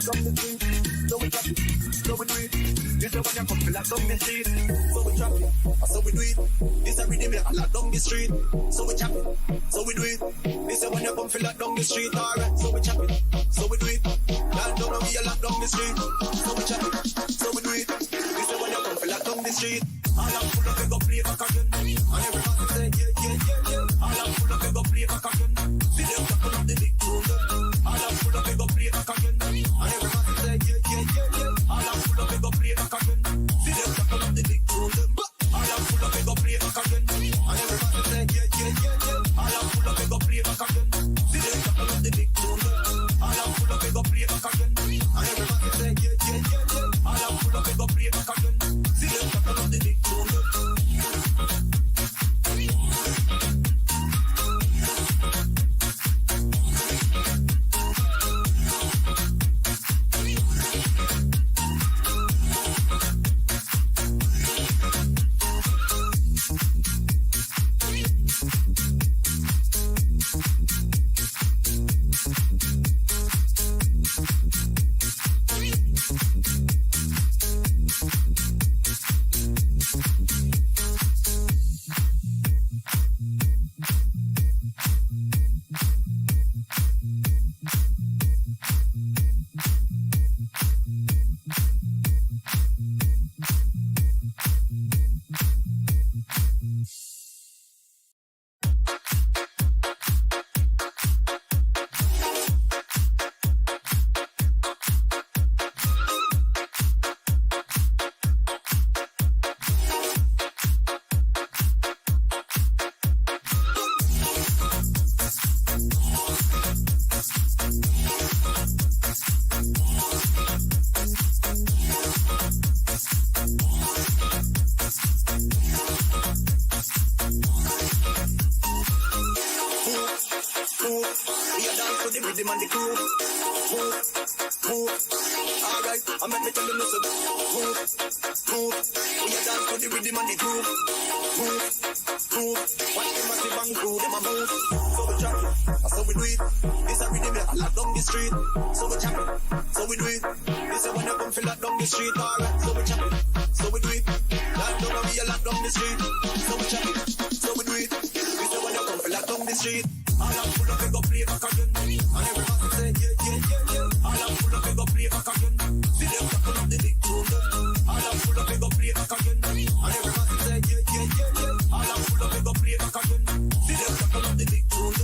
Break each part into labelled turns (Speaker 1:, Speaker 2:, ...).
Speaker 1: down the street. So we drop it, so we do it. This is when you come feel like down the street. So we drop it, so we do it. This is rhythm like a lot down the street. So we chop it, so we do it. This is when you come feel like down the street. Alright, so we chop it, so we do it. Down down we a lot down the street. So we chop it, so we do it. This is when you come feel like down the street. All I'm full of it go play back again. And everybody say yeah, yeah, yeah, yeah. All I'm full of it go play back again. See them tackle up the big tune. All I'm full of it go play back again. And everybody say yeah, yeah, yeah, yeah. All I'm full of it go play back again. See them tackle up the big tune. All I'm full of it go play back again. And everybody say yeah, yeah, yeah, yeah. All I'm full of it go play back again. See them tackle up the big tune. All I'm full of it go play back again. And everybody say yeah, yeah, yeah, yeah. All I'm full of it go play back again. See them tackle up the big tune.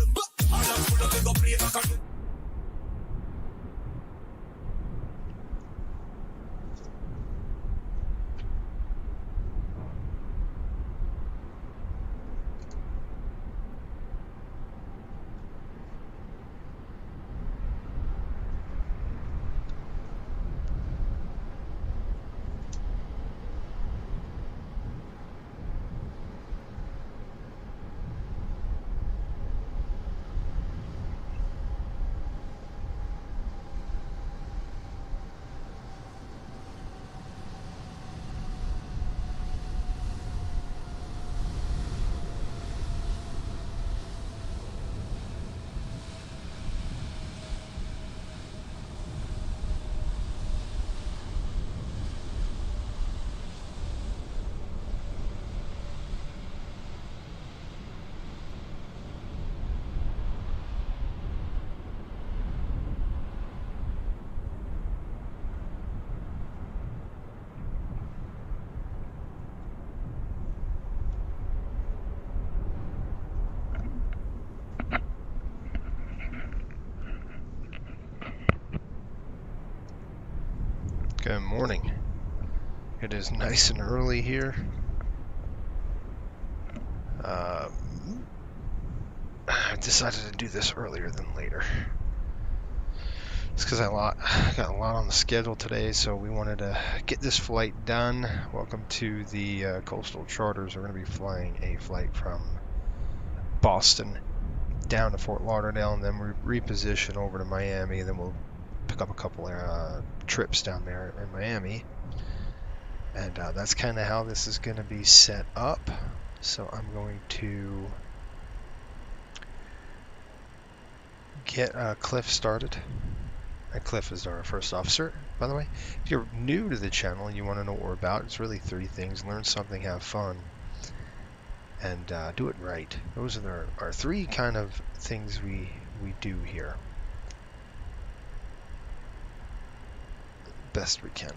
Speaker 2: Good morning. It is nice and early here. I decided to do this earlier than later. It's because I got a lot on the schedule today, so we wanted to get this flight done. Welcome to the Coastal Charters. We're going to be flying a flight from Boston down to Fort Lauderdale, and then we reposition over to Miami, and then we'll pick up a couple trips down there in Miami. And that's kind of how this is going to be set up. So I'm going to get Cliff started, And Cliff is our first officer, by the way. If you're new to the channel and you want to know what we're about, it's really 3 things. Learn something, have fun, and do it right. Those are our 3 kind of things we do here. Best we can.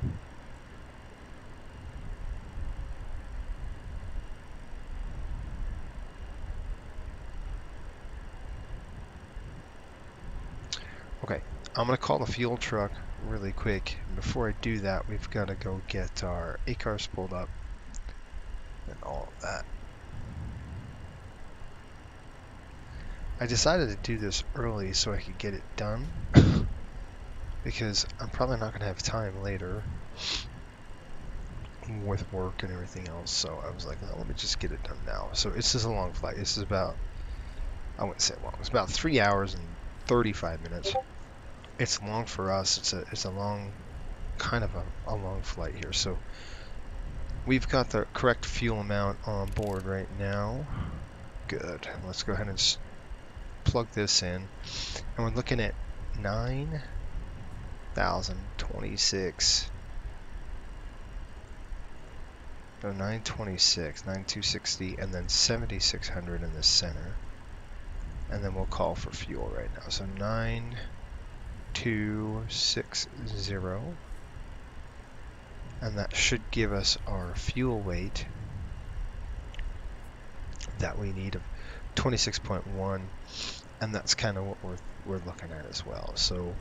Speaker 2: Okay, I'm going to call the fuel truck really quick. Before I do that, we've got to go get our ACARs pulled up and all of that. I decided to do this early so I could get it done because I'm probably not going to have time later with work and everything else. So I was like, no, let me just get it done now. So it's just a long flight. This is about, I wouldn't say long, it's about 3 hours and 35 minutes. It's long for us. It's a long, kind of a long flight here. So we've got the correct fuel amount on board right now. Good. Let's go ahead and plug this in. And we're looking at 9,026. No, 926, 9,260, and then 7,600 in the center. And then we'll call for fuel right now. So 9,260. And that should give us our fuel weight that we need of 26.1. And that's kind of what we're looking at as well. So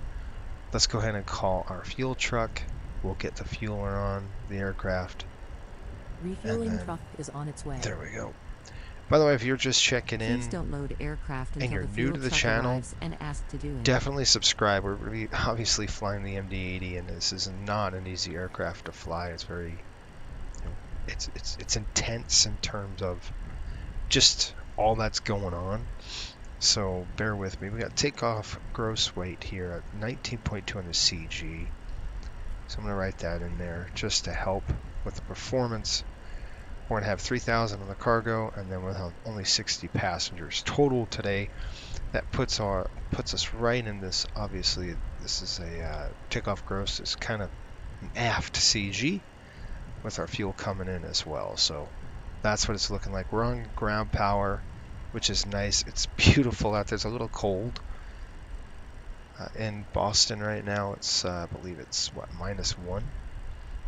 Speaker 2: let's go ahead and call our fuel truck. We'll get the fueler on the aircraft.
Speaker 3: Refueling truck is on its way.
Speaker 2: There we go. By the way, if you're just checking in
Speaker 3: Please don't load aircraft
Speaker 2: and
Speaker 3: until
Speaker 2: you're
Speaker 3: the
Speaker 2: new
Speaker 3: fuel
Speaker 2: to the
Speaker 3: truck
Speaker 2: channel,
Speaker 3: arrives and asked to do it.
Speaker 2: definitely subscribe. We're obviously flying the MD-80, and this is not an easy aircraft to fly. It's very, it's intense in terms of just all that's going on. So bear with me. We got takeoff gross weight here at 19.2 on the CG. So I'm going to write that in there just to help with the performance. We're going to have 3,000 on the cargo, and then we'll have only 60 passengers total today. That puts us right in this. Obviously, this is a takeoff gross is kind of an aft CG with our fuel coming in as well. So that's what it's looking like. We're on ground power, which is nice. It's beautiful out there. It's a little cold in Boston right now. It's I believe it's what, -1.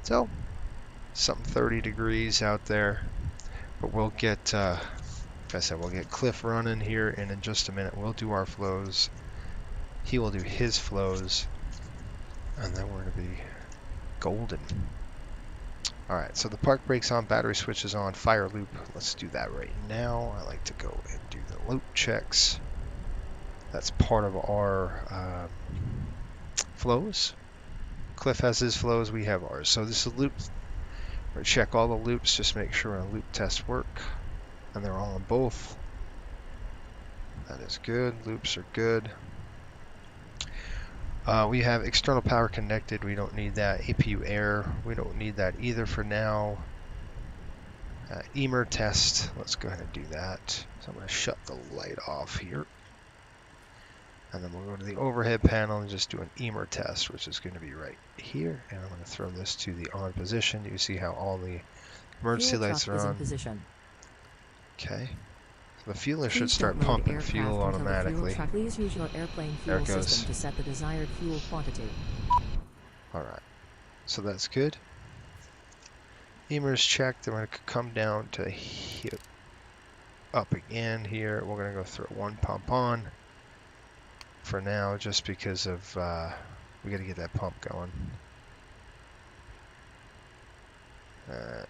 Speaker 2: So something 30 degrees out there. But we'll get, like I said, we'll get Cliff running here, and in just a minute we'll do our flows. He will do his flows, and then we're going to be golden. Alright, so the park brake's on, battery switch is on, fire loop. Let's do that right now. I like to go and do the loop checks. That's part of our flows. Cliff has his flows, we have ours. So this is loop. We're going to check all the loops, just make sure our loop tests work. And they're all on both. That is good. Loops are good. We have external power connected. We don't need that. APU air. We don't need that either for now. EMER test. Let's go ahead and do that. So I'm going to shut the light off here. And then we'll go to the overhead panel and just do an EMER test, which is going to be right here. And I'm going to throw this to the on position. You see how all the emergency lights are on.
Speaker 3: Position.
Speaker 2: Okay. So the fueler should start pumping fuel automatically.
Speaker 3: Please use your airplane fuel system to set the desired fuel quantity.
Speaker 2: Alright. So that's good. EMER's checked. Then we're going to come down to here, up again here. We're going to go throw one pump on for now, just because of we got to get that pump going.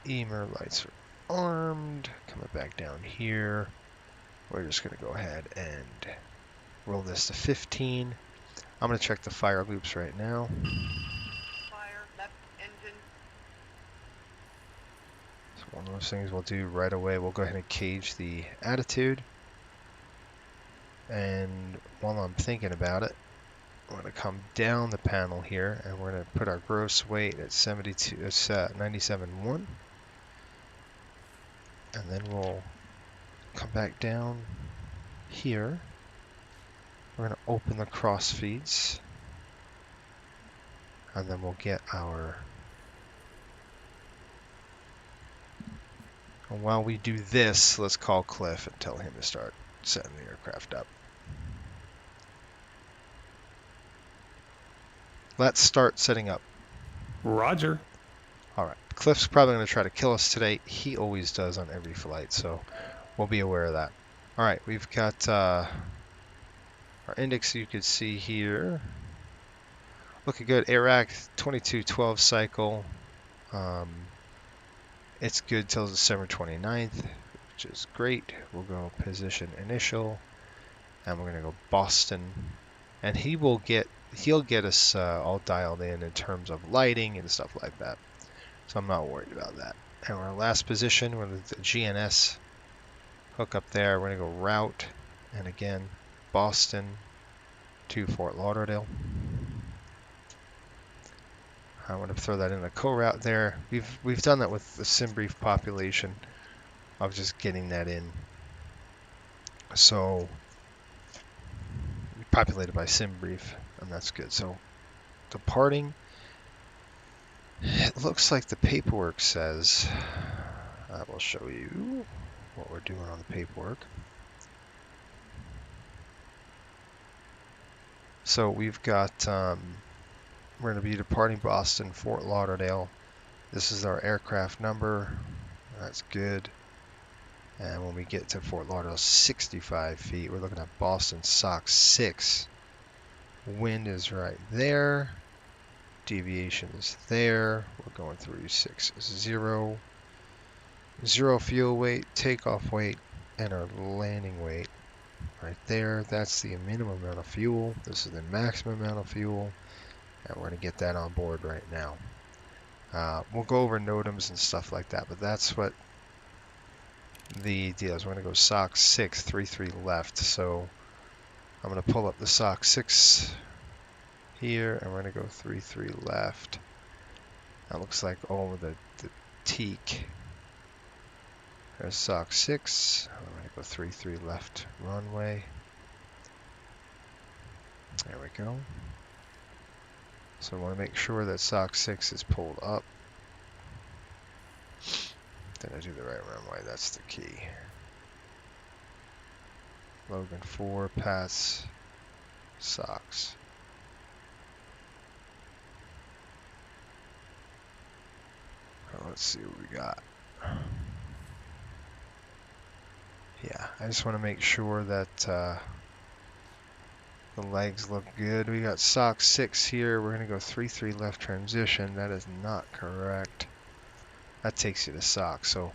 Speaker 2: EMER lights are armed. Coming back down here. We're just going to go ahead and roll this to 15. I'm going to check the fire loops right now.
Speaker 4: Fire left engine.
Speaker 2: So one of those things we'll do right away. We'll go ahead and cage the attitude. And while I'm thinking about it, I'm going to come down the panel here, and we're going to put our gross weight at 97.1. And then we'll come back down here. We're going to open the cross feeds. and then we'll get our... And while we do this, let's call Cliff and tell him to start setting the aircraft up. Let's start setting up.
Speaker 5: Roger.
Speaker 2: All right. Cliff's probably going to try to kill us today. He always does on every flight, so we'll be aware of that. All right, we've got our index you could see here. Looking good. AIRAC 2212 cycle. It's good till December 29th, which is great. We'll go position initial, and we're going to go Boston, and he'll get us all dialed in terms of lighting and stuff like that. So I'm not worried about that. And our last position, we're going to the GNS hook up there. We're going to go route, and again, Boston to Fort Lauderdale. I want to throw that in a co-route there. We've done that with the SimBrief population of just getting that in. So populated by SimBrief, and that's good. So departing, it looks like the paperwork says, I will show you what we're doing on the paperwork. So we've got we're going to be departing Boston, Fort Lauderdale. This is our aircraft number. That's good. And when we get to Fort Lauderdale, 65 feet, we're looking at Boston SOC 6. Wind is right there. Deviation is there. We're going through 60. 0 fuel weight, takeoff weight, and our landing weight. Right there. That's the minimum amount of fuel. This is the maximum amount of fuel. And we're going to get that on board right now. We'll go over NOTAMs and stuff like that, but that's what the deal is. We're going to go SOC 6, 33 left. So I'm going to pull up the SOC 6 here, and we're going to go 33 left. That looks like over the teak. There's SOC 6. I'm going to go 33 left runway. There we go. So I want to make sure that SOC 6 is pulled up. Did I do the right runway? That's the key. Logan 4, pass SOCs. Let's see what we got. Yeah, I just want to make sure that the legs look good. We got SOC 6 here. We're going to go 33 left transition. That is not correct. That takes you to SOC, so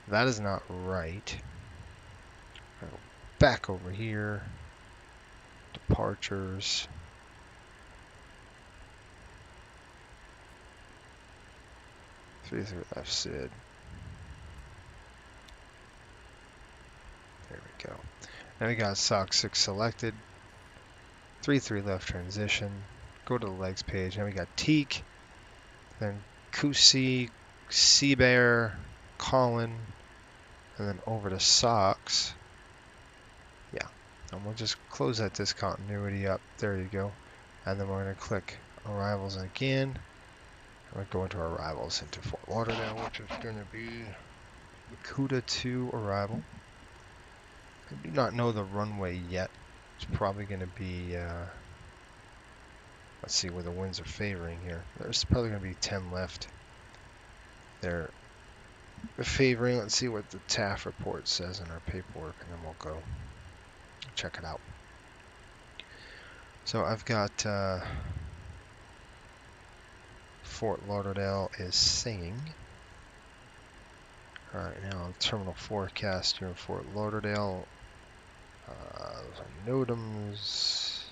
Speaker 2: that is not right. I'll go back over here. Departures. Three left SID. There we go. Now we got SOC 6 selected. 3-3 left transition. Go to the legs page. Now we got Teak, then Kusi, Seabear, Colin, and then over to SOCs. Yeah, and we'll just close that discontinuity up. There you go. And then we're going to click arrivals again. We're going to arrivals into Fort Lauderdale, which is going to be Makuta 2 arrival. I do not know the runway yet. It's probably going to be, let's see where the winds are favoring here. There's probably going to be 10 left. They're favoring. Let's see what the TAF report says in our paperwork, and then we'll go check it out. So I've got Fort Lauderdale is saying. All right, now terminal forecast here in Fort Lauderdale. NOTAMs.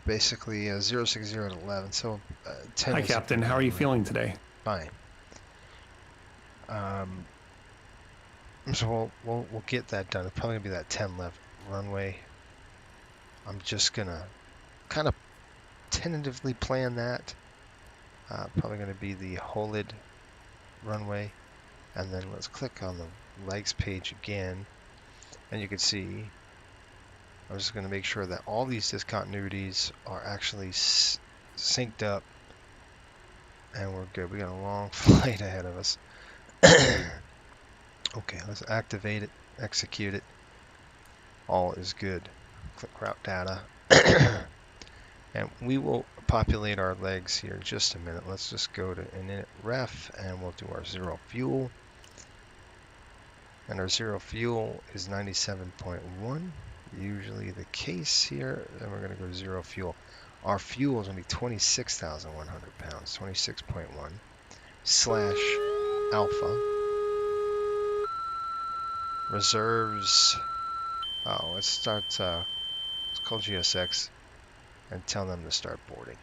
Speaker 2: Basically 060 to 11. So 10.
Speaker 5: Hi, Captain. How are you feeling today?
Speaker 2: Fine. So we'll get that done. It's probably gonna be that 10 left runway. I'm just gonna kind of tentatively plan that. Probably gonna be the Holid runway, and then let's click on the legs page again, and you can see I'm just going to make sure that all these discontinuities are actually synced up, and we're good. We got a long flight ahead of us. Okay, let's activate it, execute it. All is good. Click route data. And we will populate our legs here in just a minute. Let's just go to init ref, and we'll do our zero fuel. And our zero fuel is 97.1. Usually the case here. And we're going to go zero fuel. Our fuel is going to be 26,100 pounds. 26.1 / alpha. Reserves. Oh, let's start. Let's call GSX and tell them to start boarding.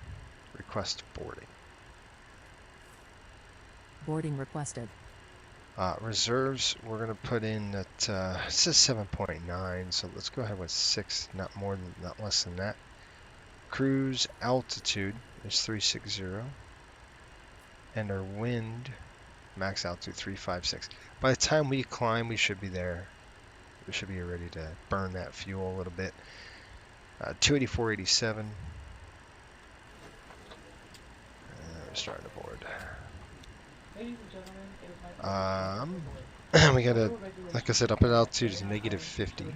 Speaker 2: Request boarding.
Speaker 3: Boarding requested.
Speaker 2: Reserves, we're going to put in at, it says 7.9, so let's go ahead with 6, not less than that. Cruise altitude is 360, and our wind, max altitude 356. By the time we climb, we should be there. We should be ready to burn that fuel a little bit. 284.87. We're starting to board.
Speaker 6: Ladies and gentlemen, it is my pleasure.
Speaker 2: We gotta, like I said, up at altitude is -50.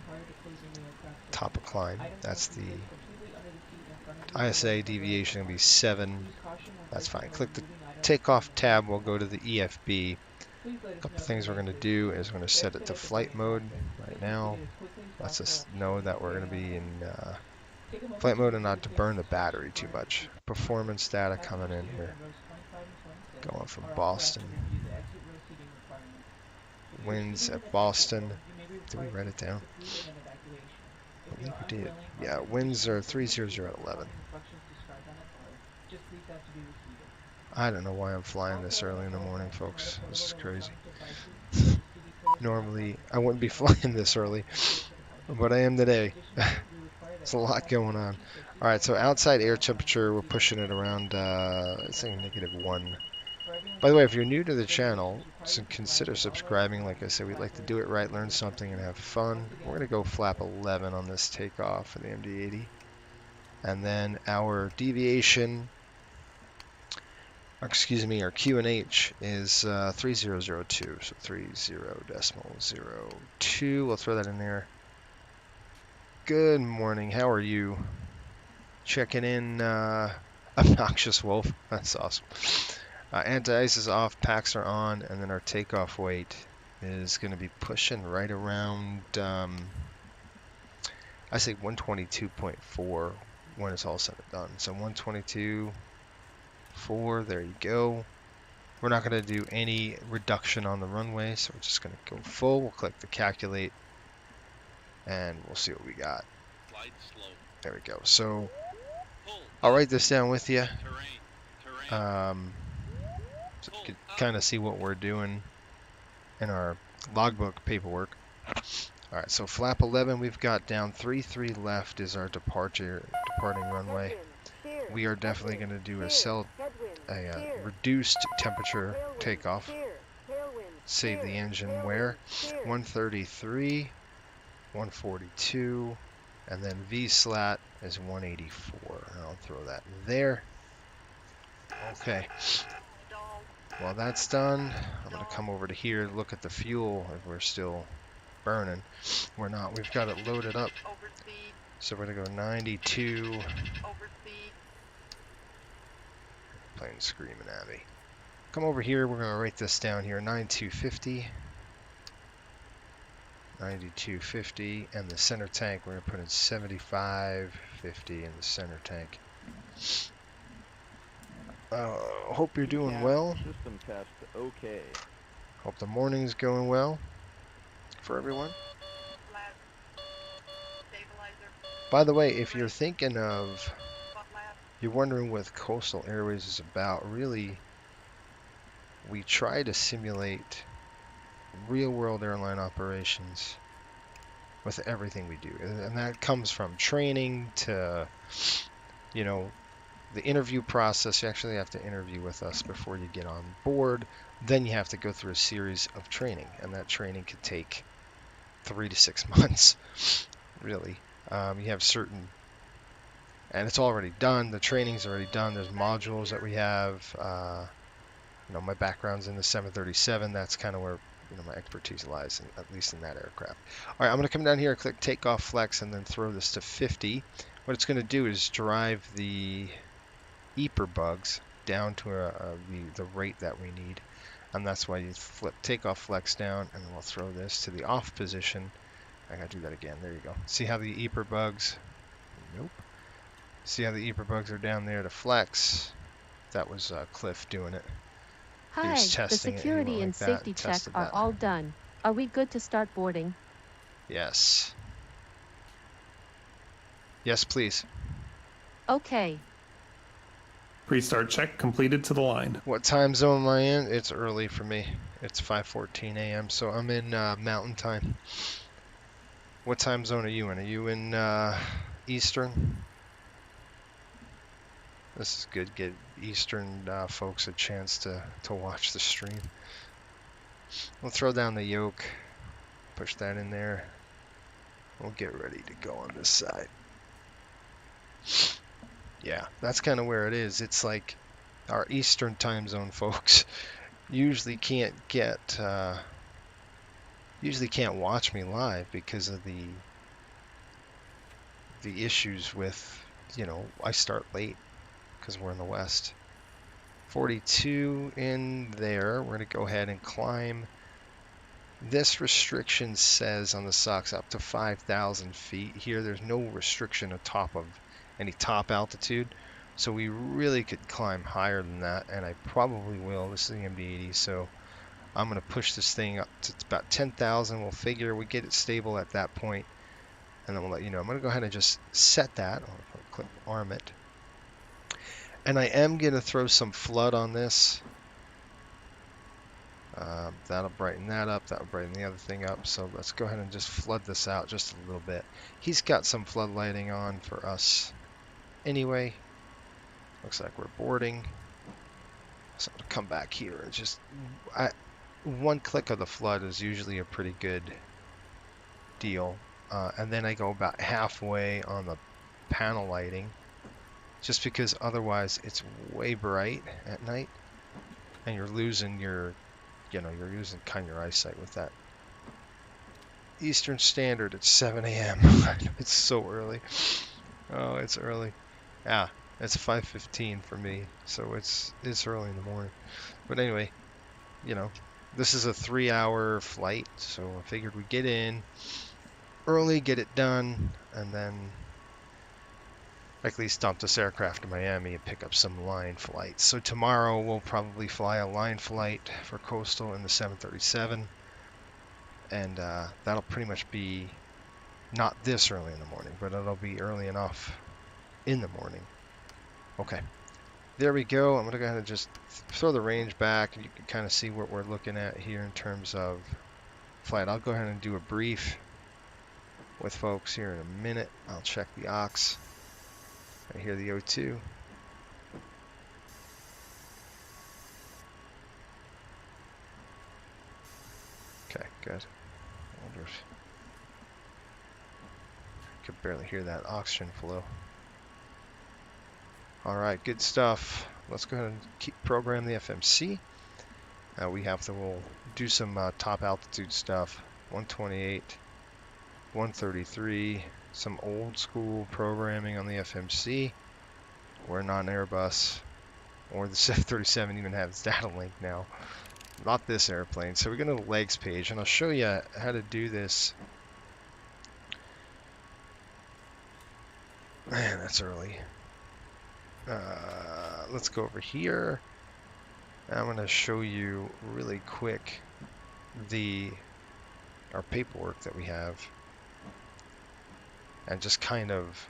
Speaker 2: Top of climb. That's the ISA deviation gonna be 7. That's fine. Click the takeoff tab. We'll go to the EFB. A couple things we're gonna do is we're gonna set it to flight mode right now. Lets us know that we're gonna be in flight mode and not to burn the battery too much. Performance data coming in here. Going from Boston. Winds at Boston. Did we write it down? I believe we did. Yeah, winds are 30011. I don't know why I'm flying this early in the morning, folks. This is crazy. Normally, I wouldn't be flying this early, but I am today. There's a lot going on. Alright, so outside air temperature, we're pushing it around, let's say -1. By the way, if you're new to the channel, consider subscribing. Like I said, we'd like to do it right, learn something, and have fun. We're going to go flap 11 on this takeoff for the MD-80. And then our deviation, our QNH is 3002, so 30.02. We'll throw that in there. Good morning, how are you? Checking in, Obnoxious Wolf, that's awesome. Anti-ice is off, packs are on, and then our takeoff weight is going to be pushing right around, I say 122.4 when it's all said and done. So 122.4, there you go. We're not going to do any reduction on the runway, so we're just going to go full. We'll click the calculate, and we'll see what we got. There we go. So I'll write this down with you. So you can kind of see what we're doing in our logbook paperwork. Alright, so flap 11, we've got down 33 left is our departing runway. We are definitely going to do a reduced temperature takeoff. Save the engine where 133, 142, and then V-slat is 184. I'll throw that there. Okay. While that's done, I'm going to come over to here, look at the fuel if we're still burning. We're not. We've got it loaded up. So we're going to go 92. Plane's screaming at me. Come over here. We're going to write this down here. 9250. 9250. And the center tank, we're going to put in 7550 in the center tank. Hope you're doing well.
Speaker 7: System test, okay.
Speaker 2: Hope the morning's going well for everyone. By the way, if you're thinking of, you're wondering what Coastal Airways is about, really, we try to simulate real-world airline operations with everything we do. And that comes from training to, you know, the interview process. You actually have to interview with us before you get on board. Then you have to go through a series of training, and that training could take 3 to 6 months, really. You have certain, and it's already done. The training's already done. There's modules that we have. You know, my background's in the 737. That's kind of where, you know, my expertise lies, at least in that aircraft. All right, I'm going to come down here, click takeoff flex, and then throw this to 50. What it's going to do is drive the EPR bugs down to the rate that we need, and that's why you flip takeoff flex down, and then we'll throw this to the off position. I gotta do that again. There you go. See how the EPR bugs? Nope. See how the EPR bugs are down there to flex? That was Cliff doing it. He
Speaker 7: Hi,
Speaker 2: was
Speaker 7: the
Speaker 2: testing it. He
Speaker 7: security
Speaker 2: went
Speaker 7: and
Speaker 2: like that
Speaker 7: safety
Speaker 2: and
Speaker 7: check
Speaker 2: tested
Speaker 7: are
Speaker 2: that.
Speaker 7: all done. Are we good to start boarding?
Speaker 2: Yes. Yes, please.
Speaker 7: Okay.
Speaker 5: Pre-start check completed to the line.
Speaker 2: What time zone am I in? It's early for me. It's 5:14 a.m. So I'm in Mountain Time. What time zone are you in? Are you in Eastern? This is good. Get Eastern folks a chance to watch the stream. We'll throw down the yoke. Push that in there. We'll get ready to go on this side. Yeah, that's kind of where it is. It's like our Eastern time zone folks usually can't watch me live because of the issues with, you know, I start late because we're in the West. 42 in there. We're going to go ahead and climb. This restriction says on the SOX up to 5,000 feet. Here, there's no restriction on top of any top altitude. So we really could climb higher than that, and I probably will. This is the MD-80, so I'm going to push this thing up to about 10,000. We'll figure we get it stable at that point, and then we'll let you know. I'm going to go ahead and just set that. I'll click arm it. And I am going to throw some flood on this. That'll brighten that up. That'll brighten the other thing up. So let's go ahead and just flood this out just a little bit. He's got some flood lighting on for us anyway. Looks like we're boarding. So I'm going to come back here and just... one click of the flood is usually a pretty good deal. And then I go about halfway on the panel lighting. Just because otherwise it's way bright at night. And you're losing your... You know, you're using kind of your eyesight with that. Eastern Standard at 7 a.m. It's so early. Oh, it's early. Yeah, it's 5:15 for me, so it's early in the morning. But anyway, you know, this is a 3-hour flight, so I figured we'd get in early, get it done, and then at least dump this aircraft to Miami and pick up some line flights. So tomorrow we'll probably fly a line flight for coastal in the 737, and that'll pretty much be not this early in the morning, but it'll be early enough in the morning. Okay, there we go. I'm gonna go ahead and just throw the range back, and you can kind of see what we're looking at here in terms of flight. I'll go ahead and do a brief with folks here in a minute. I'll check the aux. I hear the O2. Okay, good. I wonder if I could barely hear that oxygen flow. All right, good stuff. Let's go ahead and keep programming the FMC. We'll do some top altitude stuff. 128, 133. Some old school programming on the FMC. We're not an Airbus, or the 737 even has data link now. Not this airplane. So we're going to the legs page, and I'll show you how to do this. Man, that's early. Let's go over here. I'm going to show you really quick our paperwork that we have. And just kind of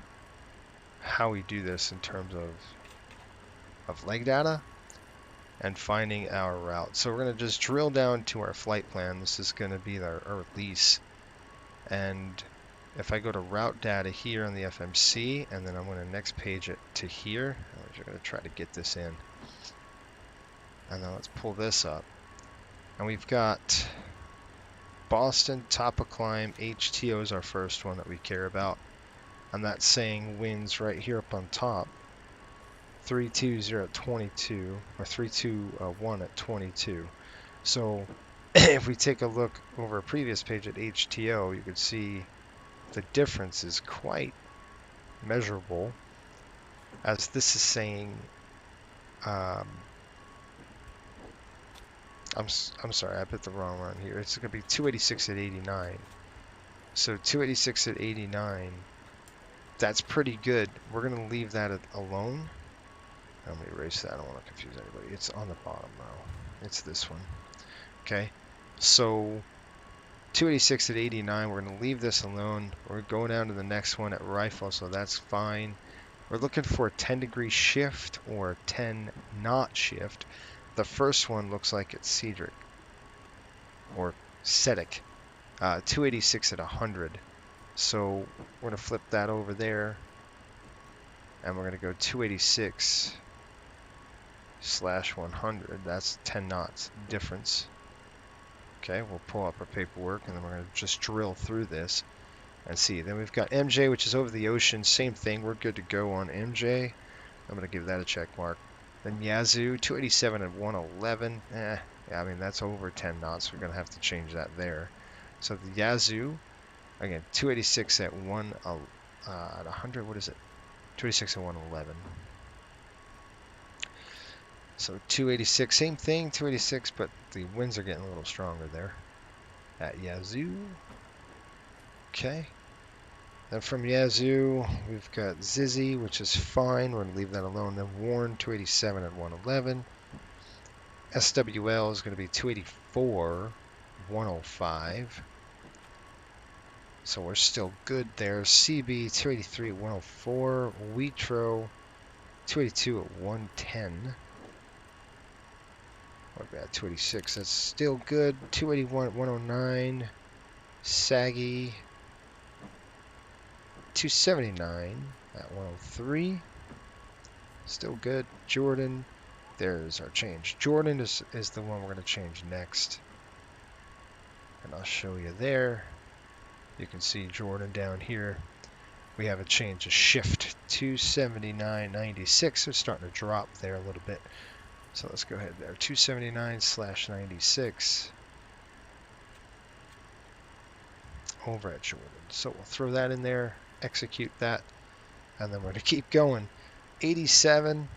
Speaker 2: how we do this in terms of leg data and finding our route. So we're going to just drill down to our flight plan. This is going to be our lease. And if I go to route data here on the FMC, and then I'm going to next page it to here, I'm going to try to get this in. And then let's pull this up. And we've got Boston, top of climb, HTO is our first one that we care about. and that's saying winds right here up on top, 320 at 22, or 321 at 22. So if we take a look over a previous page at HTO, you could see the difference is quite measurable, as this is saying, I'm sorry, I put the wrong one here. It's going to be 286 at 89. So 286 at 89, that's pretty good. We're going to leave that alone. Let me erase that. I don't want to confuse anybody. It's on the bottom now. It's this one. Okay. So 286 at 89, we're going to leave this alone. We're going down to the next one at rifle, so that's fine. We're looking for a 10-degree shift or a 10-knot shift. The first one looks like it's Cedric or Cedic, 286 at 100. So we're going to flip that over there, and we're going to go 286 / 100. That's 10 knots difference. Okay, we'll pull up our paperwork, and then we're going to just drill through this and see. Then we've got MJ, which is over the ocean. Same thing. We're good to go on MJ. I'm going to give that a check mark. Then Yazoo, 287 at 111. Yeah, I mean, that's over 10 knots. We're going to have to change that there. So the Yazoo, again, 286 at 100. What is it? 286 at 111. So 286, same thing, 286, but the winds are getting a little stronger there at Yazoo. Okay. Then from Yazoo, we've got Zizzy, which is fine. We're going to leave that alone. Then Warren, 287 at 111. SWL is going to be 284, 105. So we're still good there. CB, 283 at 104. Wheatro, 282 at 110. What about 286? That's still good. 281 at 109. Saggy, 279 at 103. Still good. Jordan, there's our change. Jordan is the one we're going to change next. And I'll show you there. You can see Jordan down here. We have a change, a shift. 279.96. It's starting to drop there a little bit. So let's go ahead there. 279/96 over at Jordan. So we'll throw that in there, execute that, and then we're going to keep going. 87.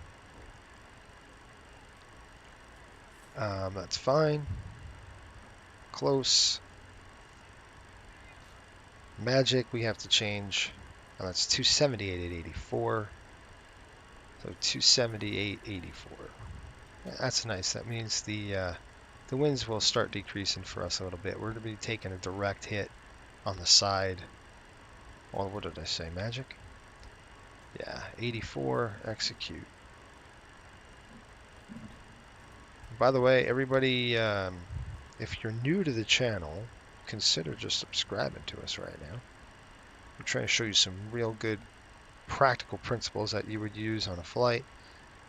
Speaker 2: That's fine. Close. Magic, we have to change. That's 278 at 84. So 278.84. That's nice. That means the winds will start decreasing for us a little bit. We're going to be taking a direct hit on the side. Or what did I say? Magic? Yeah, 84. Execute. By the way, everybody, if you're new to the channel, consider just subscribing to us right now. We're trying to show you some real good practical principles that you would use on a flight.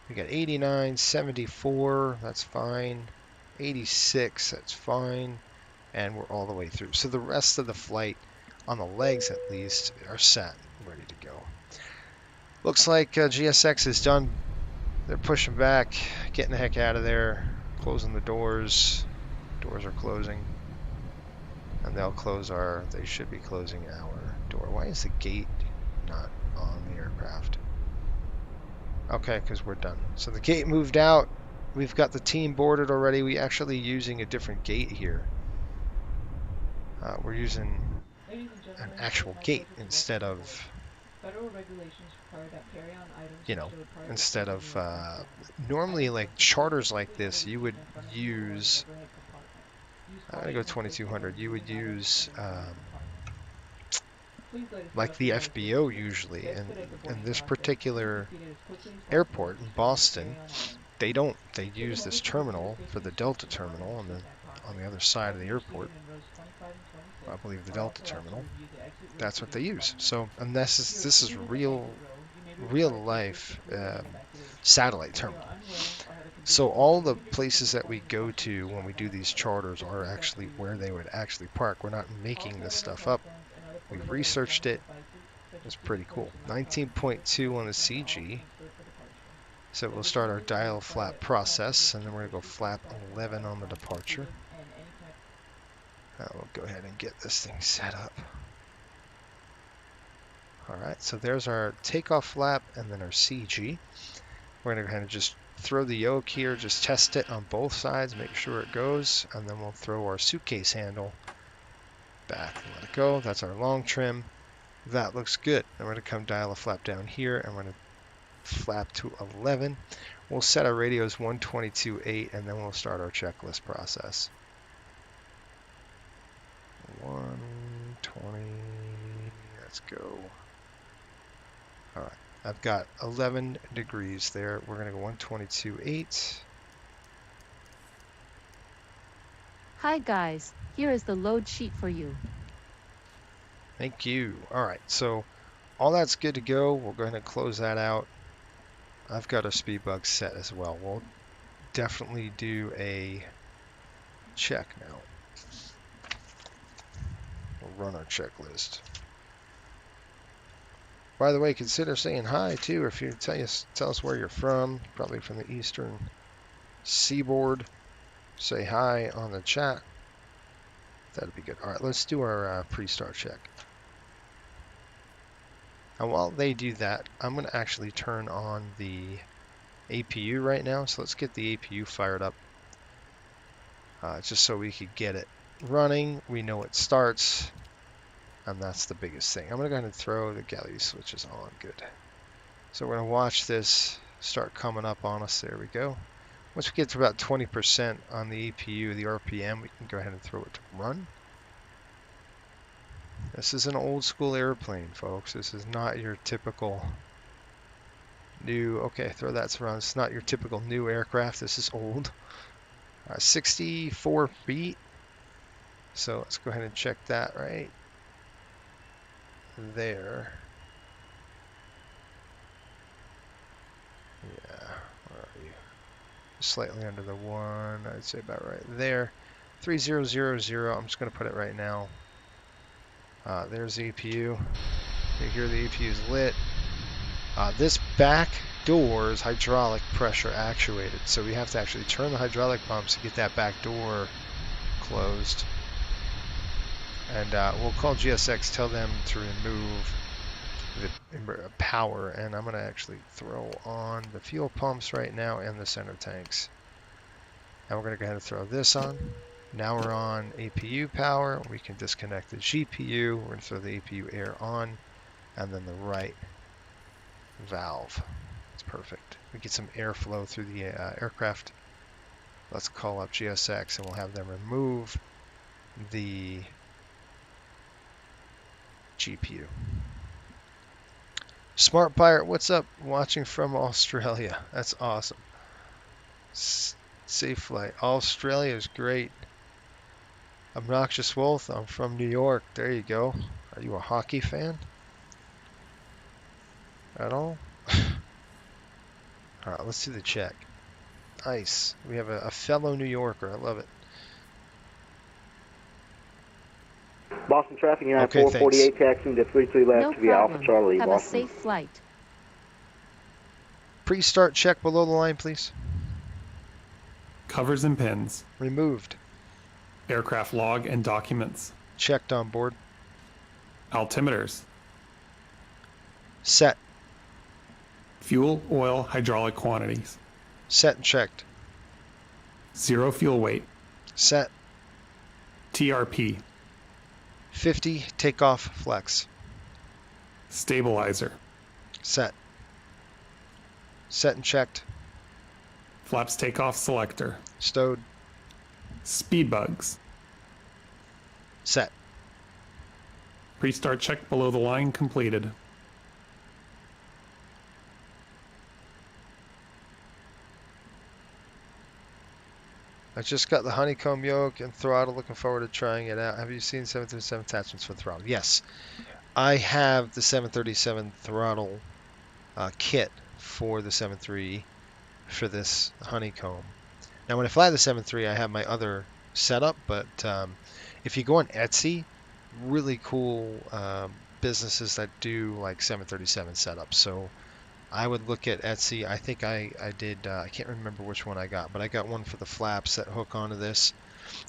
Speaker 2: We got 89, 74, that's fine. 86, that's fine. And we're all the way through. So the rest of the flight, on the legs at least, are set, ready to go. Looks like GSX is done. They're pushing back, getting the heck out of there, closing the doors. Doors are closing. And they should be closing our door. Why is the gate not on the aircraft? Okay, because we're done. So the gate moved out. We've got the team boarded already. We're actually using a different gate here. We're using an actual gate instead of, you know, instead of, normally like charters like this, you would use, I'm going to go 2200, you would use, like the FBO usually, and in this particular airport in Boston, they use this terminal for the Delta terminal on the other side of the airport. I believe the Delta terminal. That's what they use. So, and this is real life satellite terminal. So all the places that we go to when we do these charters are actually where they would actually park. We're not making this stuff up. We've researched it, That's pretty cool. 19.2 on the CG. So we'll start our dial flap process, and then we're going to go flap 11 on the departure. We'll go ahead and get this thing set up. Alright, so there's our takeoff flap and then our CG. We're going to kind of just throw the yoke here, just test it on both sides, make sure it goes, and then we'll throw our suitcase handle back and let it go. That's our long trim. That looks good. Then we're going to come dial a flap down here, and we're going to flap to 11. We'll set our radios 122.8, and then we'll start our checklist process. 120, let's go. All right, I've got 11 degrees there. We're going to go 122.8.
Speaker 7: Hi guys, here is the load sheet for you.
Speaker 2: Thank you. All right, so all that's good to go. We'll go ahead and close that out. I've got a speed bug set as well. We'll definitely do a check now. We'll run our checklist. By the way, consider saying hi too. If you tell us where you're from, probably from the eastern seaboard, say hi on the chat. That'd be good. All right, let's do our pre-start check. And while they do that, I'm going to actually turn on the APU right now. So let's get the APU fired up, just so we could get it running. We know it starts, and that's the biggest thing. I'm going to go ahead and throw the galley switches on. Good. So we're going to watch this start coming up on us. There we go. Once we get to about 20% on the APU, the RPM, we can go ahead and throw it to run. This is an old school airplane, folks. This is not your typical new, okay, throw that to run. It's not your typical new aircraft. This is old. 64 feet. So let's go ahead and check that right there. Yeah, where are you? Slightly under the one, I'd say about right there. 3000. I'm just going to put it right now. There's the APU. You hear the APU is lit. This back door is hydraulic pressure actuated, so we have to actually turn the hydraulic pumps to get that back door closed. And we'll call GSX, tell them to remove the power, and I'm going to actually throw on the fuel pumps right now and the center tanks. And we're going to go ahead and throw this on. Now we're on APU power. We can disconnect the GPU. We're going to throw the APU air on, and then the right valve. It's perfect. We get some airflow through the aircraft. Let's call up GSX, and we'll have them remove the GPU. Smart Pirate, what's up? Watching from Australia. That's awesome. Safe flight. Australia is great. Obnoxious Wolf, I'm from New York. There you go. Are you a hockey fan? At all? Alright, let's do the check. Nice. We have a fellow New Yorker. I love it.
Speaker 8: Boston traffic, United 448, taxiing to 33 left
Speaker 7: No
Speaker 8: to the Alpha
Speaker 7: problem.
Speaker 8: Charlie,
Speaker 7: Have
Speaker 8: Boston.
Speaker 7: a safe flight.
Speaker 2: Pre-start check below the line, please.
Speaker 5: Covers and pins.
Speaker 2: Removed.
Speaker 5: Aircraft log and documents.
Speaker 2: Checked on board.
Speaker 5: Altimeters.
Speaker 2: Set.
Speaker 5: Fuel, oil, hydraulic quantities.
Speaker 2: Set and checked.
Speaker 5: Zero fuel weight.
Speaker 2: Set.
Speaker 5: TRP.
Speaker 2: 50 takeoff flex.
Speaker 5: Stabilizer.
Speaker 2: Set. Set and checked.
Speaker 5: Flaps takeoff selector.
Speaker 2: Stowed.
Speaker 5: Speed bugs.
Speaker 2: Set.
Speaker 5: Pre-start check below the line completed.
Speaker 2: I just got the honeycomb yoke and throttle. Looking forward to trying it out. Have you seen 737 attachments for throttle? Yes. I have the 737 throttle kit for the 7.3 for this honeycomb. Now, when I fly the 7.3, I have my other setup, but if you go on Etsy, really cool businesses that do like 737 setups. So I would look at Etsy. I think I did, I can't remember which one I got, but I got one for the flaps that hook onto this.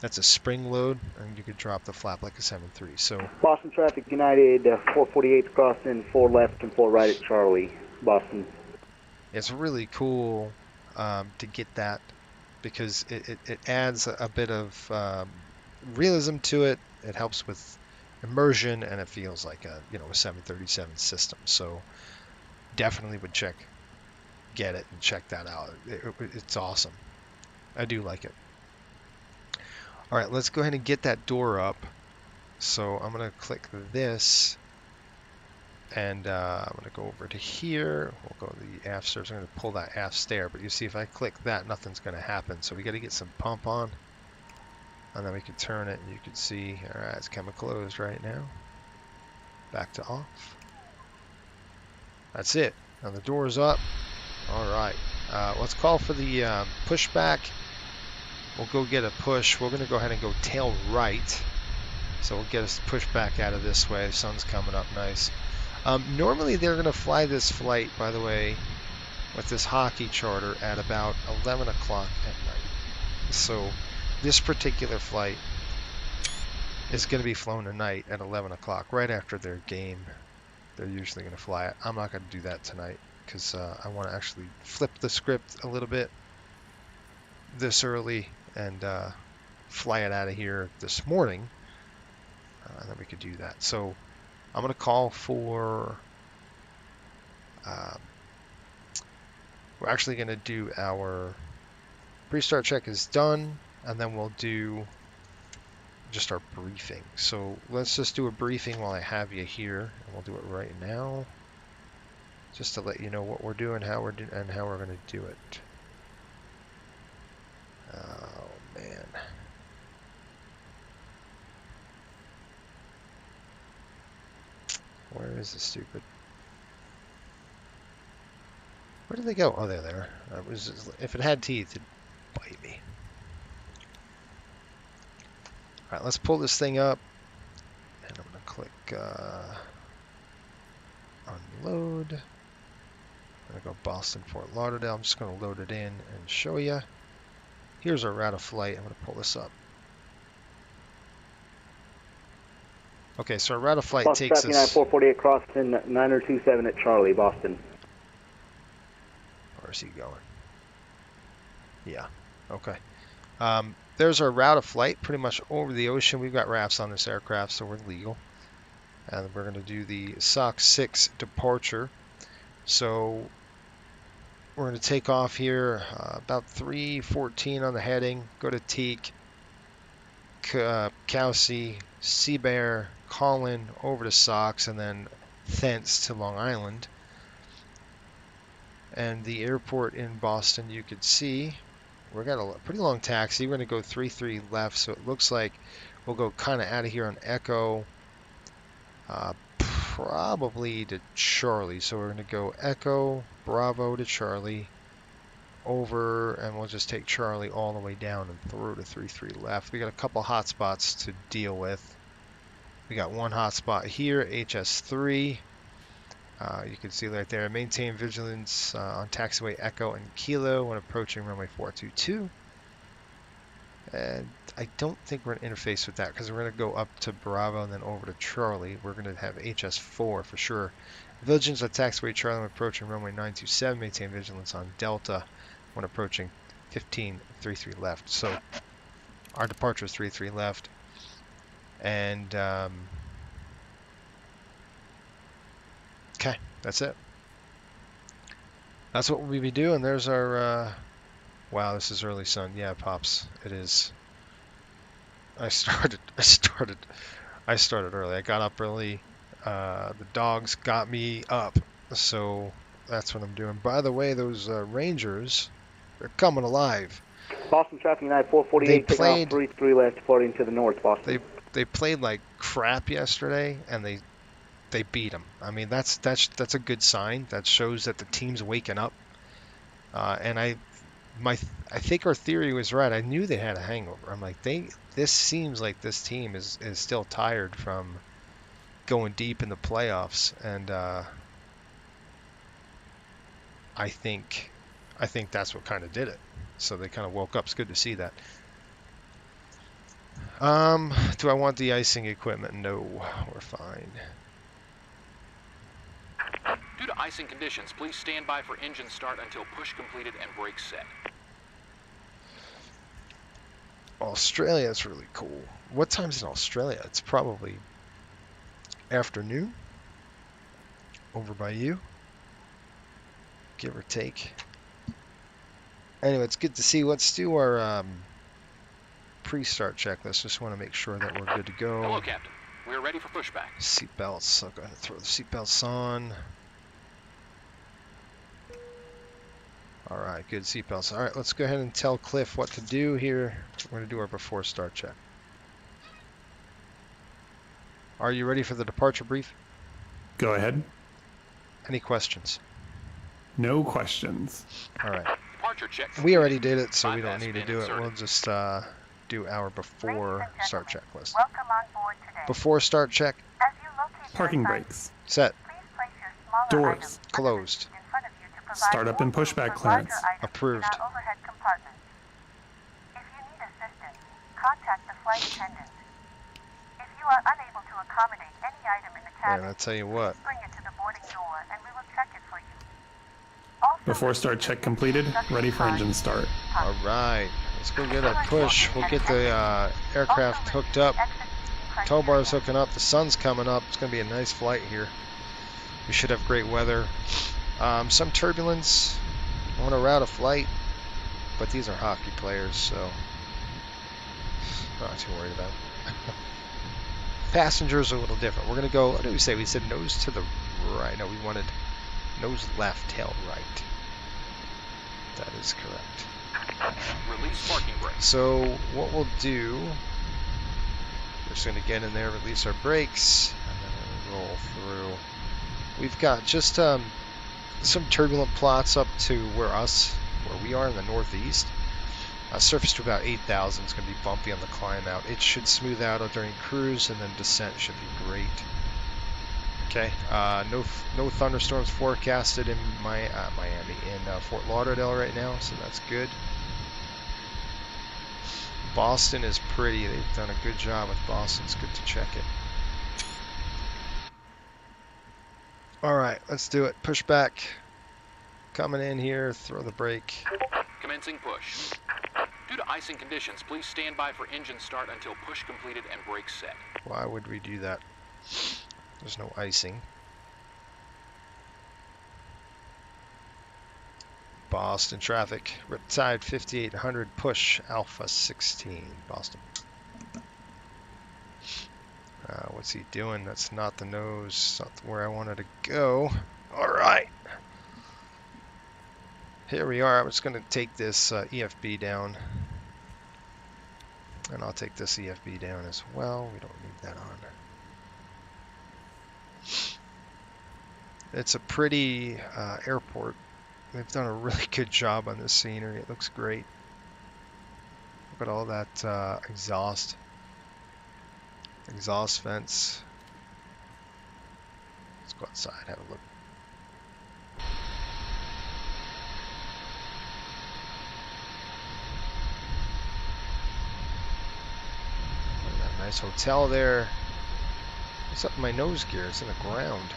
Speaker 2: That's a spring load, and you could drop the flap like a 7.3. So
Speaker 8: Boston Traffic United 448 crossing 4 left and 4 right at Charlie, Boston.
Speaker 2: it's really cool to get that because it adds a bit of realism to it. It helps with immersion, and it feels like a 737 system. So definitely would get it and check that out. It's awesome. I do like it. All right, let's go ahead and get that door up. So I'm going to click this, and I'm going to go over to here. We'll go to the aft stairs. I'm going to pull that aft stair, but you see if I click that, nothing's going to happen. So we got to get some pump on, and then we can turn it, and you can see, all right, it's kind of closed right now. Back to off. That's it. Now the door's up. All right, let's call for the pushback. We'll go get a push. We're going to go ahead and go tail right. So we'll get us pushed back out of this way. Sun's coming up nice. Normally they're going to fly this flight, by the way, with this hockey charter at about 11 o'clock at night. So this particular flight is going to be flown tonight at 11 o'clock, right after their game. They're usually going to fly it. I'm not going to do that tonight because I want to actually flip the script a little bit this early and fly it out of here this morning, and then we could do that. So I'm going to call for we're actually going to do our pre-start check is done, and then we'll do just our briefing. So let's just do a briefing while I have you here, and we'll do it right now just to let you know what we're doing, how we're doing, and how we're going to do it. Oh, man. Where is the stupid? Where did they go? Oh, they're there. If it had teeth, it'd bite me. All right, let's pull this thing up. And I'm going to click unload. I'm going to go Boston, Fort Lauderdale. I'm just going to load it in and show you. Here's our route of flight. I'm going to pull this up. Okay, so our route of flight
Speaker 8: Boston
Speaker 2: takes
Speaker 8: Traffic
Speaker 2: us...
Speaker 8: 448 crossing 9027 at Charlie, Boston.
Speaker 2: Where's he going? Yeah, okay. There's our route of flight, pretty much over the ocean. We've got rafts on this aircraft, so we're legal. And we're going to do the SOC 6 departure. So we're going to take off here about 3:14 on the heading, go to Teak, Cowsey, Sea Bear, Colin, over to SOX, and then thence to Long Island. And the airport in Boston, you could see, we've got a pretty long taxi. We're going to go 33 left, so it looks like we'll go kind of out of here on Echo, probably to Charlie. So we're going to go Echo, Bravo to Charlie, over, and we'll just take Charlie all the way down and through to 33 left. We got a couple hot spots to deal with. We got one hot spot here, HS3. You can see right there, maintain vigilance on taxiway Echo and Kilo when approaching runway 422. And I don't think we're going to interface with that because we're going to go up to Bravo and then over to Charlie. We're going to have HS4 for sure. Vigilance on taxiway Charlie when approaching runway 927. Maintain vigilance on Delta when approaching 1533 left. So our departure is 33 left. And okay, that's it. That's what we'll be doing. There's our wow, this is early sun. Yeah, Pops, it is. I started early. I got up early. The dogs got me up, so that's what I'm doing. By the way, those Rangers, they're coming alive.
Speaker 8: Boston Traffic United 448 taking off 33 left, departing to the north, Boston.
Speaker 2: They played like crap yesterday, and they beat them. I mean, that's a good sign. That shows that the team's waking up. And I think our theory was right. I knew they had a hangover. I'm like, this seems like this team is still tired from going deep in the playoffs, and I think that's what kind of did it. So they kind of woke up. It's good to see that. Do I want the icing equipment? No, we're fine.
Speaker 9: Due to icing conditions, please stand by for engine start until push completed and brakes set.
Speaker 2: Australia is really cool. What time's in Australia? It's probably afternoon over by you, give or take. Anyway, it's good to see. Let's do our pre-start checklist. Just want to make sure that we're good to go.
Speaker 9: Hello, Captain. We're ready for pushback.
Speaker 2: Seatbelts. I'll go ahead and throw the seatbelts on. All right, good seatbelts. All right, let's go ahead and tell Cliff what to do here. We're going to do our before start check. Are you ready for the departure brief?
Speaker 5: Go ahead.
Speaker 2: Any questions?
Speaker 5: No questions.
Speaker 2: All right.
Speaker 9: Departure check.
Speaker 2: We already did it, so we
Speaker 9: Bypass
Speaker 2: don't need to
Speaker 9: bin
Speaker 2: do it.
Speaker 9: inserted.
Speaker 2: We'll just do our before start checklist.
Speaker 10: Welcome on board today.
Speaker 2: Before start check,
Speaker 10: As you locate
Speaker 5: Parking
Speaker 10: your
Speaker 5: brakes.
Speaker 2: set,
Speaker 10: please place your smaller
Speaker 5: Doors.
Speaker 10: items
Speaker 2: closed,
Speaker 10: in front of you to provide
Speaker 5: Startup and
Speaker 10: more room
Speaker 5: pushback
Speaker 10: for larger
Speaker 5: clearance.
Speaker 10: items
Speaker 2: Approved.
Speaker 10: in our overhead compartments. If you need assistance, contact the flight attendant. If you are unable to accommodate any item in the
Speaker 2: and
Speaker 10: cabin,
Speaker 2: I'll tell you what.
Speaker 10: bring it to the boarding door and we will check it for you. Also,
Speaker 5: Before start check completed, ready for engine start.
Speaker 2: All right, let's go get a push. We'll get the aircraft hooked up. Tow bar's hooking up. The sun's coming up. It's going to be a nice flight here. We should have great weather. Some turbulence on a route of flight, but these are hockey players, so not too worried about it. Passengers are a little different. We're going to go, what did we say? We said nose to the right. No, we wanted nose left, tail right. That is correct.
Speaker 9: Release parking brakes.
Speaker 2: So what we'll do, we're just going to get in there, release our brakes, and then roll through. We've got just some turbulent plots up to where we are in the northeast. Surface to about 8,000 is going to be bumpy on the climb out. It should smooth out during cruise, and then descent should be great. Okay, no thunderstorms forecasted in Miami, in Fort Lauderdale right now, so that's good. Boston is pretty. They've done a good job with Boston. It's good to check it. All right, let's do it. Push back. Coming in here, throw the brake.
Speaker 9: Commencing push. Due to icing conditions, please stand by for engine start until push completed and brakes set.
Speaker 2: Why would we do that? There's no icing. Boston traffic. Riptide 5800, push Alpha 16, Boston. What's he doing? That's not the nose. Not where I wanted to go. All right. Here we are. I'm just going to take this EFB down. And I'll take this EFB down as well. We don't need that on. It's a pretty airport. They've done a really good job on this scenery. It looks great. Look at all that exhaust vents. Let's go outside, have a look. Look at that nice hotel there. What's up with my nose gear? It's in the ground.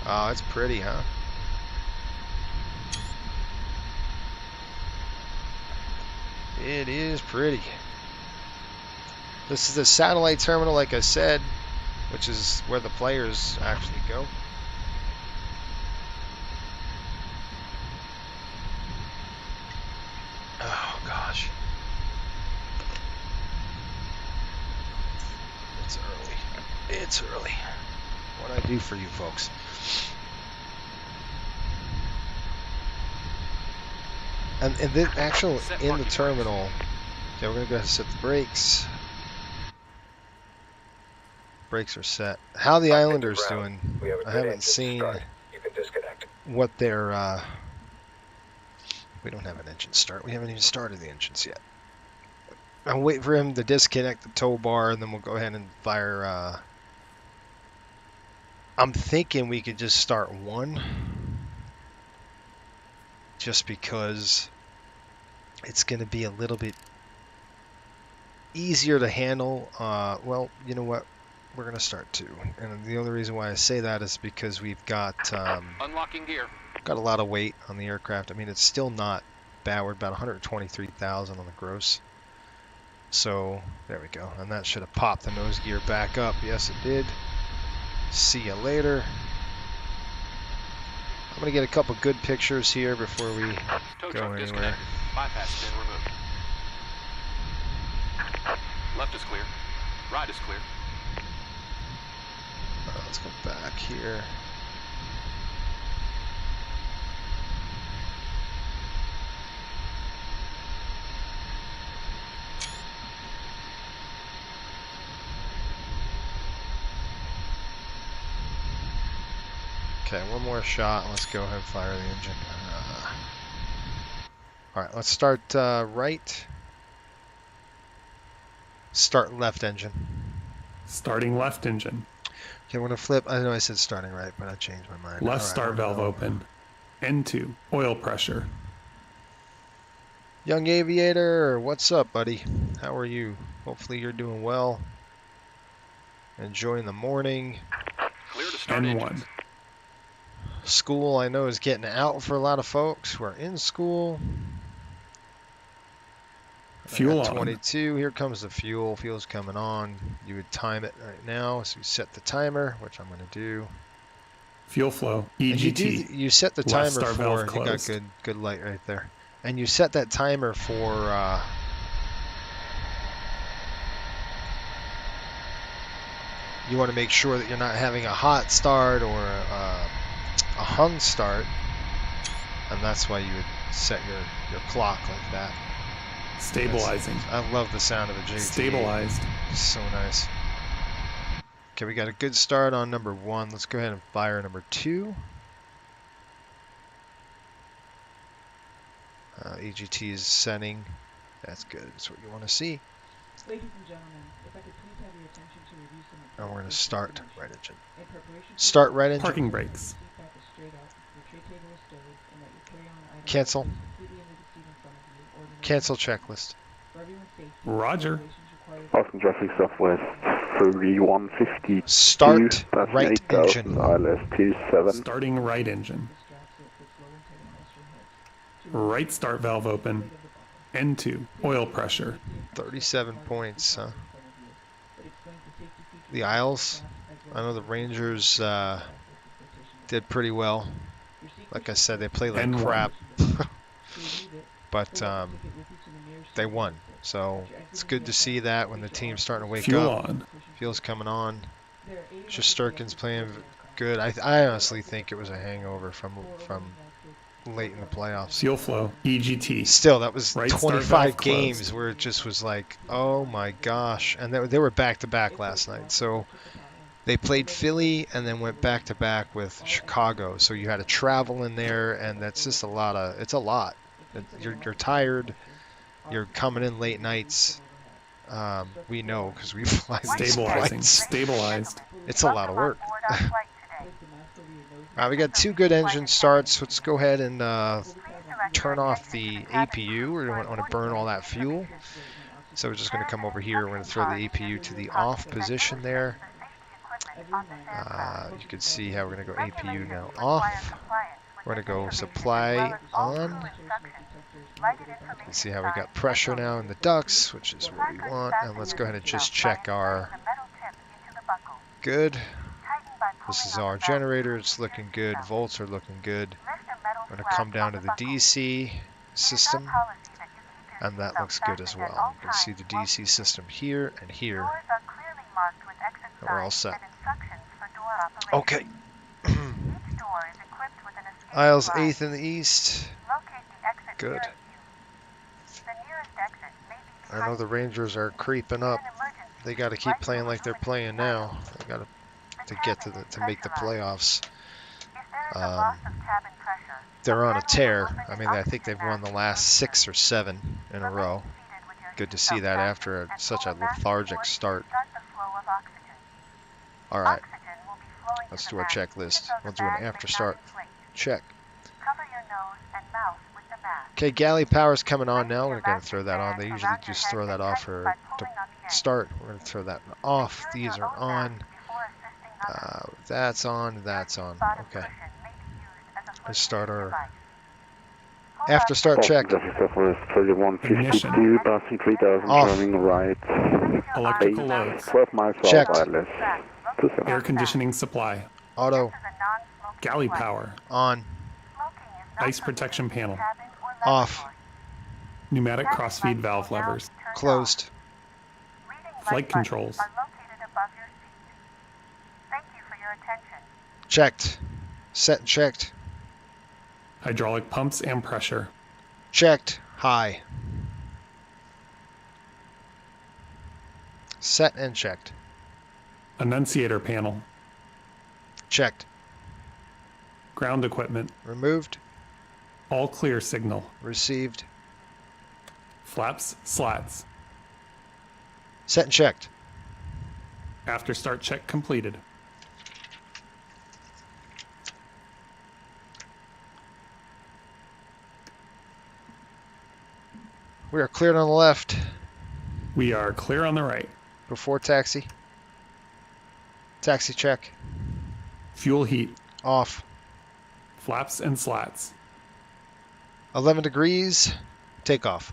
Speaker 2: Oh, it's pretty, huh? It is pretty. This is the satellite terminal, like I said, which is where the players actually go. Oh, gosh. It's early. It's early. What do I do for you folks? And then actually in the terminal, okay, we're gonna go ahead and set the brakes. Brakes are set. How the Islanders doing? I haven't seen what their we don't have an engine start. We haven't even started the engines yet. I'll wait for him to disconnect the tow bar, and then we'll go ahead and fire. I'm thinking we could just start one, just because it's going to be a little bit easier to handle. Well, you know what? We're going to start two, and the only reason why I say that is because we've got
Speaker 9: Unlocking gear.
Speaker 2: got a lot of weight on the aircraft. I mean, it's still not bad. We're about 123,000 on the gross. So there we go, and that should have popped the nose gear back up. Yes, it did. See you later. I'm gonna get a couple good pictures here before we
Speaker 9: Tow
Speaker 2: go
Speaker 9: truck
Speaker 2: anywhere.
Speaker 9: disconnected. Bypass pin removed. Left is clear. Right is clear.
Speaker 2: Let's go back here. Okay, one more shot. Let's go ahead and fire the engine. All right, let's start right. Start left engine.
Speaker 5: Starting left engine.
Speaker 2: Okay, we're gonna flip. I know I said starting right, but I changed my mind.
Speaker 5: Left
Speaker 2: All right,
Speaker 5: start valve open. N2. Oil pressure.
Speaker 2: Young aviator, what's up, buddy? How are you? Hopefully you're doing well. Enjoying the morning.
Speaker 9: Clear to start
Speaker 5: N1.
Speaker 9: engines.
Speaker 2: School, I know, is getting out for a lot of folks who are in school.
Speaker 5: Fuel on.
Speaker 2: 22. Here comes the fuel. Fuel's coming on. You would time it right now. So you set the timer, which I'm going to do.
Speaker 5: Fuel flow.
Speaker 2: And
Speaker 5: EGT.
Speaker 2: you set the
Speaker 5: Left
Speaker 2: timer
Speaker 5: start valve
Speaker 2: for. You got
Speaker 5: closed.
Speaker 2: good light right there. And you set that timer for. You want to make sure that you're not having a hot start or a hung start, and that's why you would set your clock like that.
Speaker 5: Stabilizing.
Speaker 2: I love the sound of a JT.
Speaker 5: Stabilized.
Speaker 2: So nice. Okay, we got a good start on number 1. Let's go ahead and fire number 2. EGT is setting. That's good. That's what you want to see.
Speaker 6: Ladies and gentlemen, if I could please have your attention to review some of
Speaker 2: And we're going to start right engine.
Speaker 6: in preparation for
Speaker 2: Start right engine.
Speaker 5: Parking brakes.
Speaker 6: seat back is straight up, your tray table is stowed, and that your carry-on items
Speaker 2: Cancel.
Speaker 6: are placed completely under the seat in front of you or the
Speaker 2: Cancel checklist.
Speaker 6: For everyone's safety,
Speaker 5: Roger.
Speaker 6: regulations require
Speaker 8: Boston traffic Southwest 3150.
Speaker 2: Start right engine.
Speaker 8: ILS 27.
Speaker 5: Starting right engine.
Speaker 6: the straps so it fits low and tight across your hips. To
Speaker 5: Right start valve open. N2. Oil pressure.
Speaker 2: 37 points, huh?
Speaker 6: in front of you. It explains the safety features
Speaker 2: The
Speaker 6: of
Speaker 2: aisles.
Speaker 6: as
Speaker 2: I
Speaker 6: well
Speaker 2: know
Speaker 6: as
Speaker 2: the
Speaker 6: the
Speaker 2: Rangers
Speaker 6: rotational
Speaker 2: did pretty well.
Speaker 6: Your seat
Speaker 2: Like I
Speaker 6: cushions
Speaker 2: said, they played like
Speaker 5: N1.
Speaker 2: crap,
Speaker 6: to remove it,
Speaker 2: but
Speaker 6: pull out the ticket with you to the nearest
Speaker 2: they
Speaker 6: check
Speaker 2: won.
Speaker 6: exit.
Speaker 2: So
Speaker 6: After
Speaker 2: it's
Speaker 6: exiting
Speaker 2: good
Speaker 6: the
Speaker 2: to see
Speaker 6: aircraft,
Speaker 2: that when the
Speaker 6: reach your
Speaker 2: team's starting to wake
Speaker 5: Fuel
Speaker 2: up.
Speaker 5: on.
Speaker 2: Fuel's coming on.
Speaker 6: There are 81
Speaker 2: Shusterkin's
Speaker 6: exits
Speaker 2: playing
Speaker 6: to the aircraft.
Speaker 2: good. I honestly think it was a hangover from late in the playoffs.
Speaker 5: Fuel flow. EGT.
Speaker 2: Still, that was
Speaker 5: Right start
Speaker 2: 25
Speaker 5: valve
Speaker 2: games
Speaker 5: closed.
Speaker 2: where it just was like, oh my gosh. And they were back-to-back last night. So they played Philly and then went back-to-back with Chicago. So you had to travel in there, and that's just a lot of, it's a lot. You're tired. You're coming in late nights. We know because we fly these
Speaker 5: Stabilizing.
Speaker 2: flights.
Speaker 5: Stabilized.
Speaker 2: It's a lot of work.
Speaker 10: Board our flight today.
Speaker 2: All right, we got 2 good engine starts. Let's go ahead and
Speaker 10: Please direct
Speaker 2: turn
Speaker 10: your
Speaker 2: off
Speaker 10: attention
Speaker 2: the
Speaker 10: to cabin
Speaker 2: APU. We don't want to burn all that fuel. So we're just going to come over here. We're going to throw the APU to the off position there. You can see how we're going to go APU now off. We're going to go supply on. You can see how we got pressure now in the ducts, which is what we want. And let's go ahead and just check our good. This is our generator. It's looking good. Volts are looking good. I'm going to come down to the DC system, and that looks good as well. You can see the DC system here and here. And we're all set. Okay. Aisles 8th in the east. Good. I know the Rangers are creeping up. They got to keep playing like they're playing now. They got to get to make the playoffs. They're on a tear. I mean, I think they've won the last 6 or 7 in a row. Good to see that after such a lethargic start.
Speaker 10: Start the flow of oxygen.
Speaker 2: All right,
Speaker 10: Oxygen will be flowing
Speaker 2: let's
Speaker 10: to
Speaker 2: do
Speaker 10: the
Speaker 2: our
Speaker 10: mask,
Speaker 2: checklist.
Speaker 10: even though
Speaker 2: We'll
Speaker 10: the
Speaker 2: do an
Speaker 10: bag may
Speaker 2: after
Speaker 10: not
Speaker 2: start
Speaker 10: inflate.
Speaker 2: check.
Speaker 10: Cover your nose and mouth with the mask.
Speaker 2: Okay, galley power's coming on now. We're
Speaker 10: Place
Speaker 2: going
Speaker 10: your
Speaker 2: to throw that on. They
Speaker 10: elastic
Speaker 2: usually
Speaker 10: band
Speaker 2: just
Speaker 10: around
Speaker 2: throw
Speaker 10: your
Speaker 2: that
Speaker 10: head
Speaker 2: off
Speaker 10: and
Speaker 2: for
Speaker 10: tighten
Speaker 2: to
Speaker 10: by pulling on the end.
Speaker 2: start. We're going to throw that off.
Speaker 10: Secure
Speaker 2: These
Speaker 10: your
Speaker 2: are
Speaker 10: own
Speaker 2: on.
Speaker 10: mask before assisting others.
Speaker 2: That's on. That's on.
Speaker 10: Bottom
Speaker 2: Okay.
Speaker 10: cushion may be used as a
Speaker 2: Let's
Speaker 10: foot
Speaker 2: start our
Speaker 10: device. Hold
Speaker 2: after
Speaker 10: on
Speaker 2: start
Speaker 10: to
Speaker 2: check.
Speaker 5: Ignition.
Speaker 8: passing 3000,
Speaker 2: Off.
Speaker 8: turning right.
Speaker 5: Electrical loads.
Speaker 8: 12 miles
Speaker 2: Checked.
Speaker 8: south wireless.
Speaker 5: Air conditioning supply.
Speaker 2: Auto
Speaker 10: This is a non-smoking
Speaker 5: Galley
Speaker 10: flight.
Speaker 5: power.
Speaker 2: on.
Speaker 10: Smoking is not
Speaker 5: Ice protection
Speaker 10: permitted in
Speaker 5: panel.
Speaker 10: cabin or
Speaker 2: Off.
Speaker 10: laboratory.
Speaker 5: Pneumatic
Speaker 10: Cabin
Speaker 5: crossfeed
Speaker 10: lights
Speaker 5: valve
Speaker 10: will now
Speaker 5: levers.
Speaker 10: be turned
Speaker 2: Closed.
Speaker 10: off. Reading
Speaker 5: Flight
Speaker 10: light buttons
Speaker 5: controls.
Speaker 10: are located above your seat. Thank you for your attention.
Speaker 2: Checked. Set and checked.
Speaker 5: Hydraulic pumps and pressure.
Speaker 2: Checked. High. Set and checked.
Speaker 5: Annunciator panel.
Speaker 2: Checked.
Speaker 5: Ground equipment.
Speaker 2: Removed.
Speaker 5: All clear signal.
Speaker 2: Received.
Speaker 5: Flaps, slats.
Speaker 2: Set and checked.
Speaker 5: After start check completed.
Speaker 2: We are cleared on the left.
Speaker 5: We are clear on the right.
Speaker 2: Before taxi. Taxi check.
Speaker 5: Fuel heat.
Speaker 2: Off.
Speaker 5: Flaps and slats.
Speaker 2: 11 degrees. Takeoff.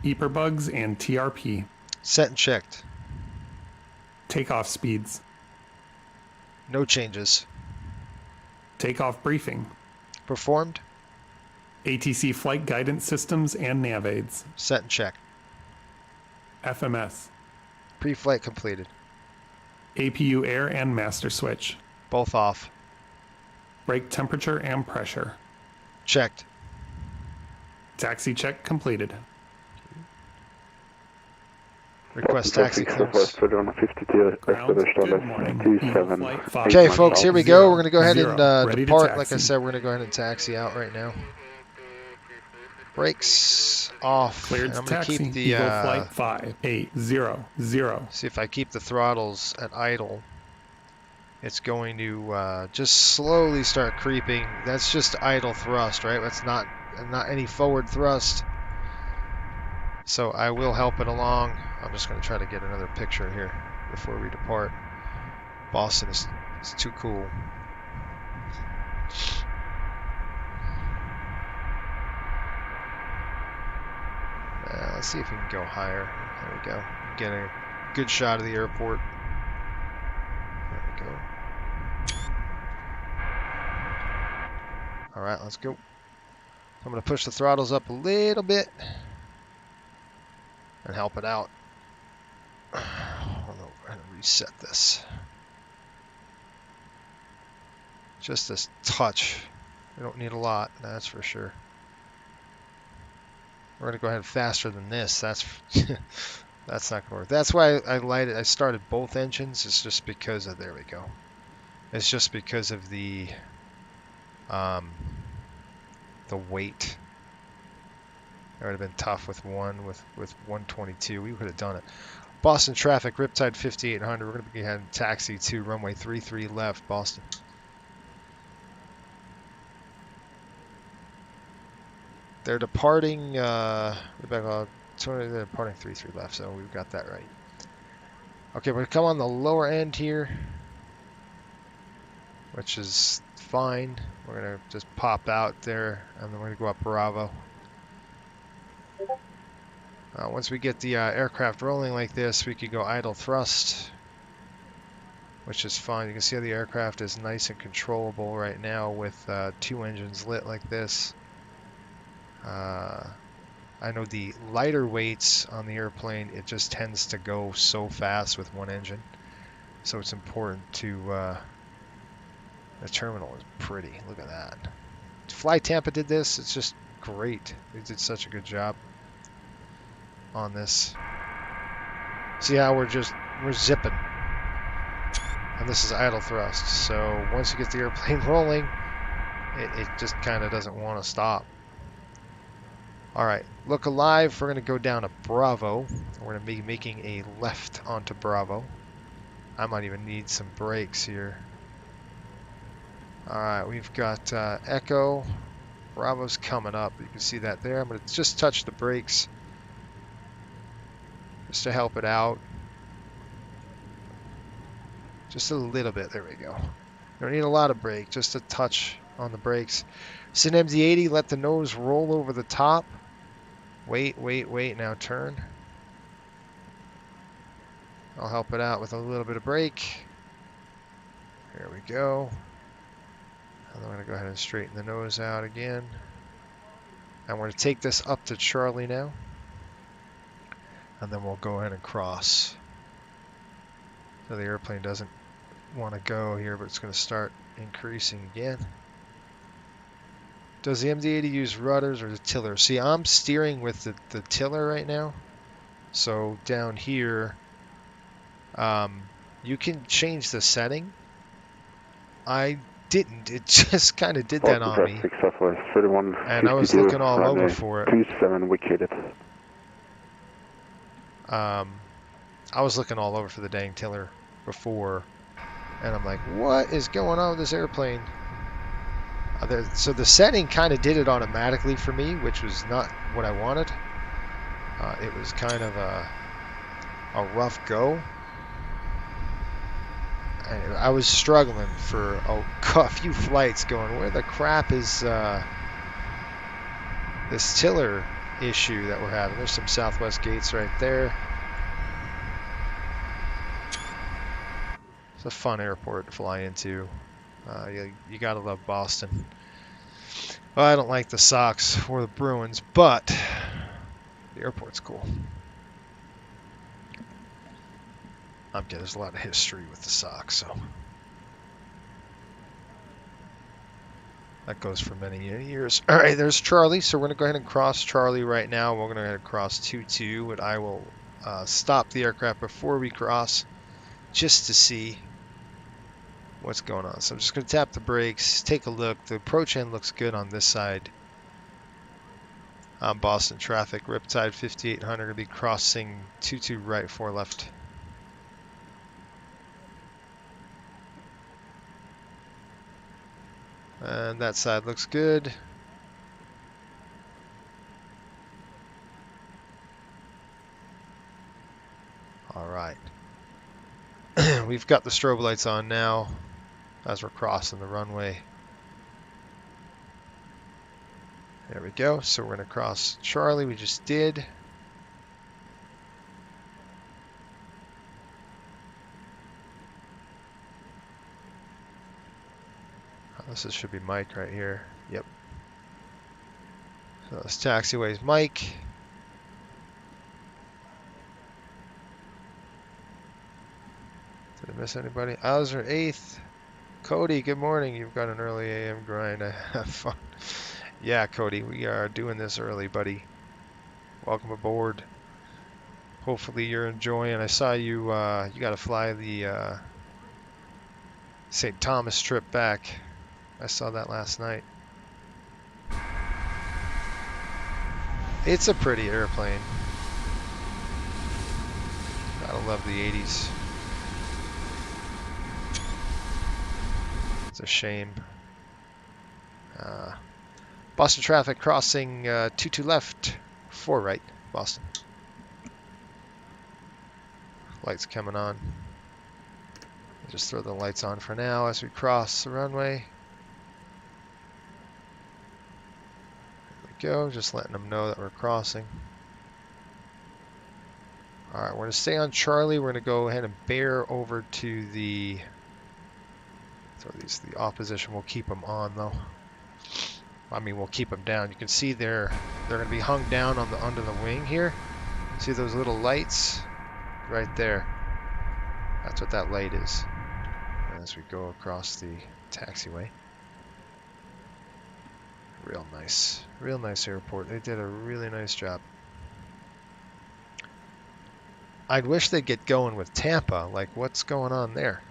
Speaker 5: Eperbugs and TRP.
Speaker 2: Set and checked.
Speaker 5: Takeoff speeds.
Speaker 2: No changes.
Speaker 5: Takeoff briefing.
Speaker 2: Performed.
Speaker 5: ATC flight guidance systems and nav aids.
Speaker 2: Set and checked.
Speaker 5: FMS.
Speaker 2: Pre-flight completed.
Speaker 5: APU air and master switch.
Speaker 2: Both off.
Speaker 5: Brake temperature and pressure.
Speaker 2: Checked.
Speaker 5: Taxi check completed.
Speaker 2: Request taxi clearance.
Speaker 5: Ground, good morning. Eagle Flight 5.
Speaker 2: Okay, folks, here we go. We're going to go ahead
Speaker 5: 0,
Speaker 2: and
Speaker 5: ready to
Speaker 2: depart. Like I
Speaker 5: taxi.
Speaker 2: said, we're going to go ahead and taxi out right now. Brakes off.
Speaker 5: Cleared
Speaker 2: And
Speaker 5: to
Speaker 2: I'm going to
Speaker 5: taxi.
Speaker 2: keep the
Speaker 5: Eagle Flight 580.
Speaker 2: see if I keep the throttles at idle. It's going to just slowly start creeping. That's just idle thrust, right? That's not any forward thrust. So I will help it along. I'm just going to try to get another picture here before we depart. Boston is too cool. Let's see if we can go higher. There we go. Get a good shot of the airport. There we go. All right, let's go. I'm going to push the throttles up a little bit and help it out. I'm going to reset this. Just this touch. We don't need a lot, that's for sure. We're going to go ahead faster than this. That's that's not going to work. That's why I started both engines. It's just because of, there we go. It's just because of the weight. It would have been tough with 122. We would have done it. Boston traffic, Riptide 5800. We're going to be heading taxi to runway 33 left, Boston. They're departing, they're departing 33 left, so we've got that right. Okay, we're going to come on the lower end here, which is fine. We're going to just pop out there, and then we're going to go up Bravo. Once we get the aircraft rolling like this, we can go idle thrust, which is fine. You can see how the aircraft is nice and controllable right now with 2 engines lit like this. I know the lighter weights on the airplane, it just tends to go so fast with 1 engine. So it's important to, the terminal is pretty, look at that. Fly Tampa did this, it's just great. They did such a good job on this. See how we're zipping. And this is idle thrust. So once you get the airplane rolling, it just kind of doesn't want to stop. Alright, look alive. We're going to go down to Bravo. We're going to be making a left onto Bravo. I might even need some brakes here. Alright, we've got Echo. Bravo's coming up. You can see that there. I'm going to just touch the brakes just to help it out. Just a little bit. There we go. You don't need a lot of brake, just a touch on the brakes. It's an MD-80. Let the nose roll over the top. Wait. Now turn. I'll help it out with a little bit of brake. There we go. And I'm going to go ahead and straighten the nose out again. I'm going to take this up to Charlie now. And then we'll go ahead and cross. So the airplane doesn't want to go here, but it's going to start increasing again. Does the MD-80 use rudders or the tiller? See, I'm steering with the tiller right now. So down here, you can change the setting. I didn't. It just kind of did that on me. And I was looking all over for it.
Speaker 8: 27 vacated.
Speaker 2: I was looking all over for the dang tiller before. And I'm like, what is going on with this airplane? So the setting kind of did it automatically for me, which was not what I wanted. It was kind of a rough go. And I was struggling for a few flights going, where the crap is this tiller issue that we're having? There's some Southwest gates right there. It's a fun airport to fly into. You gotta love Boston. Well, I don't like the Sox or the Bruins, but the airport's cool. There's a lot of history with the Sox, so that goes for many years. All right, there's Charlie. So we're going to go ahead and cross Charlie right now. We're going to go ahead and cross 2-2, but I will stop the aircraft before we cross just to see what's going on. So I'm just going to tap the brakes, take a look. The approach end looks good on this side. Boston traffic, Riptide 5800, going to be crossing 22 right, 4 left. And that side looks good. All right. We've got the strobe lights on now as we're crossing the runway. There we go. So we're going to cross Charlie. We just did. This should be Mike right here. Yep. So this taxiway's Mike. Did I miss anybody? Auser 8th. Cody, good morning. You've got an early AM grind. Have fun. Yeah, Cody, we are doing this early, buddy. Welcome aboard. Hopefully you're enjoying. I saw you. You got to fly the St. Thomas trip back. I saw that last night. It's a pretty airplane. Gotta love the 80s. It's a shame. Boston traffic crossing 22 left, 4 right, Boston. Lights coming on. Just throw the lights on for now as we cross the runway. Go, just letting them know that we're crossing. Alright, we're going to stay on Charlie. We're going to go ahead and bear over to the the opposition. We'll keep them on though. I mean, we'll keep them down. You can see they're going to be hung down on the under the wing here. See those little lights right there? That's what that light is. As we go across the taxiway. Real nice airport. They did a really nice job. I'd wish they'd get going with Tampa. Like, what's going on there?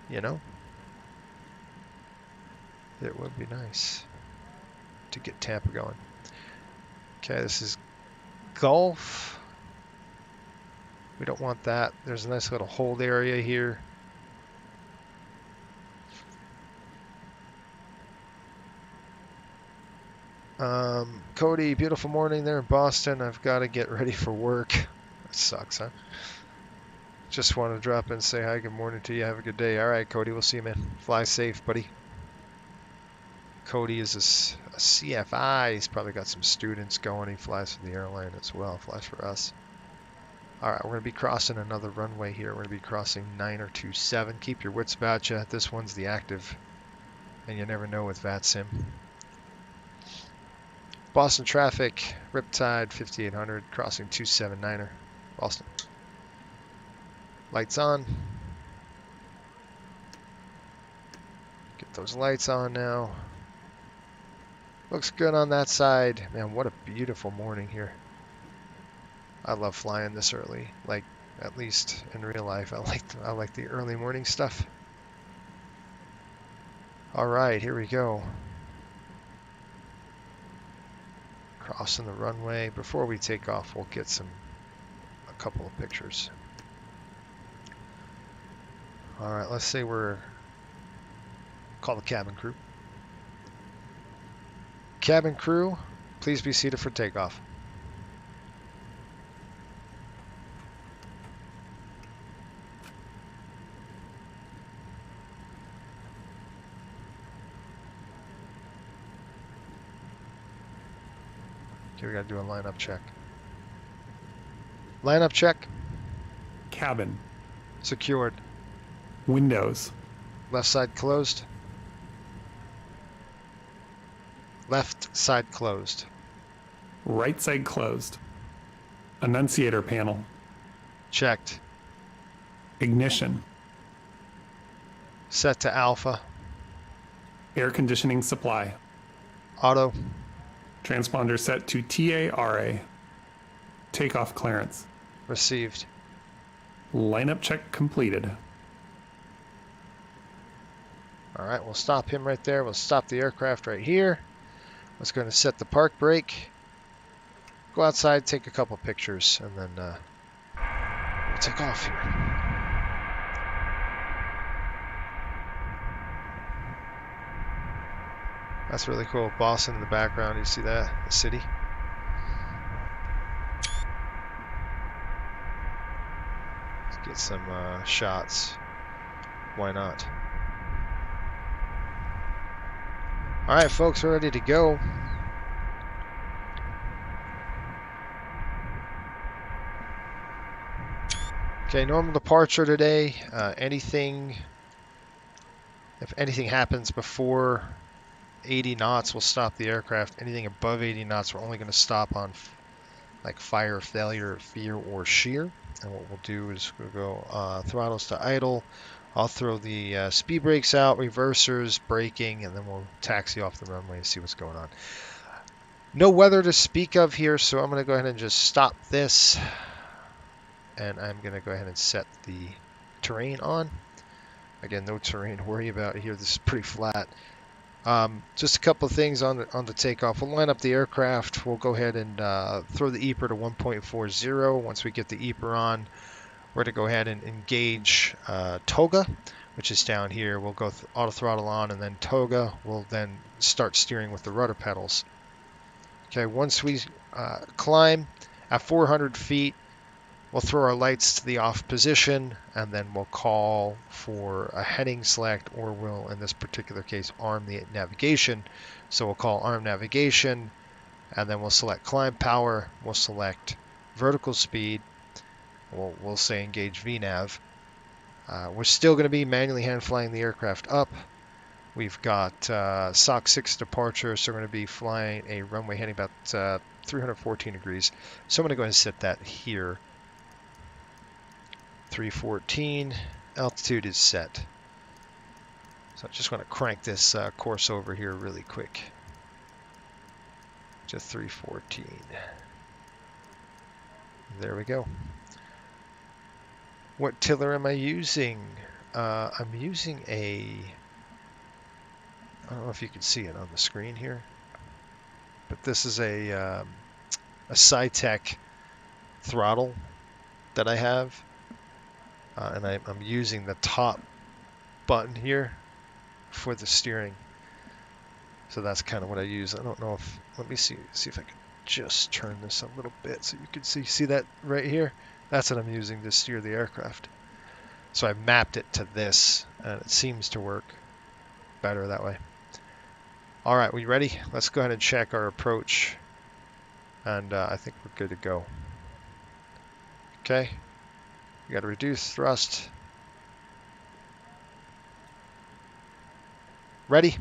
Speaker 2: You know? It would be nice to get Tampa going. Okay, this is Gulf. We don't want that. There's a nice little hold area here. Cody, beautiful morning there in Boston. I've got to get ready for work. That sucks, huh? Just want to drop in and say hi, good morning to you. Have a good day. All right, Cody, we'll see you, man. Fly safe, buddy. Cody is a CFI. He's probably got some students going. He flies for the airline as well. Flies for us. All right, we're going to be crossing another runway here. We're going to be crossing 9027. Keep your wits about you. This one's the active, and you never know with VATSIM. Boston traffic, Riptide 5800, crossing 279er. Boston. Lights on. Get those lights on now. Looks good on that side. Man, what a beautiful morning here. I love flying this early. Like, at least in real life, I like the early morning stuff. All right, here we go. Crossing the runway. Before we take off, we'll get a couple of pictures. All right, let's say call the cabin crew. Cabin crew, please be seated for takeoff. Okay, we gotta do a lineup check. Lineup check.
Speaker 5: Cabin.
Speaker 2: Secured.
Speaker 5: Windows.
Speaker 2: Left side closed. Left side closed.
Speaker 5: Right side closed. Annunciator panel.
Speaker 2: Checked.
Speaker 5: Ignition.
Speaker 2: Set to alpha.
Speaker 5: Air conditioning supply.
Speaker 2: Auto.
Speaker 5: Transponder set to TARA. Takeoff clearance.
Speaker 2: Received.
Speaker 5: Lineup check completed.
Speaker 2: All right, we'll stop him right there. We'll stop the aircraft right here. Let's go and set the park brake. Go outside, take a couple pictures, and then we'll take off here. That's really cool. Boston in the background. You see that? The city. Let's get some shots. Why not? All right, folks, we're ready to go. Okay, normal departure today. If anything happens before 80 knots, we'll stop the aircraft. Anything above 80 knots, we're only going to stop on like fire, failure, fear, or shear. And what we'll do is we'll go throttles to idle. I'll throw the speed brakes out, reversers, braking, and then we'll taxi off the runway and see what's going on. No weather to speak of here, so I'm going to go ahead and just stop this. And I'm going to go ahead and set the terrain on. Again, no terrain to worry about here. This is pretty flat. Just a couple of things on the takeoff. We'll line up the aircraft. We'll go ahead and throw the EPR to 1.40. Once we get the EPR on, we're going to go ahead and engage Toga, which is down here. We'll go auto throttle on, and then Toga will then start steering with the rudder pedals. Okay, once we climb at 400 feet, we'll throw our lights to the off position, and then we'll call for a heading select, or we'll, in this particular case, arm the navigation. So we'll call arm navigation, and then we'll select climb power. We'll select vertical speed. We'll say engage VNAV. We're still going to be manually hand flying the aircraft up. We've got SOC 6 departure, so we're going to be flying a runway heading about 314 degrees. So I'm going to go ahead and set that here. 314, altitude is set. So I just want to crank this course over here really quick to 314. There we go. What tiller am I using? I'm using I don't know if you can see it on the screen here, but this is a a SciTech throttle that I have, and I'm using the top button here for the steering. So that's kind of what I use. I don't know if, let me see if I can just turn this a little bit so you can see that right here? That's what I'm using to steer the aircraft. So I mapped it to this, and it seems to work better that way. All right, we ready? Let's go ahead and check our approach, and I think we're good to go. Okay, we got to reduce thrust. Ready?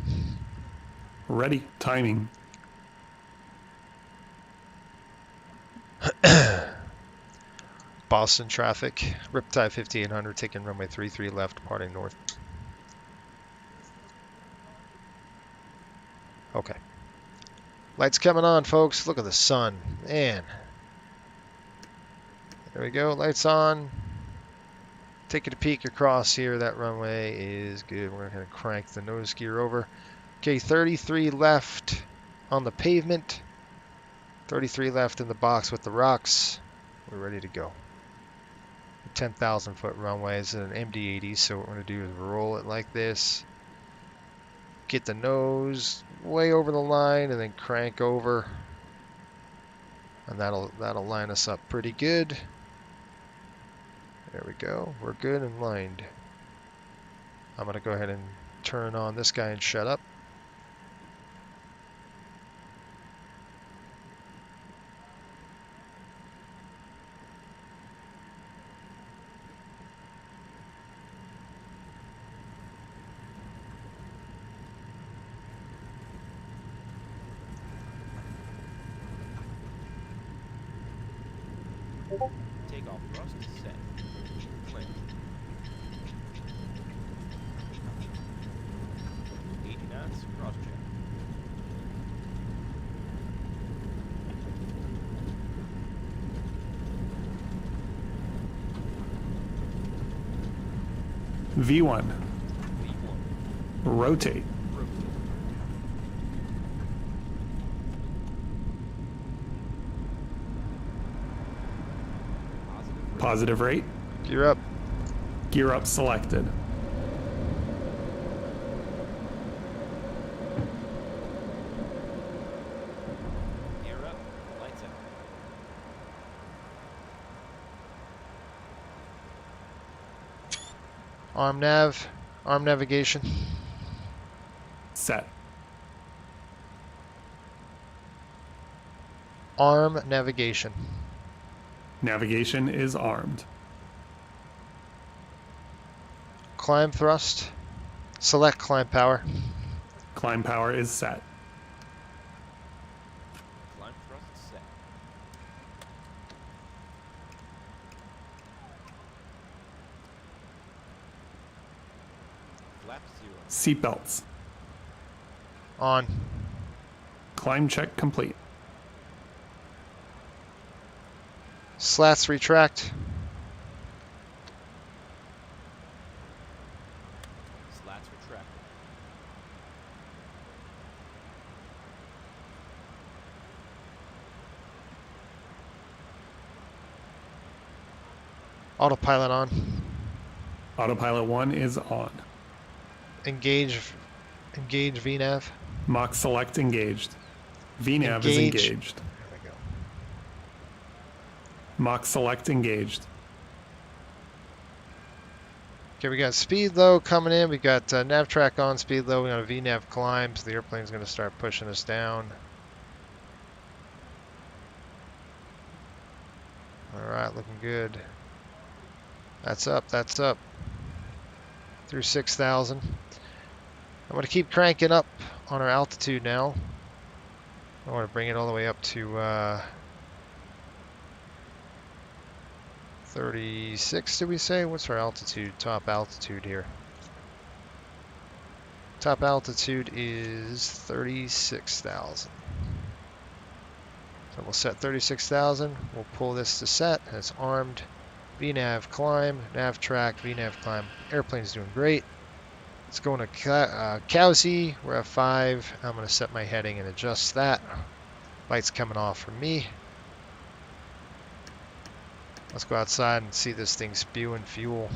Speaker 5: Ready. Timing.
Speaker 2: Boston traffic, Riptide 5800, taking runway 33 left, departing north. Okay. Lights coming on, folks. Look at the sun. Man. There we go. Lights on. Taking a peek across here. That runway is good. We're going to crank the nose gear over. Okay, 33 left on the pavement. 33 left in the box with the rocks. We're ready to go. 10,000 foot runway is an MD-80, so what we're going to do is roll it like this. Get the nose way over the line and then crank over. And that'll line us up pretty good. There we go. We're good and lined. I'm going to go ahead and turn on this guy and shut up.
Speaker 11: Takeoff thrust set. Clear. 80 knots, cross check.
Speaker 5: V1.
Speaker 11: V1.
Speaker 5: Rotate. Positive rate.
Speaker 2: Gear up.
Speaker 5: Gear up selected.
Speaker 11: Gear up. Lights out.
Speaker 2: Arm navigation.
Speaker 5: Set.
Speaker 2: Arm navigation.
Speaker 5: Navigation is armed.
Speaker 2: Climb thrust. Select climb power.
Speaker 5: Climb power is set.
Speaker 11: Climb thrust set. Flap 0.
Speaker 5: Seatbelts.
Speaker 2: On.
Speaker 5: Climb check complete.
Speaker 2: Slats retract.
Speaker 11: Slats retracted.
Speaker 2: Autopilot on.
Speaker 5: Autopilot 1 is on.
Speaker 2: Engage VNAV.
Speaker 5: Mach select engaged. VNAV is engaged.
Speaker 2: There we go.
Speaker 5: Mach select engaged.
Speaker 2: Okay, we got speed low coming in. We got nav track on, speed low. We got a VNAV climb, so the airplane's going to start pushing us down. All right, looking good. That's up, that's up. Through 6,000. I'm going to keep cranking up on our altitude now. I want to bring it all the way up to 36, did we say? What's our altitude? Top altitude here. Top altitude is 36,000. So we'll set 36,000. We'll pull this to set. It's armed. VNAV climb, nav track, VNAV climb. Airplane's doing great. Let's go into Cowsey. We're at 5. I'm going to set my heading and adjust that. Lights coming off for me. Let's go outside and see this thing spewing fuel.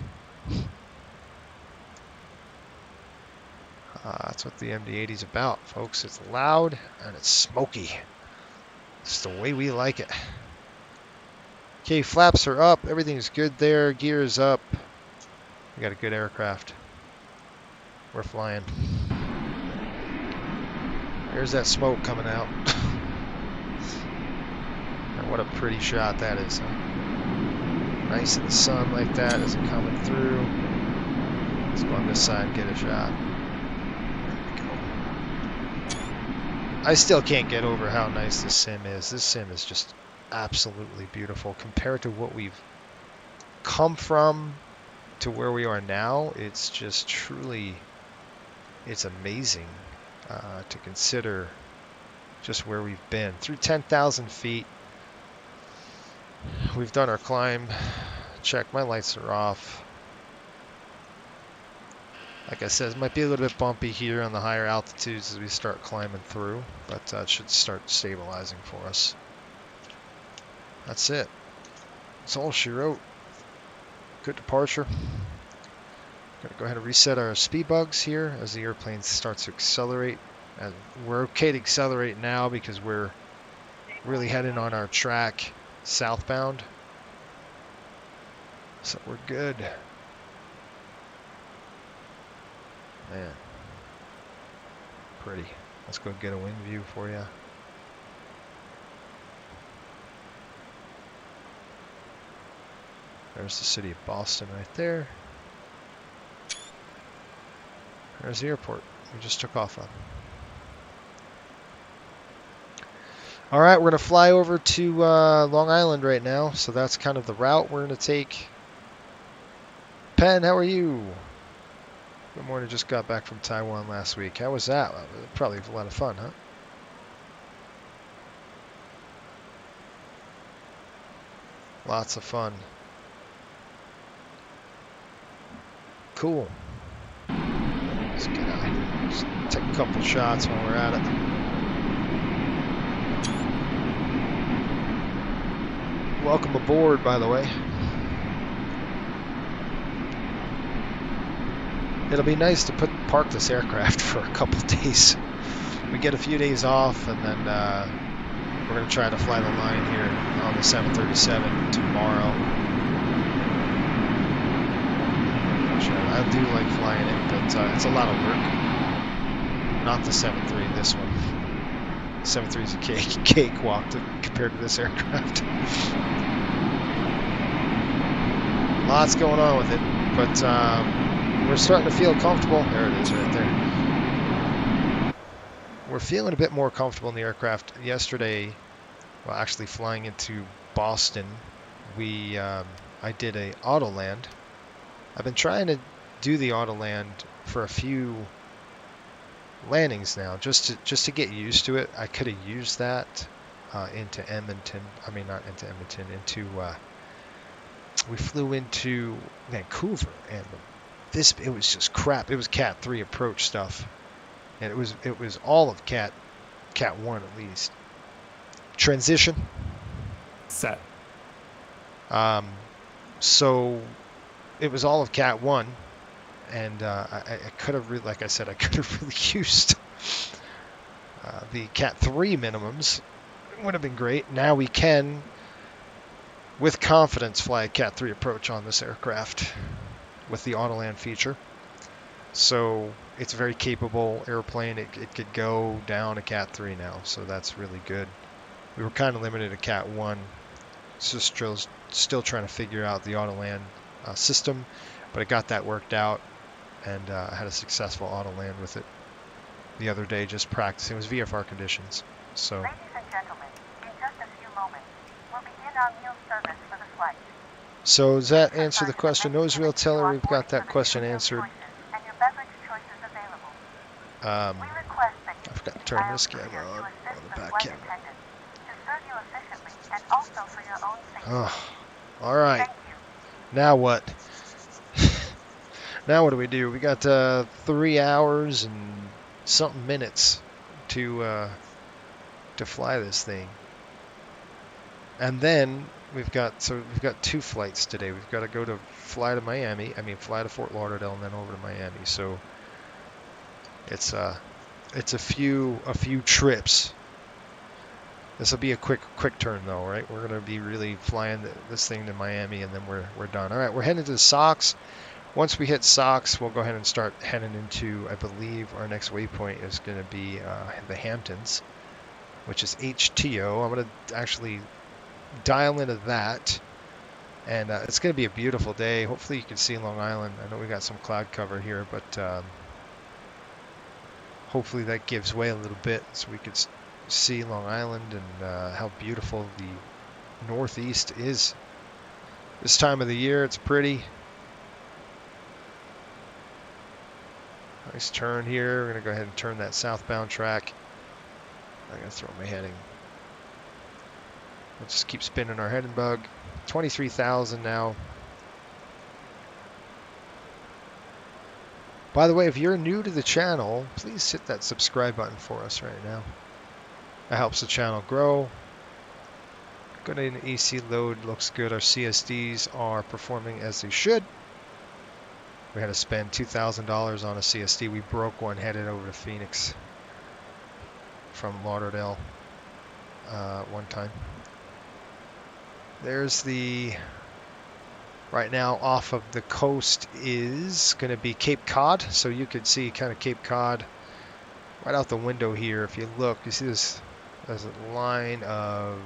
Speaker 2: That's what the MD-80's about, folks. It's loud and it's smoky. It's the way we like it. Okay, flaps are up. Everything's good there. Gear is up. We got a good aircraft. We're flying. There's that smoke coming out. And what a pretty shot that is, huh? Nice in the sun like that as it coming through. Let's go on this side and get a shot. I still can't get over how nice this sim is. This sim is just absolutely beautiful compared to what we've come from to where we are now. It's just truly, it's amazing to consider just where we've been. Through 10,000 feet, we've done our climb. Check, my lights are off. Like I said, it might be a little bit bumpy here on the higher altitudes as we start climbing through, but it should start stabilizing for us. That's it. That's all she wrote. Good departure. Gonna go ahead and reset our speed bugs here as the airplane starts to accelerate. And we're okay to accelerate now because we're really heading on our track southbound. So we're good. Man, pretty. Let's go get a wind view for you. There's the city of Boston right there. There's the airport we just took off on. All right, we're going to fly over to Long Island right now. So that's kind of the route we're going to take. Penn, how are you? Good morning, just got back from Taiwan last week. How was that? Probably a lot of fun, huh? Lots of fun. Cool. Let's get out. Just take a couple shots while we're at it. Welcome aboard, by the way. It'll be nice to park this aircraft for a couple days. We get a few days off, and then we're going to try to fly the line here on the 737 tomorrow. I do like flying it, but it's a lot of work. Not the 737, this one. 737 is a cakewalk compared to this aircraft. Lots going on with it, but we're starting to feel comfortable. There it is right there. We're feeling a bit more comfortable in the aircraft. Yesterday, well, actually flying into Boston, I did a auto land. I've been trying to do the auto land for a few landings now, just to get used to it. I could have used that into Edmonton. I mean, not into Edmonton. We flew into Vancouver, and it was just crap. It was Cat 3 approach stuff, and it was all of Cat 1 at least. Transition
Speaker 5: set.
Speaker 2: So it was all of Cat 1, and I could have really, like I said, I could have really used the Cat 3 minimums. It would have been great. Now we can, with confidence, fly a Cat 3 approach on this aircraft with the auto land feature. So it's a very capable airplane. It could go down a Cat 3 now, so that's really good. We were kind of limited to Cat 1. It's just still trying to figure out the auto land system, but I got that worked out, and I had a successful auto land with it the other day, just practicing. It was VFR conditions. So.
Speaker 10: Ladies and gentlemen, in just a few moments, we'll begin our meal service for the flight.
Speaker 2: So does that answer the question? No, Israel Teller, we've got that question answered.
Speaker 10: And your beverage choices available. We request that you
Speaker 2: I forgot to turn this camera on the back camera.
Speaker 10: to serve you efficiently and also for your own safety.
Speaker 2: Oh, all right.
Speaker 10: Thank you.
Speaker 2: Now what? Now what do we do? We got 3 hours and something minutes to fly this thing, and then we've got 2 flights today. We've got to fly to Miami. I mean, fly to Fort Lauderdale and then over to Miami. So it's a few trips. This will be a quick turn though, right? We're gonna be really flying this thing to Miami and then we're done. All right, we're heading to the Sox. Once we hit Sox, we'll go ahead and start heading into, I believe, our next waypoint is going to be the Hamptons, which is HTO. I'm going to actually dial into that, and it's going to be a beautiful day. Hopefully you can see Long Island. I know we got some cloud cover here, but hopefully that gives way a little bit so we could see Long Island and how beautiful the Northeast is. This time of the year, it's pretty. Nice turn here. We're going to go ahead and turn that southbound track. I'm going to throw my heading. We'll just keep spinning our heading bug. 23,000 now. By the way, if you're new to the channel, please hit that subscribe button for us right now. That helps the channel grow. Good in AC load. Looks good. Our CSDs are performing as they should. We had to spend $2,000 on a CSD. We broke one headed over to Phoenix from Lauderdale one time. There's right now off of the coast is going to be Cape Cod. So you could see kind of Cape Cod right out the window here. If you look, you see this, there's a line of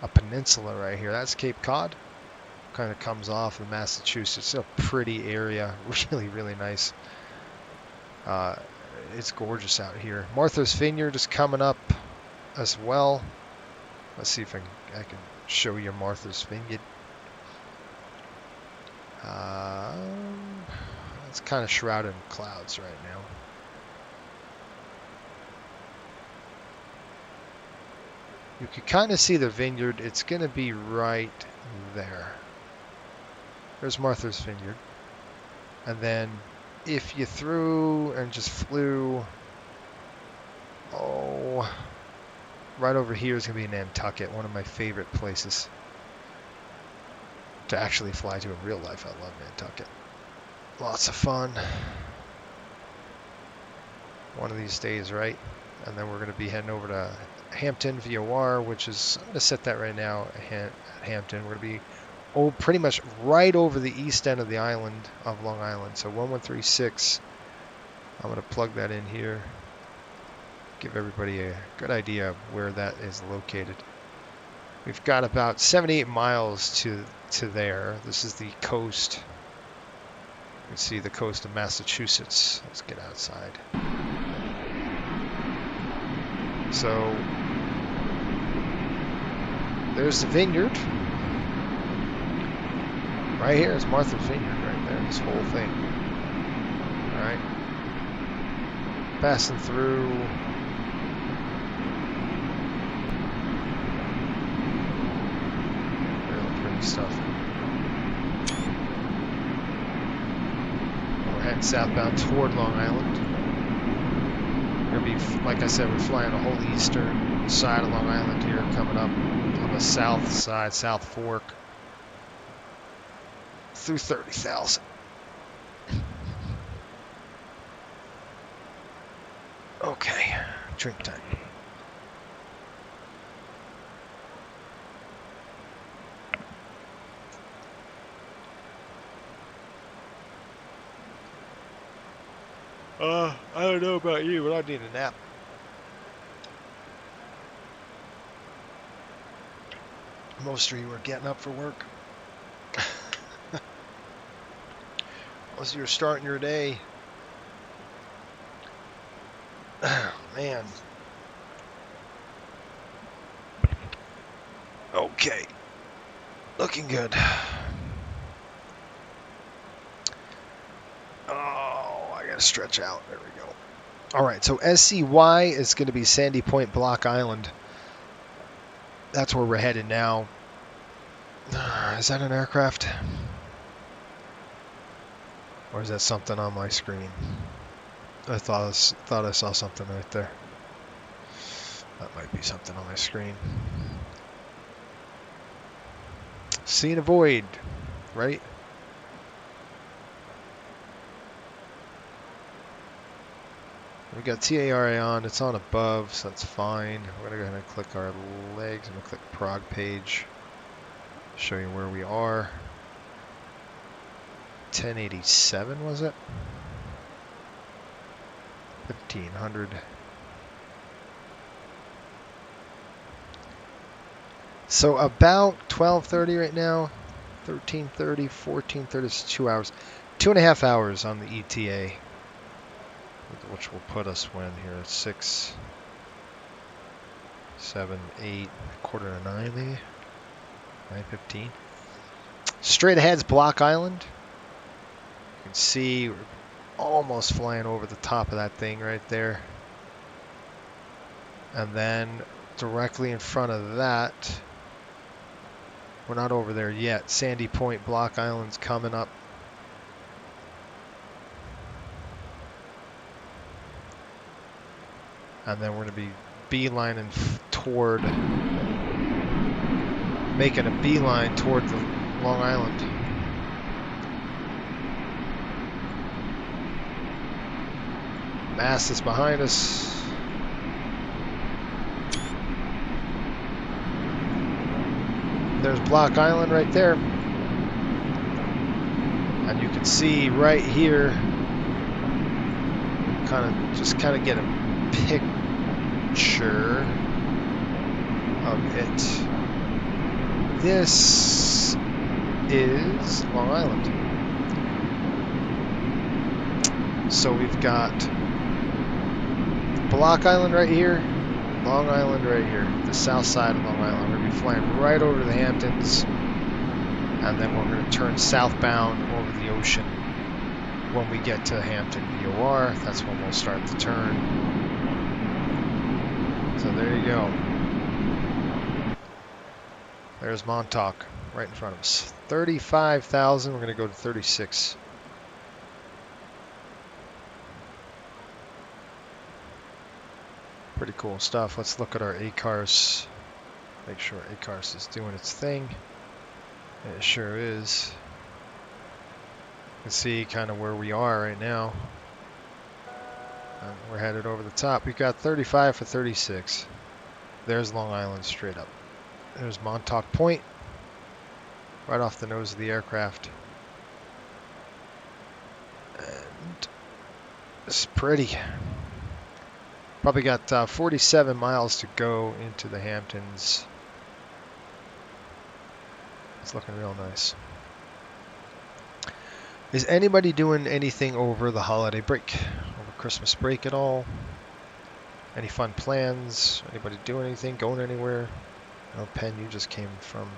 Speaker 2: a peninsula right here. That's Cape Cod. Kind of comes off of Massachusetts. It's a pretty area, really nice. It's gorgeous out here. Martha's Vineyard is coming up as well. Let's see if I can show you Martha's Vineyard. It's kind of shrouded in clouds right now. You can kind of see the vineyard. It's going to be right there. There's Martha's Vineyard. And then if you threw and just flew, right over here is going to be Nantucket, one of my favorite places to actually fly to in real life. I love Nantucket. Lots of fun. One of these days, right? And then we're going to be heading over to Hampton VOR, which is, I'm going to set that right now at Hampton. We're going to be pretty much right over the east end of the island of Long Island. So 1136. I'm going to plug that in here. Give everybody a good idea of where that is located. We've got about 78 miles to there. This is the coast. You can see the coast of Massachusetts. Let's get outside. So there's the vineyard. Right here is Martha's Vineyard right there, this whole thing. Alright. Passing through. Really pretty stuff. We're heading southbound toward Long Island. We're going to be, like I said, we're flying the whole eastern side of Long Island here, coming up on the south side, South Fork. Through 30,000. Okay, drink time. I don't know about you, but I need a nap. Most of you are getting up for work. As you're starting your day. Man. Okay. Looking good. Oh, I gotta stretch out. There we go. Alright, so SCY is going to be Sandy Point, Block Island. That's where we're headed now. Is that an aircraft? Or is that something on my screen? I thought I saw something right there. That might be something on my screen. Seeing a void, right? We got TARA on, it's on above, so that's fine. We're gonna go ahead and click our legs. I'm gonna click prog page, show you where we are. 1087 was it? 1500. So about 12:30 right now, 13:30, 14:30, it's 2 hours. 2.5 hours on the ETA, which will put us when here at 6, 7, 8, quarter to 9 maybe, 9:15. Straight ahead's Block Island. You can see we're almost flying over the top of that thing right there. And then directly in front of that, we're not over there yet. Sandy Point, Block Island's coming up. And then we're going to be beelining toward, making a beeline toward the Long Island. Mast is behind us. There's Block Island right there. And you can see right here, kind of get a picture of it. This is Long Island. So we've got Block Island right here, Long Island right here, the south side of Long Island. We're going to be flying right over the Hamptons, and then we're going to turn southbound over the ocean. When we get to Hampton VOR, that's when we'll start the turn. So there you go. There's Montauk right in front of us. 35,000, we're going to go to 36. Pretty cool stuff. Let's look at our ACARS. Make sure ACARS is doing its thing. It sure is. You can see kind of where we are right now. We're headed over the top. We've got 35 for 36. There's Long Island straight up. There's Montauk Point. Right off the nose of the aircraft. And it's pretty. Probably got 47 miles to go into the Hamptons. It's looking real nice. Is anybody doing anything over the holiday break? Over Christmas break at all? Any fun plans? Anybody doing anything? Going anywhere? Oh, Penn, you just came from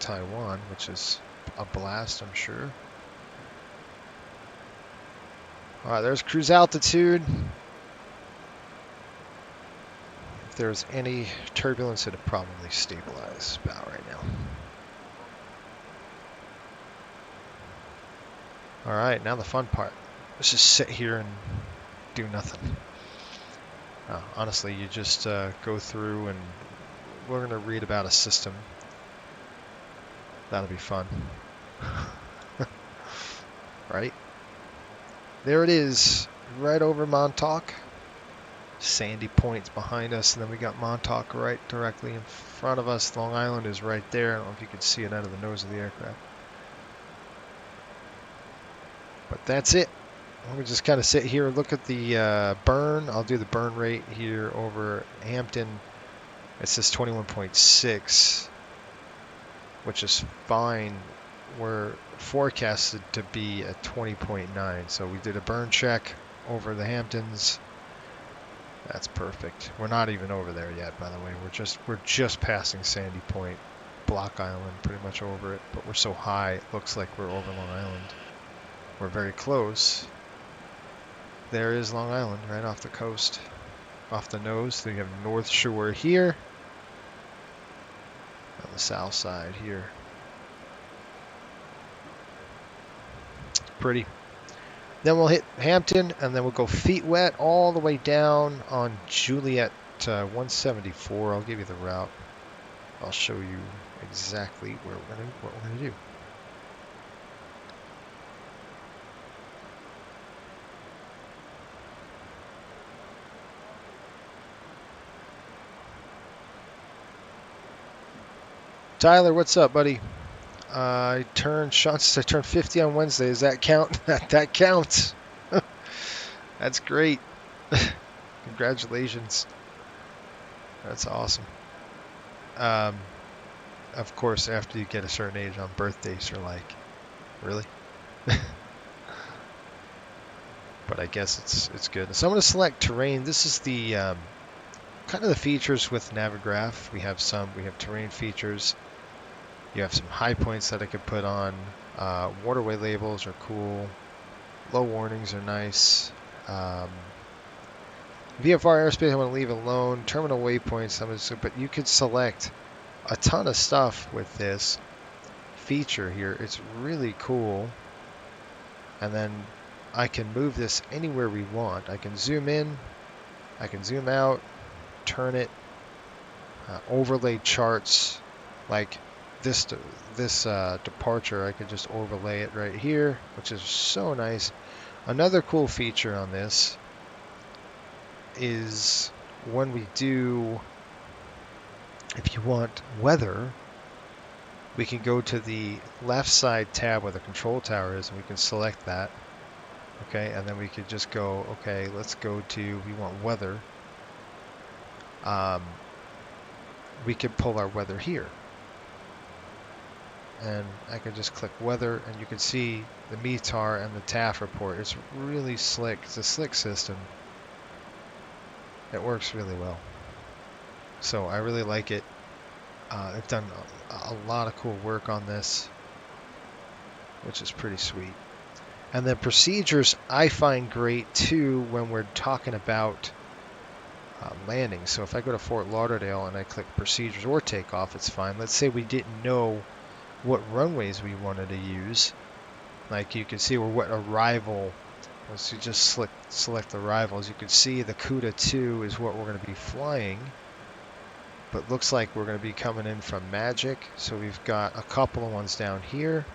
Speaker 2: Taiwan, which is a blast, I'm sure. Alright, there's cruise altitude. If there's any turbulence, it'll probably stabilize about right now. Alright, now the fun part. Let's just sit here and do nothing. Honestly, you just go through and we're going to read about a system. That'll be fun. Right? There it is, right over Montauk. Sandy Point's behind us, and then we got Montauk right directly in front of us. Long Island is right there. I don't know if you can see it out of the nose of the aircraft. But that's it. Let me just kind of sit here and look at the burn. I'll do the burn rate here over Hampton. It says 21.6, which is fine. We're forecasted to be at 20.9. So we did a burn check over the Hamptons. That's perfect. We're not even over there yet, by the way. We're just passing Sandy Point, Block Island, pretty much over it. But we're so high, it looks like we're over Long Island. We're very close. There is Long Island, right off the coast, off the nose. So you have North Shore here, on the south side here. Pretty. Then we'll hit Hampton, and then we'll go feet wet all the way down on Juliet 174. I'll give you the route. I'll show you exactly what we're gonna do. Tyler, what's up, buddy? Sean says I turned 50 on Wednesday. Does that count? That counts. That's great. Congratulations. That's awesome. Of course, after you get a certain age on birthdays, you're like, really? But I guess it's good. So I'm going to select terrain. This is the kind of the features with Navigraph. We have terrain features. You have some high points that I could put on. Waterway labels are cool. Low warnings are nice. VFR airspace I want to leave alone. Terminal waypoints, but you could select a ton of stuff with this feature here. It's really cool. And then I can move this anywhere we want. I can zoom in, I can zoom out, turn it, overlay charts like this departure. I could just overlay it right here, which is so nice. Another cool feature on this is when we do, if you want weather, we can go to the left side tab where the control tower is, and we can select that. Okay, and then we could just go, okay, let's go to, we want weather. We could pull our weather here. And I can just click weather, and you can see the METAR and the TAF report. It's really slick. It's a slick system. It works really well. So I really like it. They've done a lot of cool work on this, which is pretty sweet. And then procedures I find great too when we're talking about landing. So if I go to Fort Lauderdale and I click procedures or takeoff, it's fine. Let's say we didn't know what runways we wanted to use. Like you can see, or what arrival. Once you just select arrivals, you can see the CUDA 2 is what we're going to be flying. But looks like we're going to be coming in from Magic. So we've got a couple of ones down here.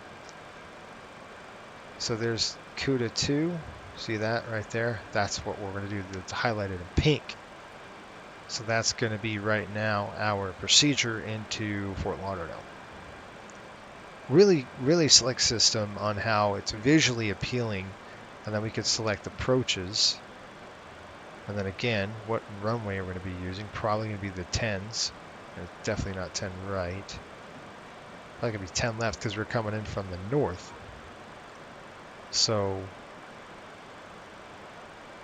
Speaker 2: So there's CUDA 2. See that right there? That's what we're going to do. It's highlighted in pink. So that's going to be right now our procedure into Fort Lauderdale. Really, really slick system on how it's visually appealing. And then we could select approaches. And then again, what runway we're going to be using. Probably going to be the 10s. It's definitely not 10 right. Probably going to be 10 left because we're coming in from the north. So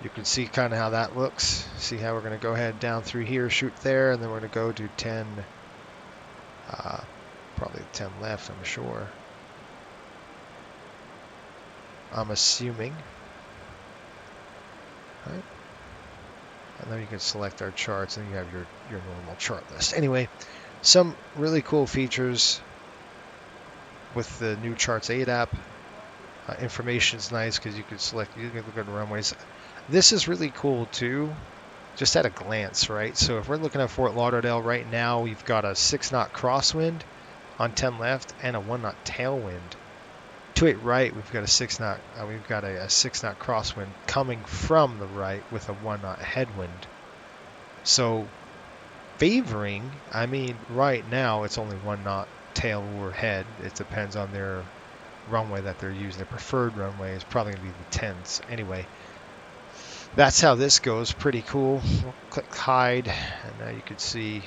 Speaker 2: you can see kind of how that looks. See how we're going to go ahead down through here, shoot there, and then we're going to go to 10, probably 10 left, I'm sure. I'm assuming. Right. And then you can select our charts, and you have your normal chart list. Anyway, some really cool features with the new Charts 8 app. Information's nice because you can select, you can look at runways. This is really cool too, just at a glance, right? So if we're looking at Fort Lauderdale right now, we've got a 6-knot crosswind on 10 left and a 1-knot tailwind. 28 right, we've got a 6-knot, we've got a 6-knot crosswind coming from the right with a 1-knot headwind. So favoring, I mean, right now it's only 1-knot tail or head. It depends on their runway that they're using. Their preferred runway is probably going to be the 10s. Anyway, that's how this goes. Pretty cool. We'll click hide, and now you can see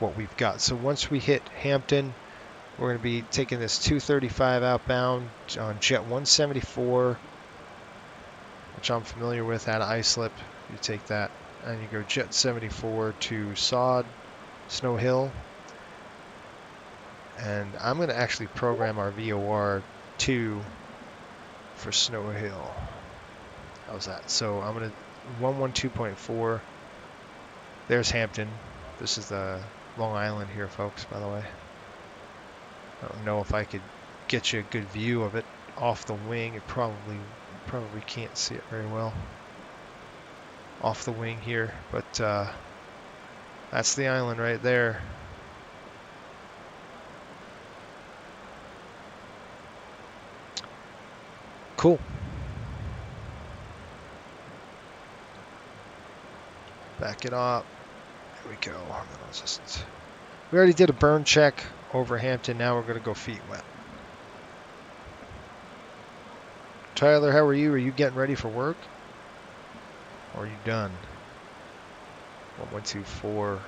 Speaker 2: what we've got. So once we hit Hampton, we're going to be taking this 235 outbound on Jet 174, which I'm familiar with out of Islip. You take that, and you go Jet 74 to Sod, Snow Hill. And I'm going to actually program our VOR 2 for Snow Hill. How's that? So I'm going to 112.4. There's Hampton. This is the Long Island here, folks, by the way. I don't know if I could get you a good view of it off the wing. It probably can't see it very well off the wing here, but that's the island right there. Cool. Back it up. Here we go. We already did a burn check over Hampton. Now we're going to go feet wet. Tyler, how are you? Are you getting ready for work? Or are you done? 1124.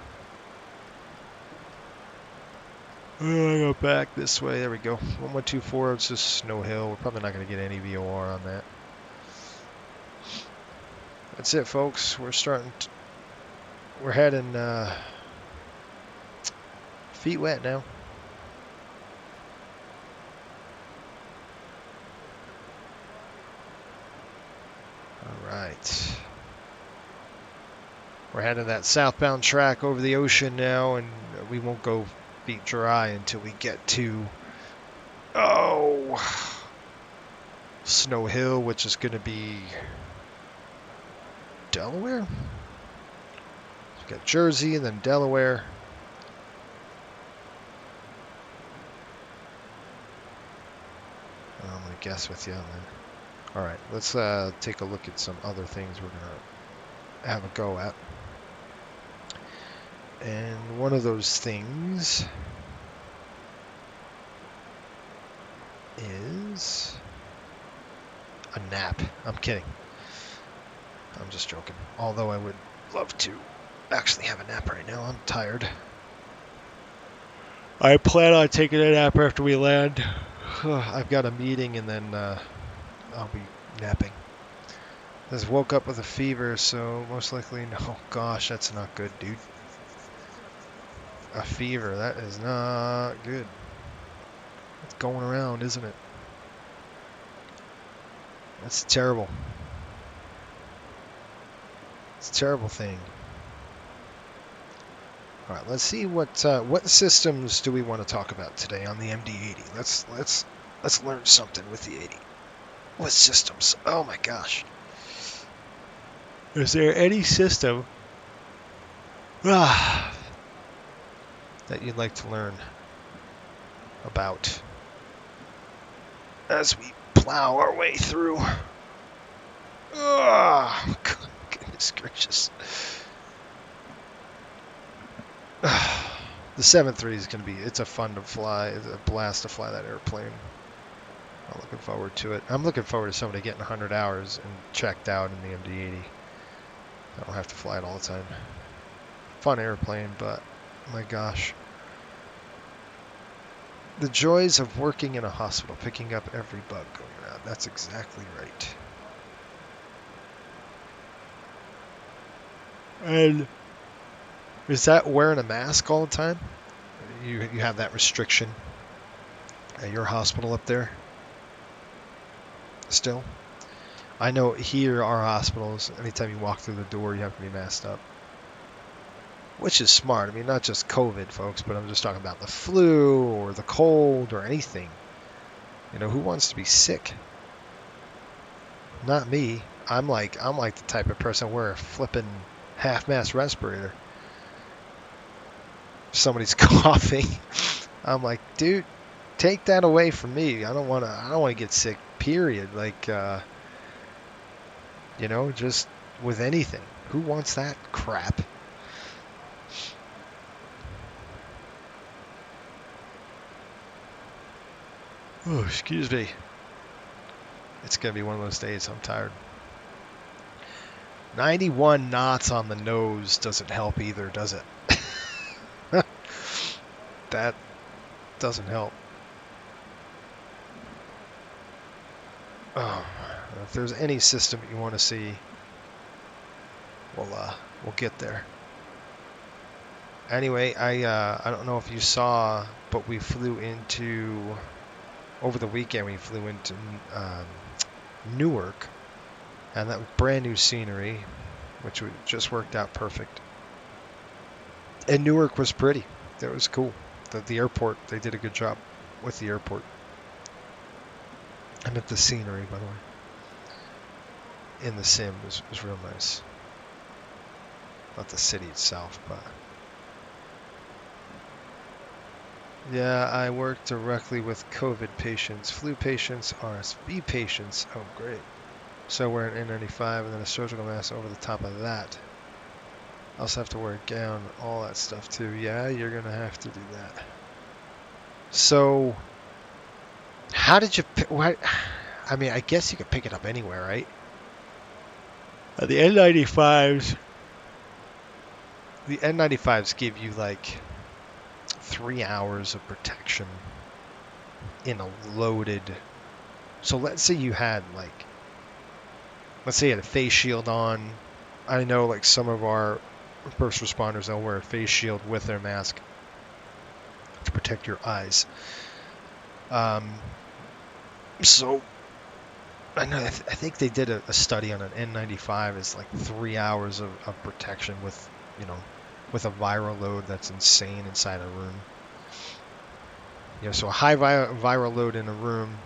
Speaker 2: I go back this way. There we go. 1124. It's just Snow Hill. We're probably not going to get any VOR on that. That's it, folks. We're heading feet wet now. All right. We're heading that southbound track over the ocean now, and we won't go feet dry until we get to Snow Hill, which is going to be Delaware. We got Jersey and then Delaware. I'm going to guess with you. All right, let's take a look at some other things we're going to have a go at. And one of those things is a nap. I'm kidding. I'm just joking. Although I would love to actually have a nap right now. I'm tired. I plan on taking a nap after we land. I've got a meeting and then I'll be napping. Just woke up with a fever, so most likely no. Gosh, that's not good, dude. A fever, that is not good. It's going around, isn't it? That's terrible. It's a terrible thing. All right, let's see what systems do we want to talk about today on the MD-80. Let's learn something with the 80. What systems? Oh my gosh. Is there any system that you'd like to learn about as we plow our way through? Oh, goodness gracious. The 7.3 is going to be, it's a fun to fly. It's a blast to fly that airplane. I'm looking forward to it. I'm looking forward to somebody getting 100 hours and checked out in the MD-80. I don't have to fly it all the time. Fun airplane, but my gosh. The joys of working in a hospital, picking up every bug going around. That's exactly right. And is that wearing a mask all the time? You have that restriction at your hospital up there? Still? I know here, our hospitals, anytime you walk through the door, you have to be masked up. Which is smart. I mean, not just COVID, folks, but I'm just talking about the flu or the cold or anything. You know, who wants to be sick? Not me. I'm like the type of person wear a flippin' half-mast respirator. If somebody's coughing, I'm like, dude, take that away from me. I don't want to get sick. Period. Like, you know, just with anything. Who wants that crap? Oh, excuse me. It's going to be one of those days. I'm tired. 91 knots on the nose doesn't help either, does it? That doesn't help. Oh, if there's any system you want to see, we'll get there. Anyway, I don't know if you saw, but we flew into over the weekend. We flew into Newark, and that was brand new scenery, which just worked out perfect. And Newark was pretty. That was cool. The airport, they did a good job with the airport. I meant the scenery, by the way. In the sim was real nice. Not the city itself, but Yeah, I work directly with COVID patients, flu patients, RSV patients. Oh, great. So wear an N95 and then a surgical mask over the top of that. I also have to wear a gown, all that stuff too. Yeah, you're going to have to do that. So, how did you pick? What? I mean, I guess you could pick it up anywhere, right? The N95s. The N95s give you like 3 hours of protection in a loaded. So let's say you had like, let's say you had a face shield on. I know like some of our first responders, they'll wear a face shield with their mask to protect your eyes. So I know I think they did a study on an N95 is like 3 hours of protection with, you know, with a viral load that's insane inside a room. You know, so a high viral load in a room,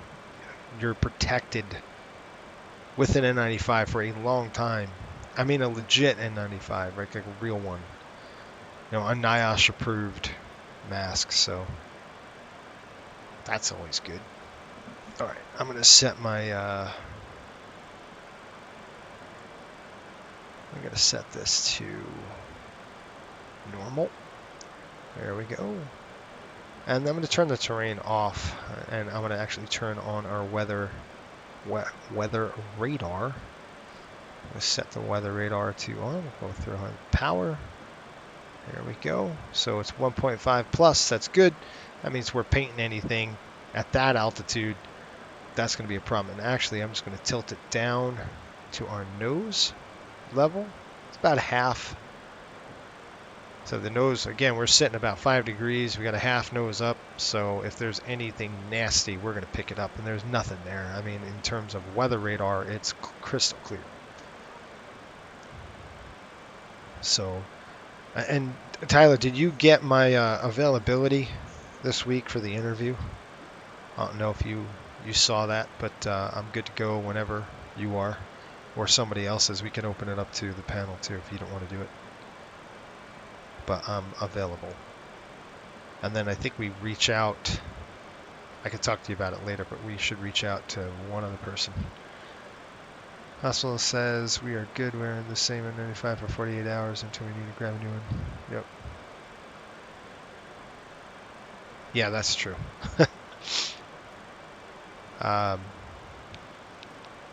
Speaker 2: you're protected with an N95 for a long time. I mean a legit N95, right? Like a real one. You know, a NIOSH approved mask, so that's always good. All right, I'm gonna set my. I'm gonna set this to normal. There we go. And I'm gonna turn the terrain off, and I'm gonna actually turn on our weather radar. I'm gonna set the weather radar to on. We'll go through on power. There we go. So it's 1.5 plus. That's good. That means we're painting anything at that altitude. That's going to be a problem. And actually, I'm just going to tilt it down to our nose level. It's about half. So the nose, again, we're sitting about 5 degrees. We got a half nose up. So if there's anything nasty, we're going to pick it up. And there's nothing there. I mean, in terms of weather radar, it's crystal clear. So, and Tyler, did you get my availability this week for the interview? I don't know if you saw that, but I'm good to go whenever you are, or somebody else is. We can open it up to the panel too if you don't want to do it. But I'm available. And then I think we reach out. I could talk to you about it later, but we should reach out to one other person. Hospital says we are good wearing the same N95 for 48 hours until we need to grab a new one. Yep. Yeah, that's true.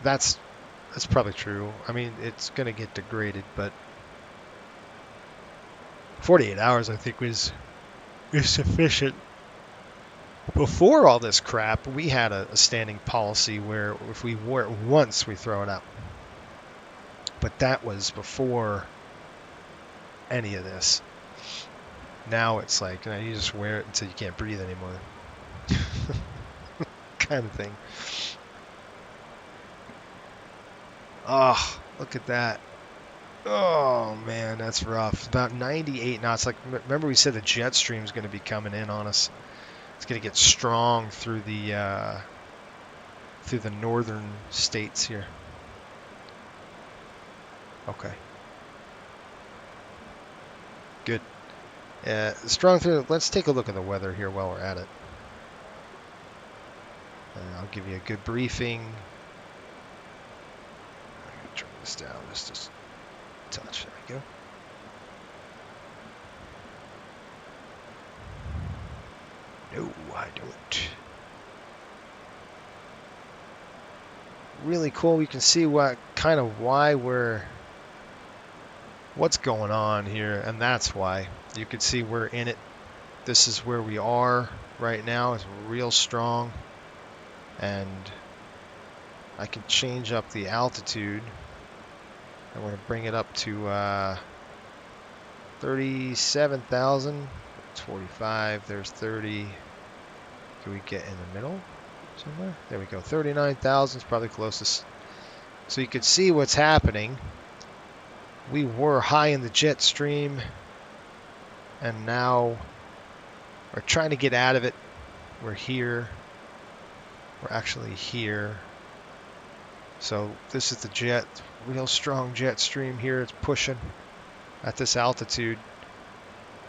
Speaker 2: That's probably true. I mean, it's going to get degraded, but 48 hours I think is sufficient. Before all this crap, we had a standing policy where if we wore it once, we throw it out. But that was before any of this. Now it's like, you know, you just wear it until you can't breathe anymore. Kind of thing. Oh, look at that. Oh, man, that's rough. It's about 98 knots. Like, remember we said the jet stream is going to be coming in on us. It's going to get strong through the northern states here. Okay. Good. Strong through. Let's take a look at the weather here while we're at it. And I'll give you a good briefing. I'm going to turn this down just a touch. There we go. No, I don't. Really cool. You can see what's going on here, and that's why. You can see we're in it. This is where we are right now. It's real strong, and I can change up the altitude. I'm going to bring it up to 37,000. It's 45. There's 30. Can we get in the middle somewhere? There we go. 39,000 is probably closest. So you can see what's happening. We were high in the jet stream, and now we're trying to get out of it. We're here. We're actually here. So this is the jet, real strong jet stream here. It's pushing at this altitude.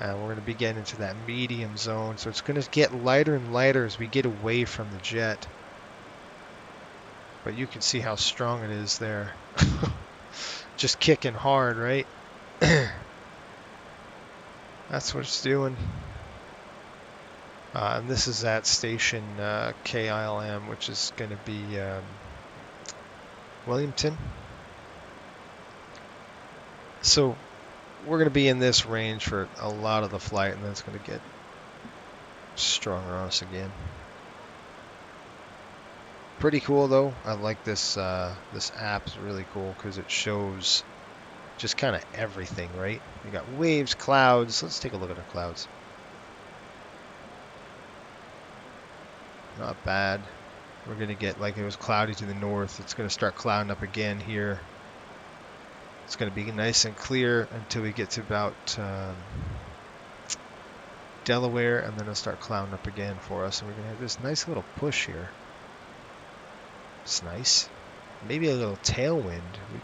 Speaker 2: And we're going to be getting into that medium zone. So it's going to get lighter and lighter as we get away from the jet. But you can see how strong it is there. Just kicking hard, right? That's what it's doing. And this is at station KILM, which is going to be Williamton. So we're going to be in this range for a lot of the flight, and then it's going to get stronger on us again. Pretty cool though. I like this. This app is really cool because it shows just kind of everything, right? You got waves, clouds. Let's take a look at the clouds. Not bad. We're going to get, like, it was cloudy to the north. It's going to start clouding up again here. It's going to be nice and clear until we get to about Delaware, and then it'll start clouding up again for us. And we're going to have this nice little push here. It's nice. Maybe a little tailwind. We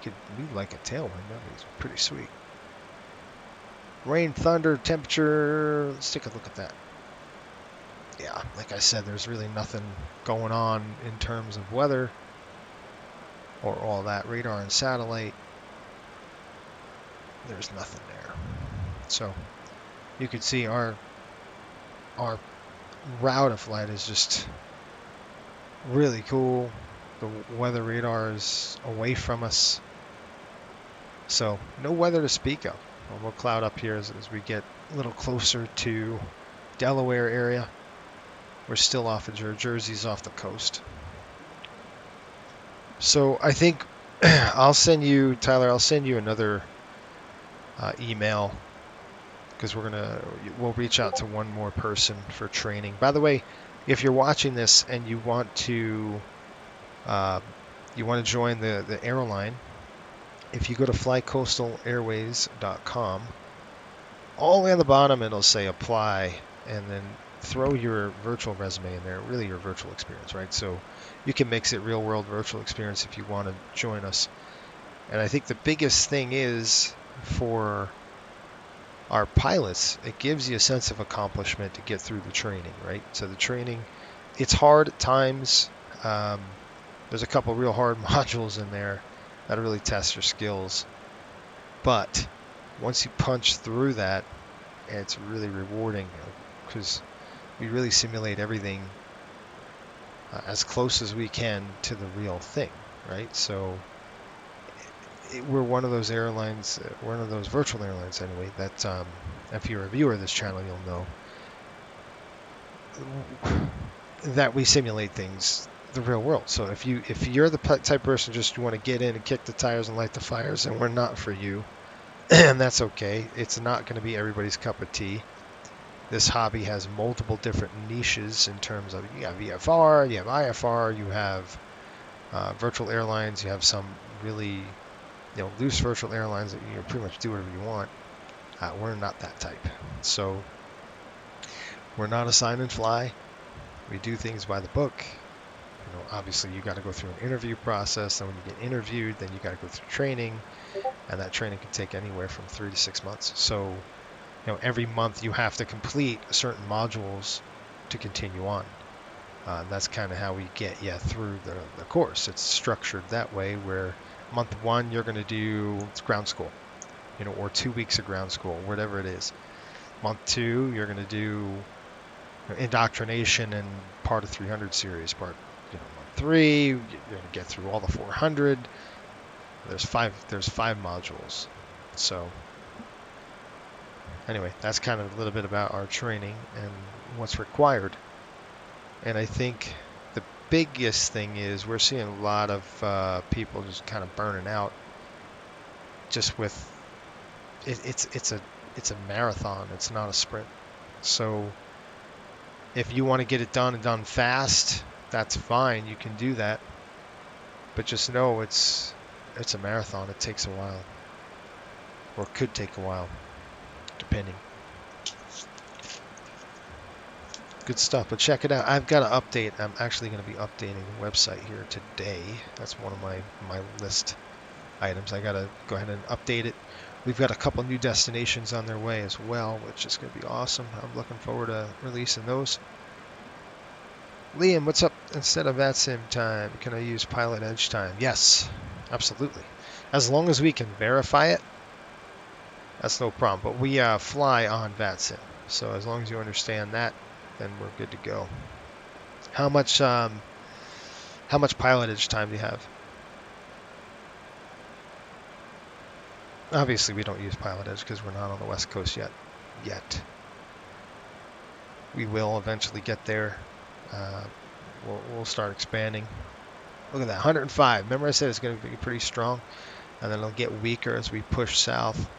Speaker 2: like a tailwind. That is pretty sweet. Rain, thunder, temperature. Let's take a look at that. Yeah, like I said, there's really nothing going on in terms of weather or all that. Radar and satellite. There's nothing there. So you can see our route of flight is just really cool. The weather radar is away from us. So no weather to speak of. We'll cloud up here as we get a little closer to Delaware area. We're still off of Jersey's off the coast. So I think I'll send you, Tyler, I'll send you another email because we'll reach out to one more person for training. By the way, if you're watching this and you want to join the airline, if you go to flycoastalairways.com, all the way on the bottom it'll say apply, and then throw your virtual resume in there, really your virtual experience, right? So you can mix it real world virtual experience if you want to join us. And I think the biggest thing is for our pilots, it gives you a sense of accomplishment to get through the training, right? So the training, it's hard at times. There's a couple real hard modules in there that really test your skills. But once you punch through that, it's really rewarding because we really simulate everything as close as we can to the real thing, right? So we're one of those airlines, one of those virtual airlines anyway, that if you're a viewer of this channel, you'll know that we simulate things the real world. So if you're the type of person just you want to get in and kick the tires and light the fires, and we're not for you, and that's okay. It's not going to be everybody's cup of tea. This hobby has multiple different niches in terms of you have VFR, you have IFR, you have virtual airlines, you have some really loose virtual airlines that you pretty much do whatever you want. We're not that type. So we're not a sign and fly. We do things by the book. Obviously you got to go through an interview process, and when you get interviewed, then you got to go through training, and that training can take anywhere from 3 to 6 months. So every month you have to complete certain modules to continue on. That's kind of how we get you through the course. It's structured that way, where month 1 you're going to do ground school, or 2 weeks of ground school, whatever it is. Month 2 you're going to do indoctrination and part of 300 series. Month 3 you're going to get through all the 400. There's five modules. So anyway, that's kind of a little bit about our training and what's required. And I think the biggest thing is we're seeing a lot of people just kind of burning out. Just with it's a marathon. It's not a sprint. So if you want to get it done and done fast, that's fine. You can do that. But just know it's a marathon. It takes a while, or could take a while, depending. Good stuff, but check it out. I've got to update. I'm actually going to be updating the website here today. That's one of my list items. I got to go ahead and update it. we've got a couple new destinations on their way as well, which is going to be awesome. I'm looking forward to releasing those. Liam, what's up? Instead of VATSIM time, can I use Pilot Edge time? Yes, absolutely. As long as we can verify it, that's no problem. But we fly on VATSIM, so as long as you understand that, then we're good to go. How much Pilot Edge time do you have? Obviously, we don't use Pilot Edge because we're not on the West Coast yet. We will eventually get there. We'll start expanding. Look at that, 105. Remember I said it's going to be pretty strong, and then it'll get weaker as we push south.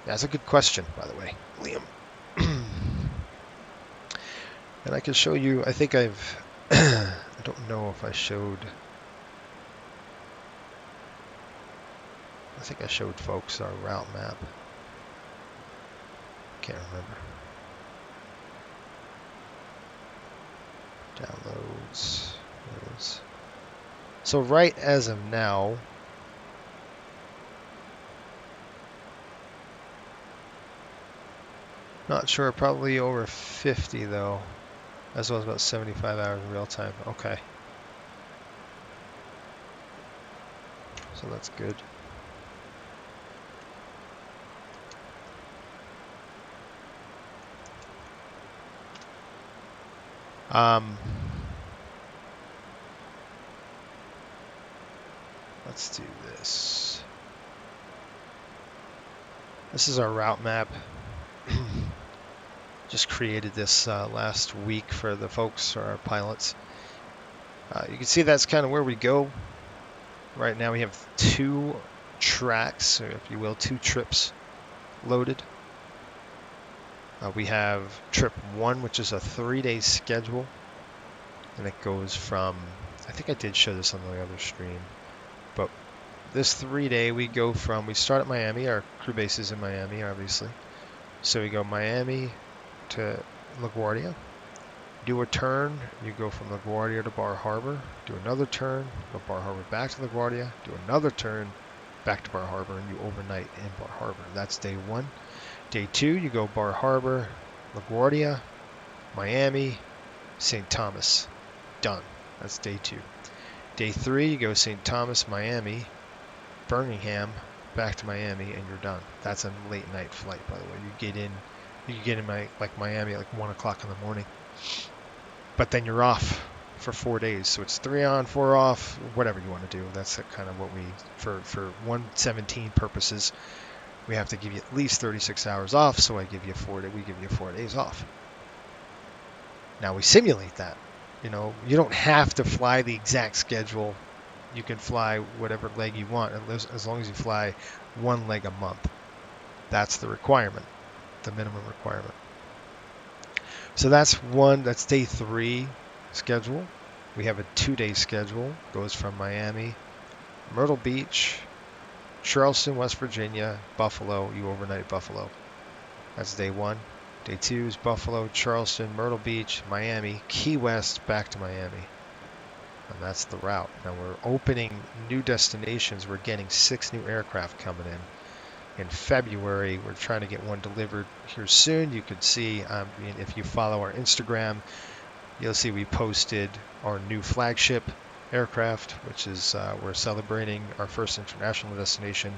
Speaker 2: That's a good question, by the way, Liam. And I can show you, I think I don't know if I showed, I think I showed folks our route map. Can't remember. Downloads. So right as of now, not sure, probably over 50 though, as well as about 75 hours in real time. Okay. So that's good. Let's do this. This is our route map. Just created this last week for the folks, or our pilots. You can see that's kind of where we go. Right now we have 2 tracks, or if you will, 2 trips loaded. We have trip 1, which is a 3-day schedule, and it goes from, I think I did show this on the other stream, but this 3-day we start at Miami, our crew base is in Miami obviously, so we go Miami to LaGuardia, do a turn, you go from LaGuardia to Bar Harbor, do another turn, go Bar Harbor back to LaGuardia, do another turn back to Bar Harbor, and you overnight in Bar Harbor. That's day 1. Day 2, you go Bar Harbor, LaGuardia, Miami, St. Thomas. Done. That's day 2. Day 3, you go St. Thomas, Miami, Birmingham, back to Miami, and you're done. That's a late night flight, by the way. You get in Miami at like 1 o'clock in the morning. But then you're off for 4 days. So it's 3 on, 4 off, whatever you want to do. That's kind of what we, for 117 purposes, we have to give you at least 36 hours off, so we give you 4 days off. Now we simulate that. You know, you don't have to fly the exact schedule. You can fly whatever leg you want, as long as you fly 1 leg a month. That's the requirement, the minimum requirement. So that's day 3 schedule. We have a 2-day schedule. Goes from Miami, Myrtle Beach, Charleston, West Virginia, Buffalo. You overnight Buffalo. That's day 1. Day 2 is Buffalo, Charleston, Myrtle Beach, Miami, Key West, back to Miami. And that's the route. Now we're opening new destinations. We're getting 6 new aircraft coming in February. We're trying to get one delivered here soon. You could see, if you follow our Instagram, you'll see we posted our new flagship aircraft, which is we're celebrating our first international destination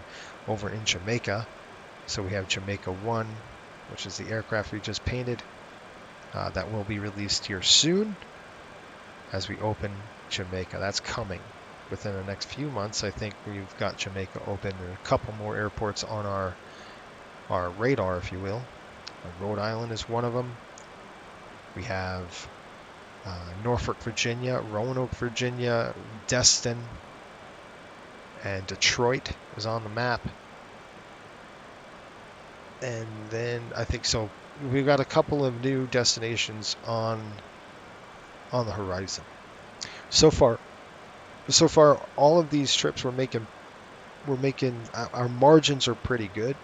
Speaker 2: over in Jamaica. So we have Jamaica 1, which is the aircraft we just painted. That will be released here soon as we open Jamaica. That's coming within the next few months. I think we've got Jamaica open, and a couple more airports on our radar, if you will. Rhode Island is one of them. We have Norfolk, Virginia, Roanoke, Virginia, Destin, and Detroit is on the map. And then I think so. We've got a couple of new destinations on the horizon. So far, all of these trips we're making. Our margins are pretty good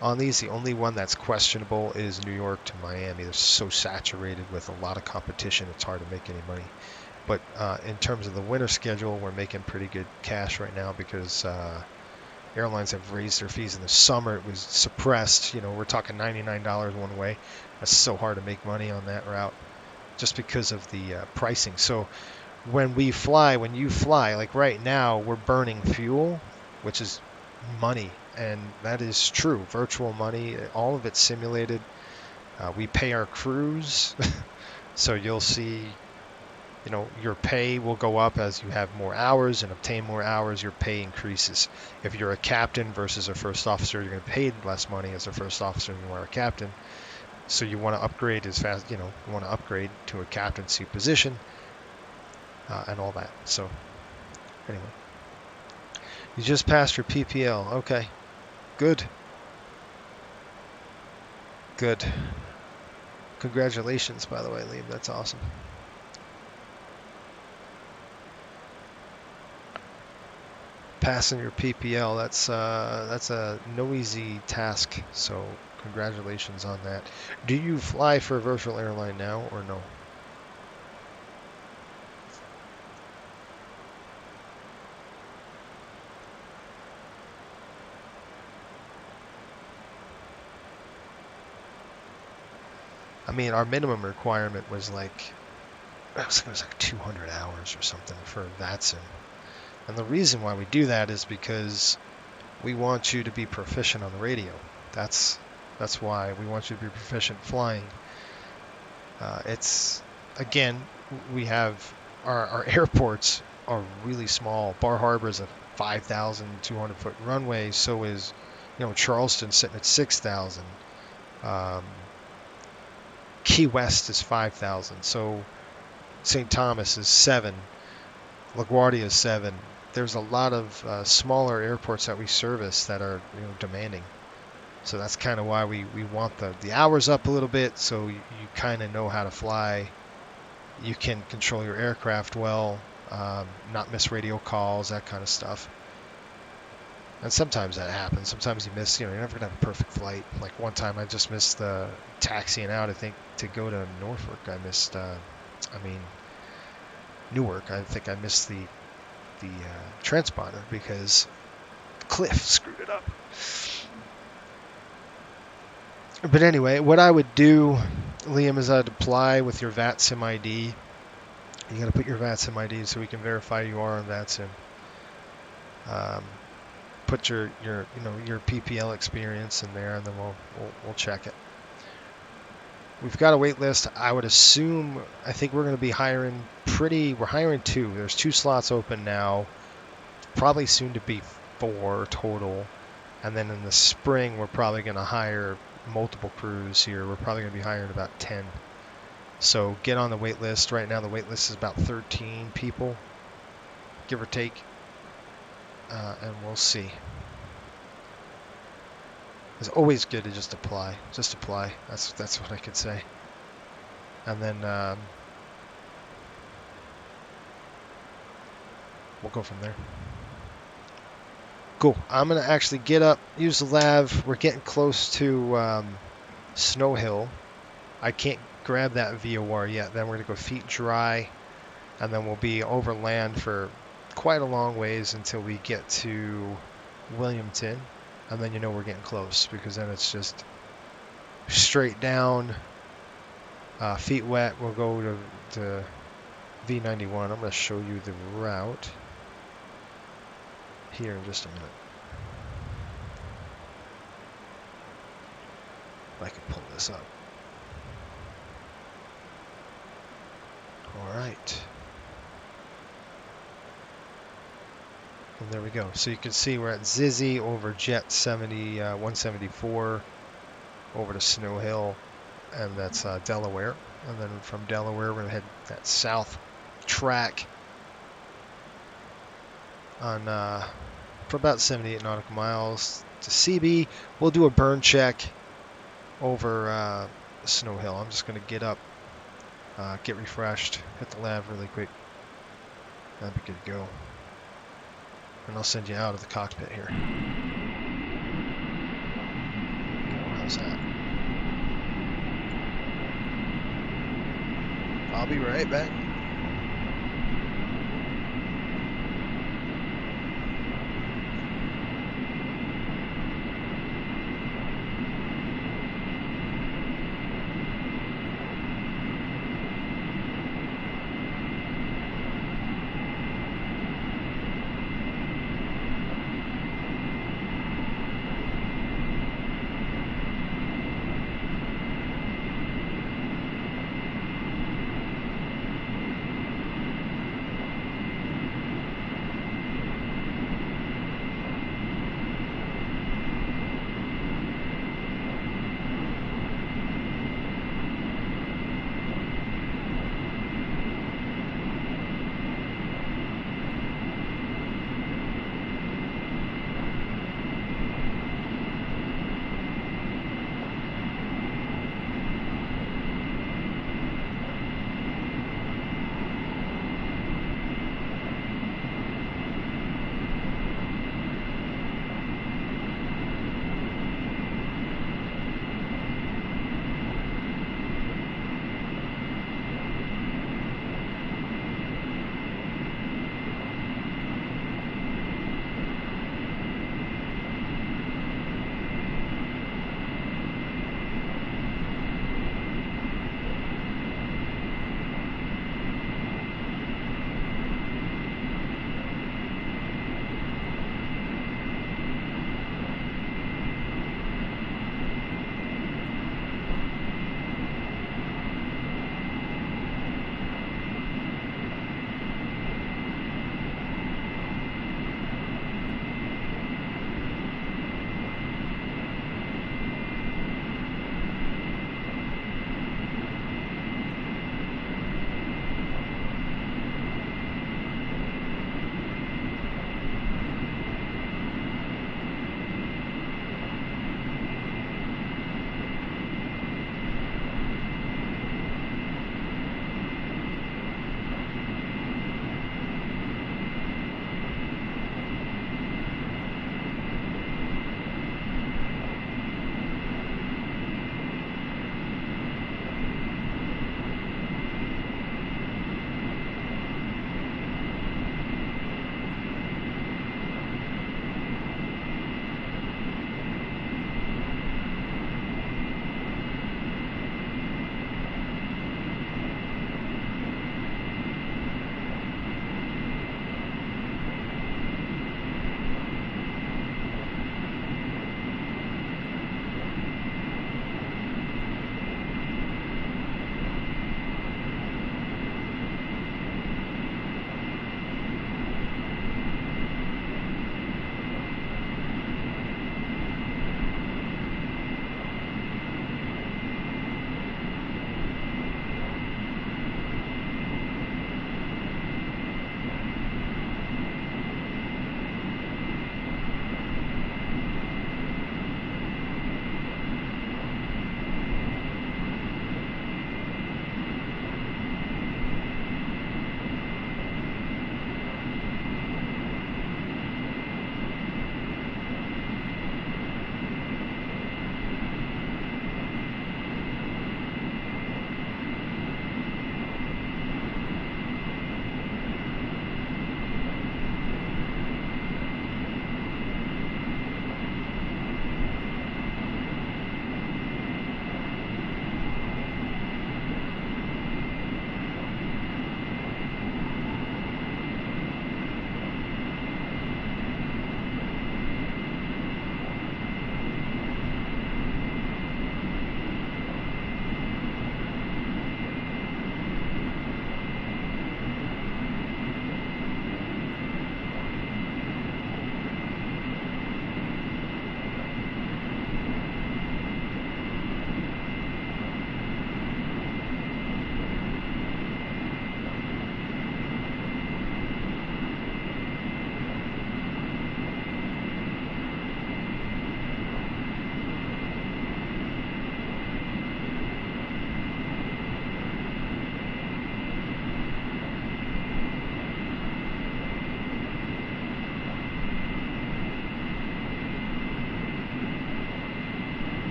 Speaker 2: on these. The only one that's questionable is New York to Miami. They're so saturated with a lot of competition, it's hard to make any money. But in terms of the winter schedule, we're making pretty good cash right now because airlines have raised their fees in the summer. It was suppressed. We're talking $99 one way. That's so hard to make money on that route just because of the pricing. So when you fly, like right now, we're burning fuel, which is money. And that is true. Virtual money, all of it's simulated. We pay our crews. So you'll see, your pay will go up as you have more hours and obtain more hours. Your pay increases. If you're a captain versus a first officer, you're going to pay less money as a first officer than you are a captain. So you want to upgrade as fast, you want to upgrade to a captaincy position and all that. So anyway, you just passed your PPL. Okay, good. Good. Congratulations, by the way, Liam. That's awesome. Passing your PPL, that's a no easy task. So congratulations on that. Do you fly for a Virtual Airline now or no? I mean, our minimum requirement was like, it was like 200 hours or something for VATSIM. And the reason why we do that is because we want you to be proficient on the radio. That's why we want you to be proficient flying. It's, again, we have, our airports are really small. Bar Harbor is a 5,200 foot runway. So is, Charleston sitting at 6,000. Key West is 5,000. So St. Thomas is 7. LaGuardia is 7. There's a lot of smaller airports that we service that are demanding. So that's kind of why we want the hours up a little bit, so you kind of know how to fly. You can control your aircraft well, not miss radio calls, that kind of stuff. And sometimes that happens. Sometimes you miss, you're never going to have a perfect flight. Like one time I just missed the taxiing out, I think, to go to Norfolk. I missed, Newark. I think I missed the transponder because Cliff screwed it up. But anyway, what I would do, Liam, is I'd apply with your VATSIM ID. You got to put your VATSIM ID so we can verify you are on VATSIM. Put your PPL experience in there, and then we'll check it. We've got a wait list. I would assume, I think we're going to be hiring we're hiring 2. There's 2 slots open now, probably soon to be 4 total. And then in the spring, we're probably going to hire multiple crews here. We're probably going to be hiring about 10. So get on the wait list. Right now, the wait list is about 13 people, give or take. And we'll see. It's always good to just apply. Just apply. That's what I could say. And then we'll go from there. Cool. I'm going to actually get up, use the lav. We're getting close to Snow Hill. I can't grab that VOR yet. Then we're going to go feet dry. And then we'll be over land for quite a long ways until we get to Williamton. And then we're getting close, because then it's just straight down, feet wet. We'll go to V91. I'm going to show you the route here in just a minute. If I can pull this up. All right. And there we go. So you can see we're at Zizzy over Jet 174 over to Snow Hill, and that's Delaware. And then from Delaware, we're going to head that south track on for about 78 nautical miles to CB. We'll do a burn check over Snow Hill. I'm just going to get up, get refreshed, hit the lav really quick. That'd be good to go. And I'll send you out of the cockpit here. How's that? I'll be right back.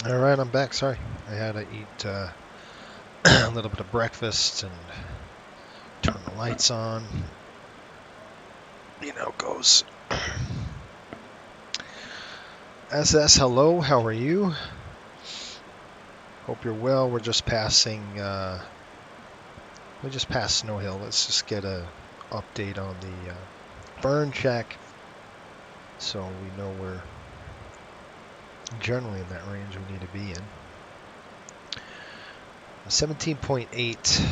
Speaker 2: All right, I'm back. Sorry, I had to eat a little bit of breakfast and turn the lights on. You know how it goes. SS, hello. How are you? Hope you're well. We're just passing. We just passed Snow Hill. Let's just get a update on the burn check, so we know we're generally in that range we need to be in. 17.8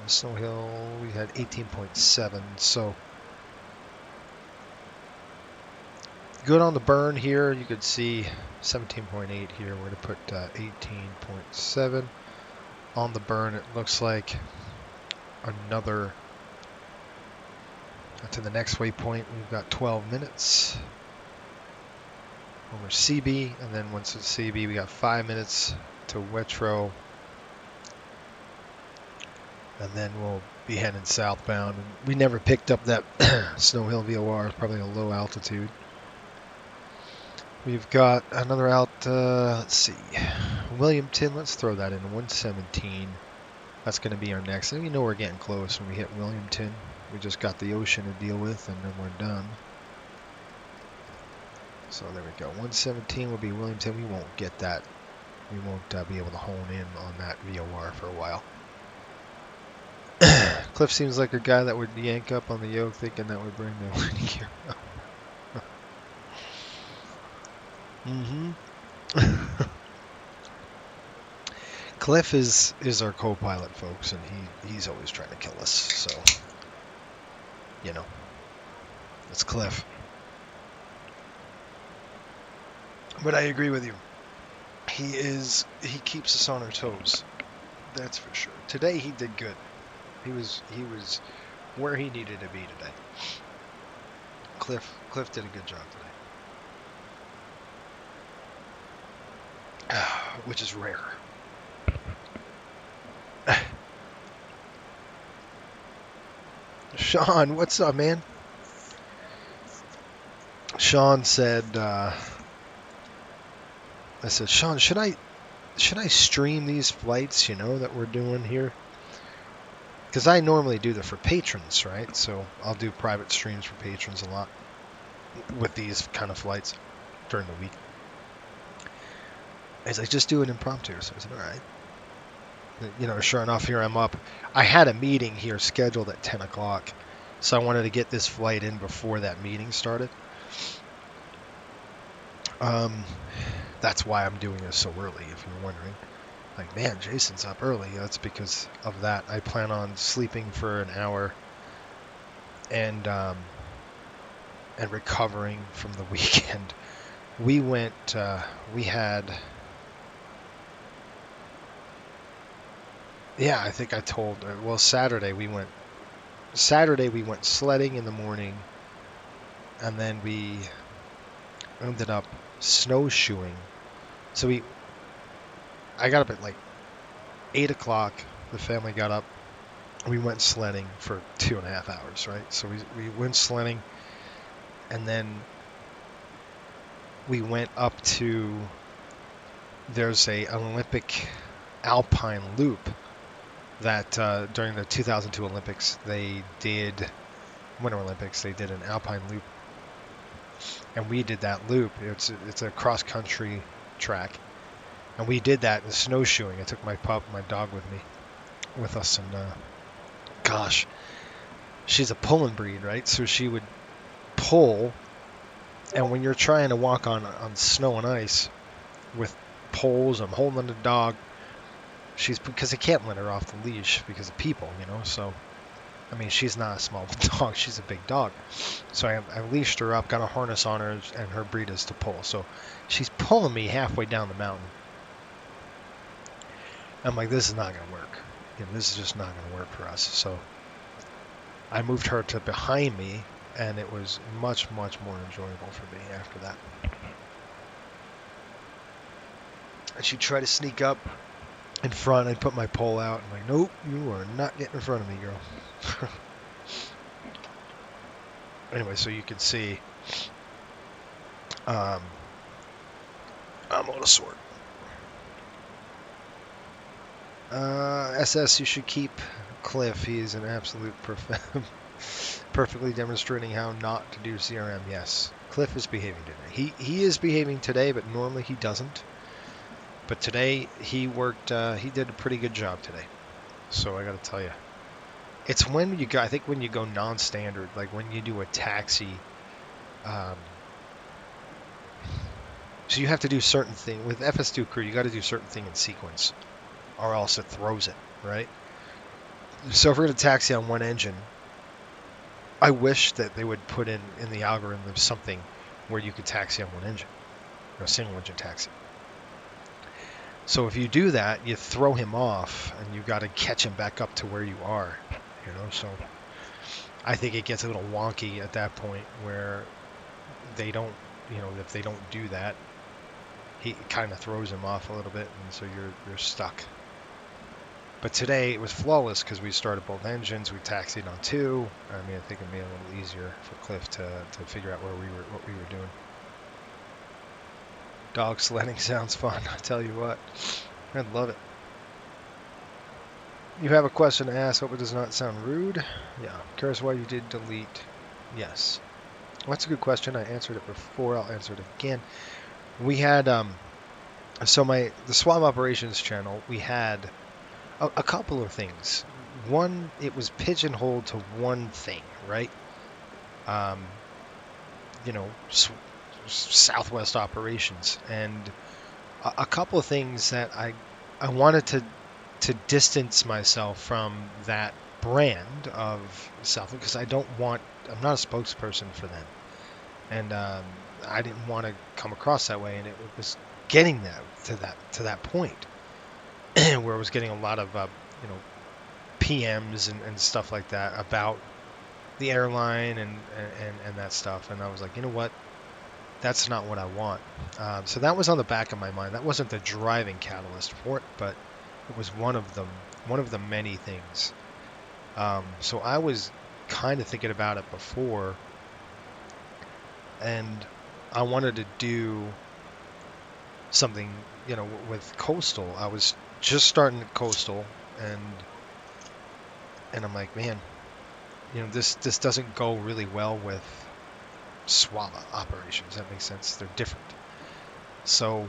Speaker 2: Snow Hill, we had 18.7, so good on the burn here. You could see 17.8 here. We're going to put 18.7 on the burn. It looks like another to the next waypoint. We've got 12 minutes over CB, and then once it's CB, we got 5 minutes to Wetro. And then we'll be heading southbound. We never picked up that Snow Hill VOR, probably a low altitude. We've got another out, let's see, Williamton, let's throw that in, 117. That's going to be our next. And we know we're getting close when we hit Williamton. We just got the ocean to deal with, and then we're done. So there we go, 117 will be Williamton. We won't get that. We won't be able to hone in on that VOR for a while. Cliff seems like a guy that would yank up on the yoke thinking that would bring the landing gear up. Cliff is our co-pilot, folks, and he's always trying to kill us, so, you know, it's Cliff. But I agree with you. He keeps us on our toes. That's for sure. Today he did good. He was where he needed to be today. Cliff did a good job today. Which is rare. Sean, what's up, man? Sean said, I said, Sean, should I stream these flights, you know, that we're doing here? Because I normally do that for patrons, right? So I'll do private streams for patrons a lot with these kind of flights during the week. He's like, just do it impromptu. So I said, all right. You know, sure enough, here I'm up. I had a meeting here scheduled at 10 o'clock. So I wanted to get this flight in before that meeting started. That's why I'm doing this so early, if you're wondering. Like, man, Jason's up early. That's because of that. I plan on sleeping for an hour and recovering from the weekend. We went, we had, yeah, I think I told, well, Saturday we went sledding in the morning, and then we ended up snowshoeing. So I got up at like 8 o'clock. The family got up. We went sledding for 2.5 hours, right? So we went sledding, and then we went up to, there's an Olympic alpine loop that during the 2002 Olympics, Winter Olympics, they did an alpine loop. And we did that loop. It's a cross-country track. And we did that in snowshoeing. I took my dog with us, and gosh, she's a pulling breed, right? So she would pull, and when you're trying to walk on snow and ice with poles, I'm holding the dog. Because I can't let her off the leash because of people, you know. So, I mean, she's not a small dog; she's a big dog. So I leashed her up, got a harness on her, and her breed is to pull. So she's pulling me halfway down the mountain. I'm like, this is not going to work. You know, this is just not going to work for us. So I moved her to behind me, and it was much, much more enjoyable for me after that. And she tried to sneak up in front. I'd put my pole out. I'm like, nope, you are not getting in front of me, girl. Anyway, so you can see I'm on a sword. SS, you should keep Cliff. He's an absolute perfectly demonstrating how not to do CRM. Yes, Cliff is behaving today. He is behaving today, but normally he doesn't. But today he worked. He did a pretty good job today. So I got to tell you, it's when you go. I think when you go non-standard, like when you do a taxi. So you have to do certain thing with FS2 crew. You got to do certain thing in sequence, or else it throws it, right? So if we're going to taxi on one engine, I wish that they would put in the algorithm something where you could taxi on one engine, or a single engine taxi. So if you do that, you throw him off, and you got to catch him back up to where you are, you know. So I think it gets a little wonky at that point where they don't, you know, if they don't do that, he kind of throws him off a little bit, and so you're stuck. But today it was flawless because we started both engines. We taxied on two. I mean, I think it made it a little easier for Cliff to figure out what we were doing. Dog sledding sounds fun. I tell you what, I'd love it. You have a question to ask. Hope it does not sound rude. Yeah. Curious why you did delete. Yes. Well, that's a good question. I answered it before. I'll answer it again. We had so the Swab Operations channel. We had a couple of things. One, it was pigeonholed to one thing, right? You know, Southwest Operations, and a couple of things that I wanted to distance myself from that brand of South, because I'm not a spokesperson for them, and I didn't want to come across that way, and it was getting to that point where I was getting a lot of you know, PMs and stuff like that about the airline and that stuff, and I was like, you know what, that's not what I want. So that was on the back of my mind. That wasn't the driving catalyst for it, but it was one of the many things. So I was kind of thinking about it before, and I wanted to do something, you know, with Coastal. I was just starting at Coastal, and I'm like, man, you know, this doesn't go really well with SWAB operations. That makes sense. They're different. So,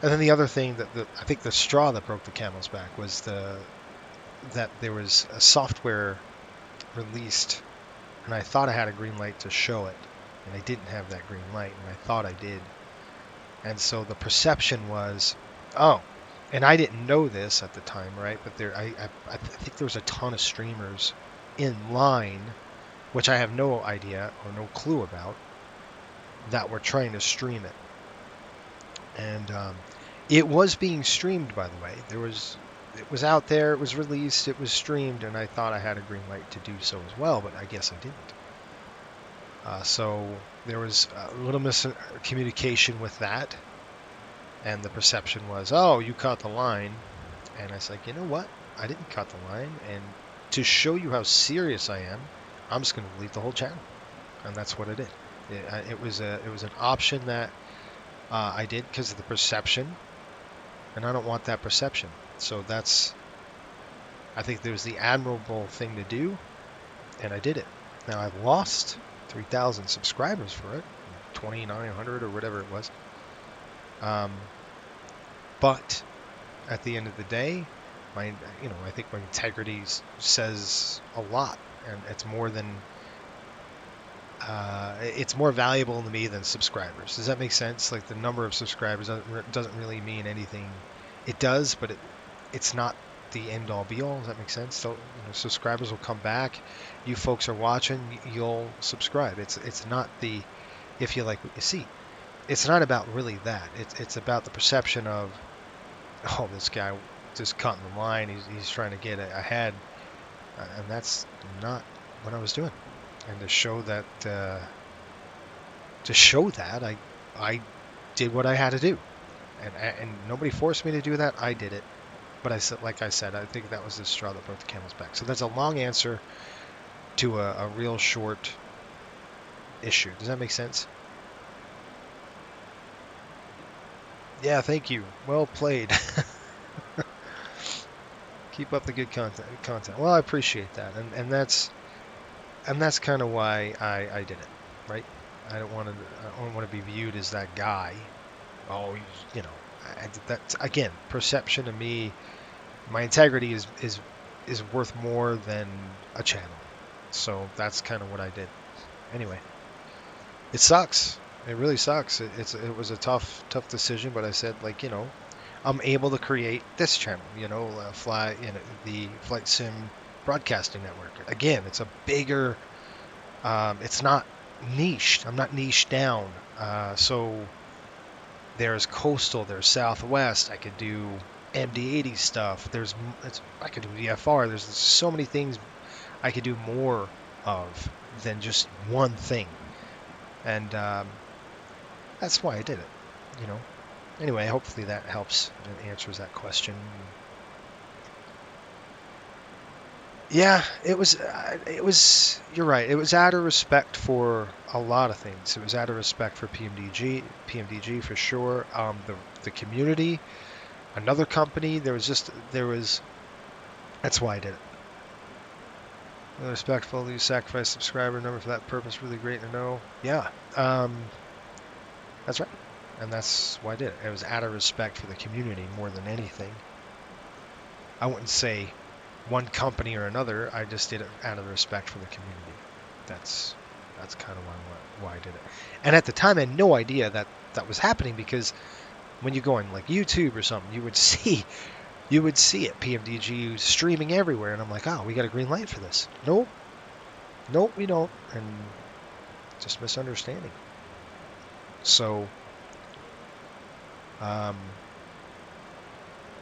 Speaker 2: and then the other thing that I think the straw that broke the camel's back was that there was a software released, and I thought I had a green light to show it, and I didn't have that green light, and I thought I did. And so the perception was, oh, and I didn't know this at the time, right? But I think there was a ton of streamers in line, which I have no idea or no clue about, that were trying to stream it. And it was being streamed, by the way. It was out there, it was released, it was streamed, and I thought I had a green light to do so as well, but I guess I didn't. So there was a little miscommunication with that, and the perception was, oh, you cut the line. And I was like, you know what? I didn't cut the line, and to show you how serious I am, I'm just going to delete the whole channel. And that's what I did. It was an option that I did because of the perception, and I don't want that perception. So I think there was the admirable thing to do, and I did it. Now I've lost 3,000 subscribers for it, 2,900 or whatever it was. But at the end of the day, I think my integrity says a lot, and it's more than it's more valuable to me than subscribers. Does that make sense? Like, the number of subscribers doesn't really mean anything. It does, but it's not the end all be all. Does that make sense? So, subscribers will come back. You folks are watching, you'll subscribe. It's not the, if you like what you see. It's not about really that. It's about the perception of, oh, this guy just cutting the line. He's trying to get ahead, and that's not what I was doing. And to show that, I did what I had to do, and nobody forced me to do that. I did it. But I said, I think that was the straw that broke the camel's back. So that's a long answer to a real short issue. Does that make sense? Yeah, thank you. Well played. Keep up the good content. Well, I appreciate that, and that's kind of why I did it, right? I don't want to be viewed as that guy. Oh, you know, that's again perception to me. My integrity is worth more than a channel, so that's kind of what I did. Anyway, it sucks. It really sucks. It was a tough decision, but I said, like, you know, I'm able to create this channel, you know, the Flight Sim Broadcasting Network. Again, it's a bigger. It's not niched. I'm not niched down. So there's coastal, there's Southwest. I could do MD-80 stuff. I could do VFR. There's so many things I could do more of than just one thing, and that's why I did it. You know. Anyway, hopefully that helps and answers that question. Yeah, it was. You're right. It was out of respect for a lot of things. It was out of respect for PMDG for sure. The community, another company. That's why I did it. Really respectful. You sacrifice subscriber number for that purpose. Really great to know. Yeah. That's right. And that's why I did it. It was out of respect for the community more than anything. I wouldn't say one company or another. I just did it out of respect for the community. That's kind of why I did it. And at the time, I had no idea that was happening, because when you go on like YouTube or something, you would see it. PMDG streaming everywhere, and I'm like, oh, we got a green light for this. Nope, we don't. And just misunderstanding. So.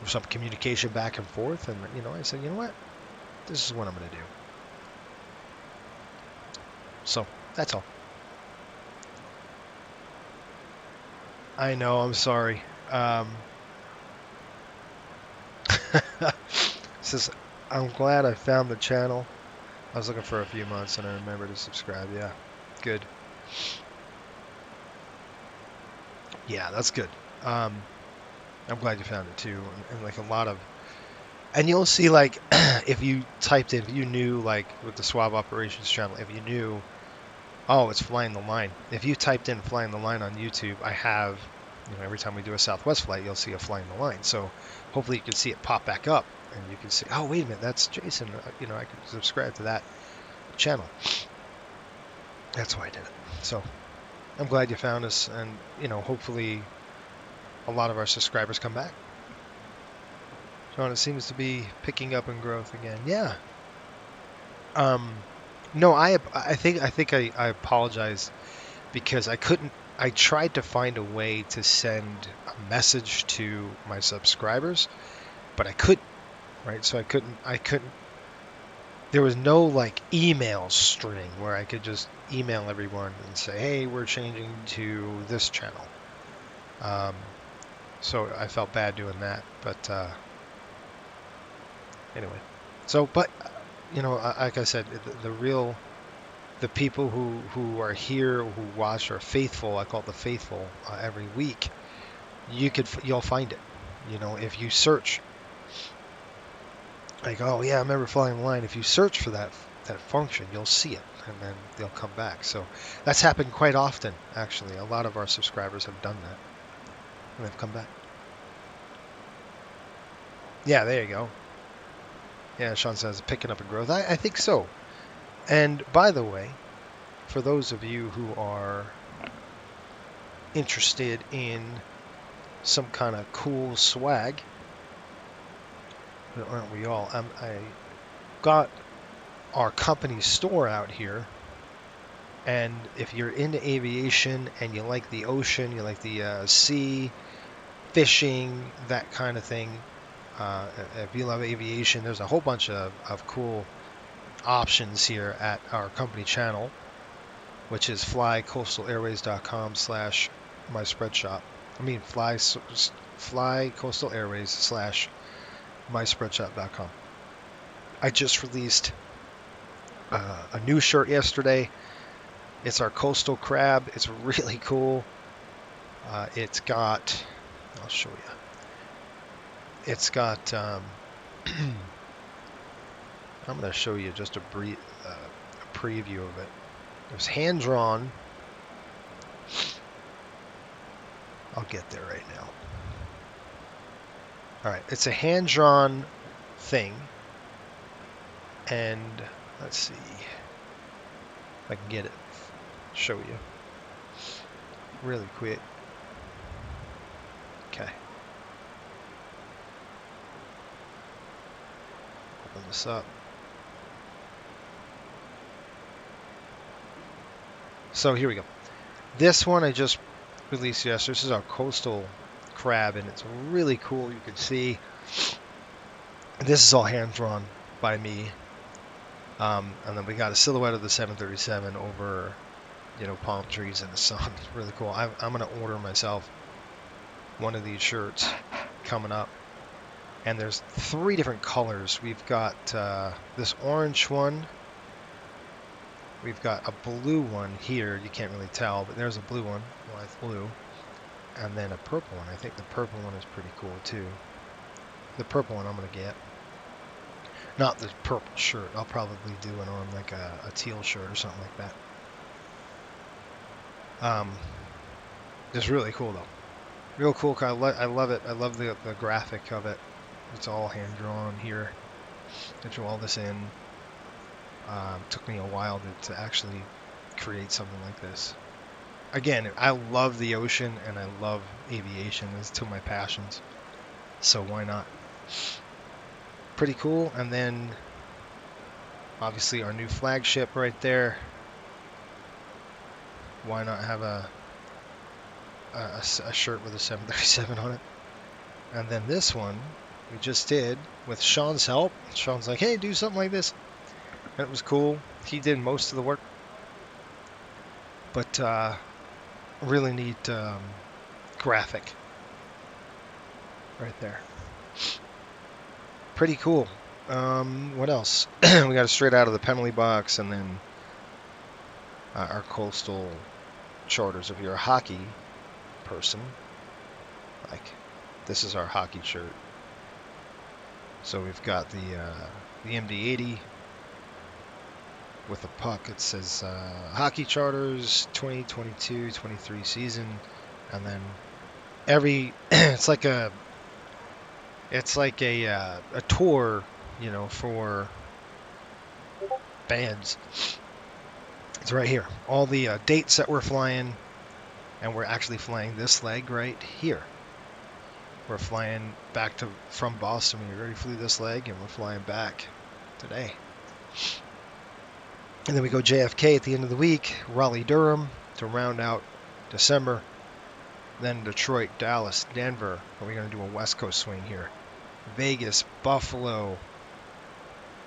Speaker 2: Some communication back and forth, and you know, I said, you know what, this is what I'm going to do. So that's all. I know, I'm sorry. Says, I'm glad I found the channel. I was looking for a few months and I remember to subscribe. Yeah, good. Yeah, that's good. I'm glad you found it too, and like a lot of, and you'll see, like, if you typed in, if you knew, like with the Swab Operations channel, if you knew, oh, it's Flying the Line. If you typed in Flying the Line on YouTube, I have, you know, every time we do a Southwest flight, you'll see a Flying the Line. So hopefully you can see it pop back up, and you can see, oh, wait a minute, that's Jason. You know, I can subscribe to that channel. That's why I did it. So I'm glad you found us, and you know, hopefully a lot of our subscribers come back. John, it seems to be picking up in growth again. Yeah. No, I think I apologize because I couldn't. I tried to find a way to send a message to my subscribers, but I couldn't. Right, so I couldn't. There was no like email string where I could just email everyone and say, hey, we're changing to this channel. So I felt bad doing that, but anyway. So, but you know, like I said, the people who are here, who watch, are faithful. I call it the faithful. Every week, you'll find it. You know, if you search, like, oh yeah, I remember Flying the Line. If you search for that function, you'll see it, and then they'll come back. So that's happened quite often, actually. A lot of our subscribers have done that, and they've come back. Yeah, there you go. Yeah, Sean says picking up in growth. I think so. And by the way, for those of you who are interested in some kind of cool swag, aren't we all? I got our company store out here, and if you're into aviation and you like the ocean, you like the sea, fishing, that kind of thing, if you love aviation, there's a whole bunch of cool options here at our company channel, which is flycoastalairways.com/myspreadshop. I mean, flycoastalairways/myspreadshop.com. I just released a new shirt yesterday. It's our coastal crab. It's really cool. It's got, I'll show you. It's got I'm going to show you just a brief preview of it. It was hand drawn. I'll get there right now. All right, it's a hand drawn thing, and let's see if I can get it. Show you really quick. Okay. Open this up. So here we go. This one I just released yesterday. This is our coastal crab, and it's really cool. You can see this is all hand drawn by me. And then we got a silhouette of the 737 over, you know, palm trees in the sun. It's really cool. I'm going to order myself one of these shirts coming up. And there's 3 different colors. We've got this orange one. We've got a blue one here. You can't really tell, but there's a blue one. Light blue. And then a purple one. I think the purple one is pretty cool too. The purple one I'm going to get. Not the purple shirt. I'll probably do it on like a teal shirt or something like that. It's really cool though. Real cool. I love it. I love the graphic of it. It's all hand drawn here. I drew all this in. Took me a while to actually create something like this. Again, I love the ocean and I love aviation. It's two of my passions. So why not? Pretty cool. And then obviously our new flagship right there. Why not have a shirt with a 737 on it? And then this one we just did with Sean's help. Sean's like, hey, do something like this. And it was cool. He did most of the work. But really neat graphic right there. Pretty cool. What else? We got it straight out of the penalty box, and then our coastal charters. If you're a hockey person, like this is our hockey shirt. So we've got the MD-80 with a puck. It says Hockey Charters 2022-23 season, and then it's like a tour, you know, for bands. It's right here. All the dates that we're flying, and we're actually flying this leg right here. We're flying back from Boston. We already flew this leg, and we're flying back today. And then we go JFK at the end of the week, Raleigh-Durham to round out December. Then Detroit, Dallas, Denver. We're going to do a West Coast swing here. Vegas, Buffalo.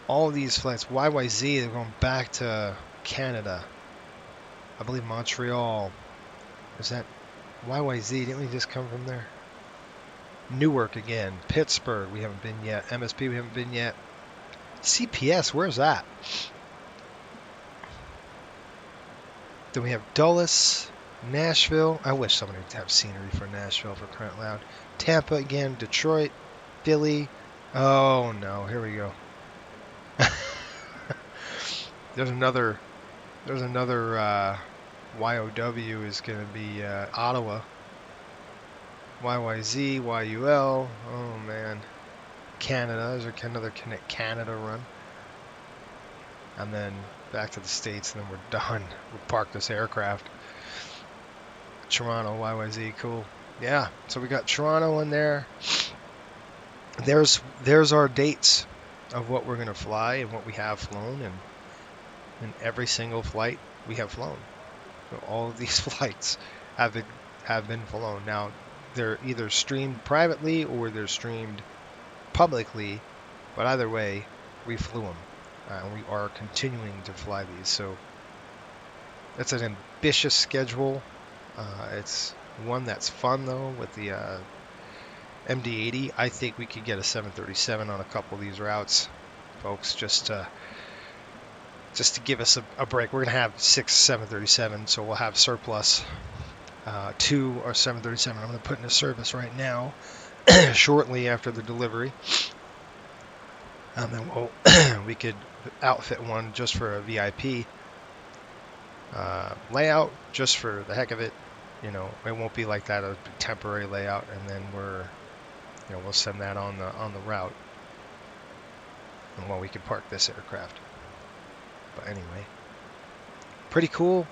Speaker 2: All these flights. YYZ, they're going back to Canada. I believe Montreal. Is that YYZ? Didn't we just come from there? Newark again. Pittsburgh, we haven't been yet. MSP, we haven't been yet. CPS, where's that? Then we have Dulles, Nashville. I wish somebody would have scenery for Nashville, for crying out loud. Tampa again, Detroit, Philly. Oh no, here we go. There's another YOW is going to be Ottawa. YYZ, YUL. Oh man, Canada. There's another Canada run. And then back to the States, and then we're done. We'll park this aircraft. Toronto, YYZ, cool. Yeah, so we got Toronto in there. There's our dates of what we're going to fly and what we have flown, and in every single flight we have flown. So all of these flights have been flown. Now, they're either streamed privately or they're streamed publicly, but either way, we flew them. And we are continuing to fly these. So it's an ambitious schedule. It's one that's fun, though, with the MD-80. I think we could get a 737 on a couple of these routes, folks, just to give us a break. We're going to have 6 737s, so we'll have surplus to our 737. I'm going to put into service right now, shortly after the delivery. And we'll we could outfit one just for a VIP layout, just for the heck of it. You know, it won't be like that, a temporary layout, and then we'll send that on the route. And well, we can park this aircraft. But anyway, pretty cool.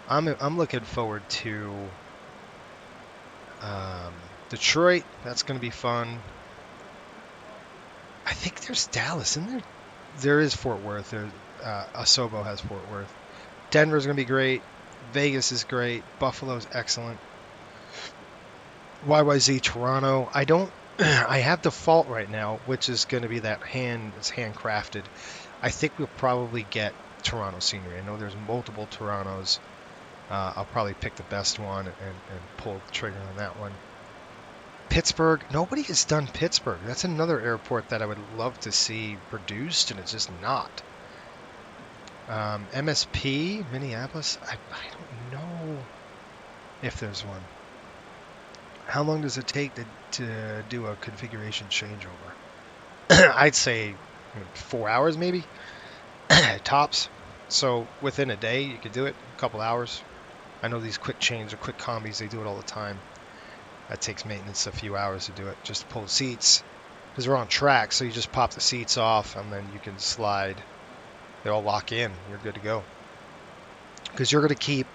Speaker 2: I'm looking forward to Detroit. That's going to be fun. I think there's Dallas, isn't there? There is Fort Worth. Asobo has Fort Worth. Denver's going to be great. Vegas is great. Buffalo's excellent. YYZ Toronto. I have default right now, which is going to be that it's handcrafted. I think we'll probably get Toronto scenery. I know there's multiple Torontos. I'll probably pick the best one and pull the trigger on that one. Pittsburgh. Nobody has done Pittsburgh. That's another airport that I would love to see produced, and it's just not. MSP, Minneapolis. I don't know if there's one. How long does it take to do a configuration changeover? I'd say 4 hours maybe, tops. So within a day you could do it, a couple hours. I know these quick change or quick combis, they do it all the time. That takes maintenance a few hours to do it, just to pull the seats. Because we're on track, so you just pop the seats off and then you can slide. They all lock in. You're good to go. Because you're going to keep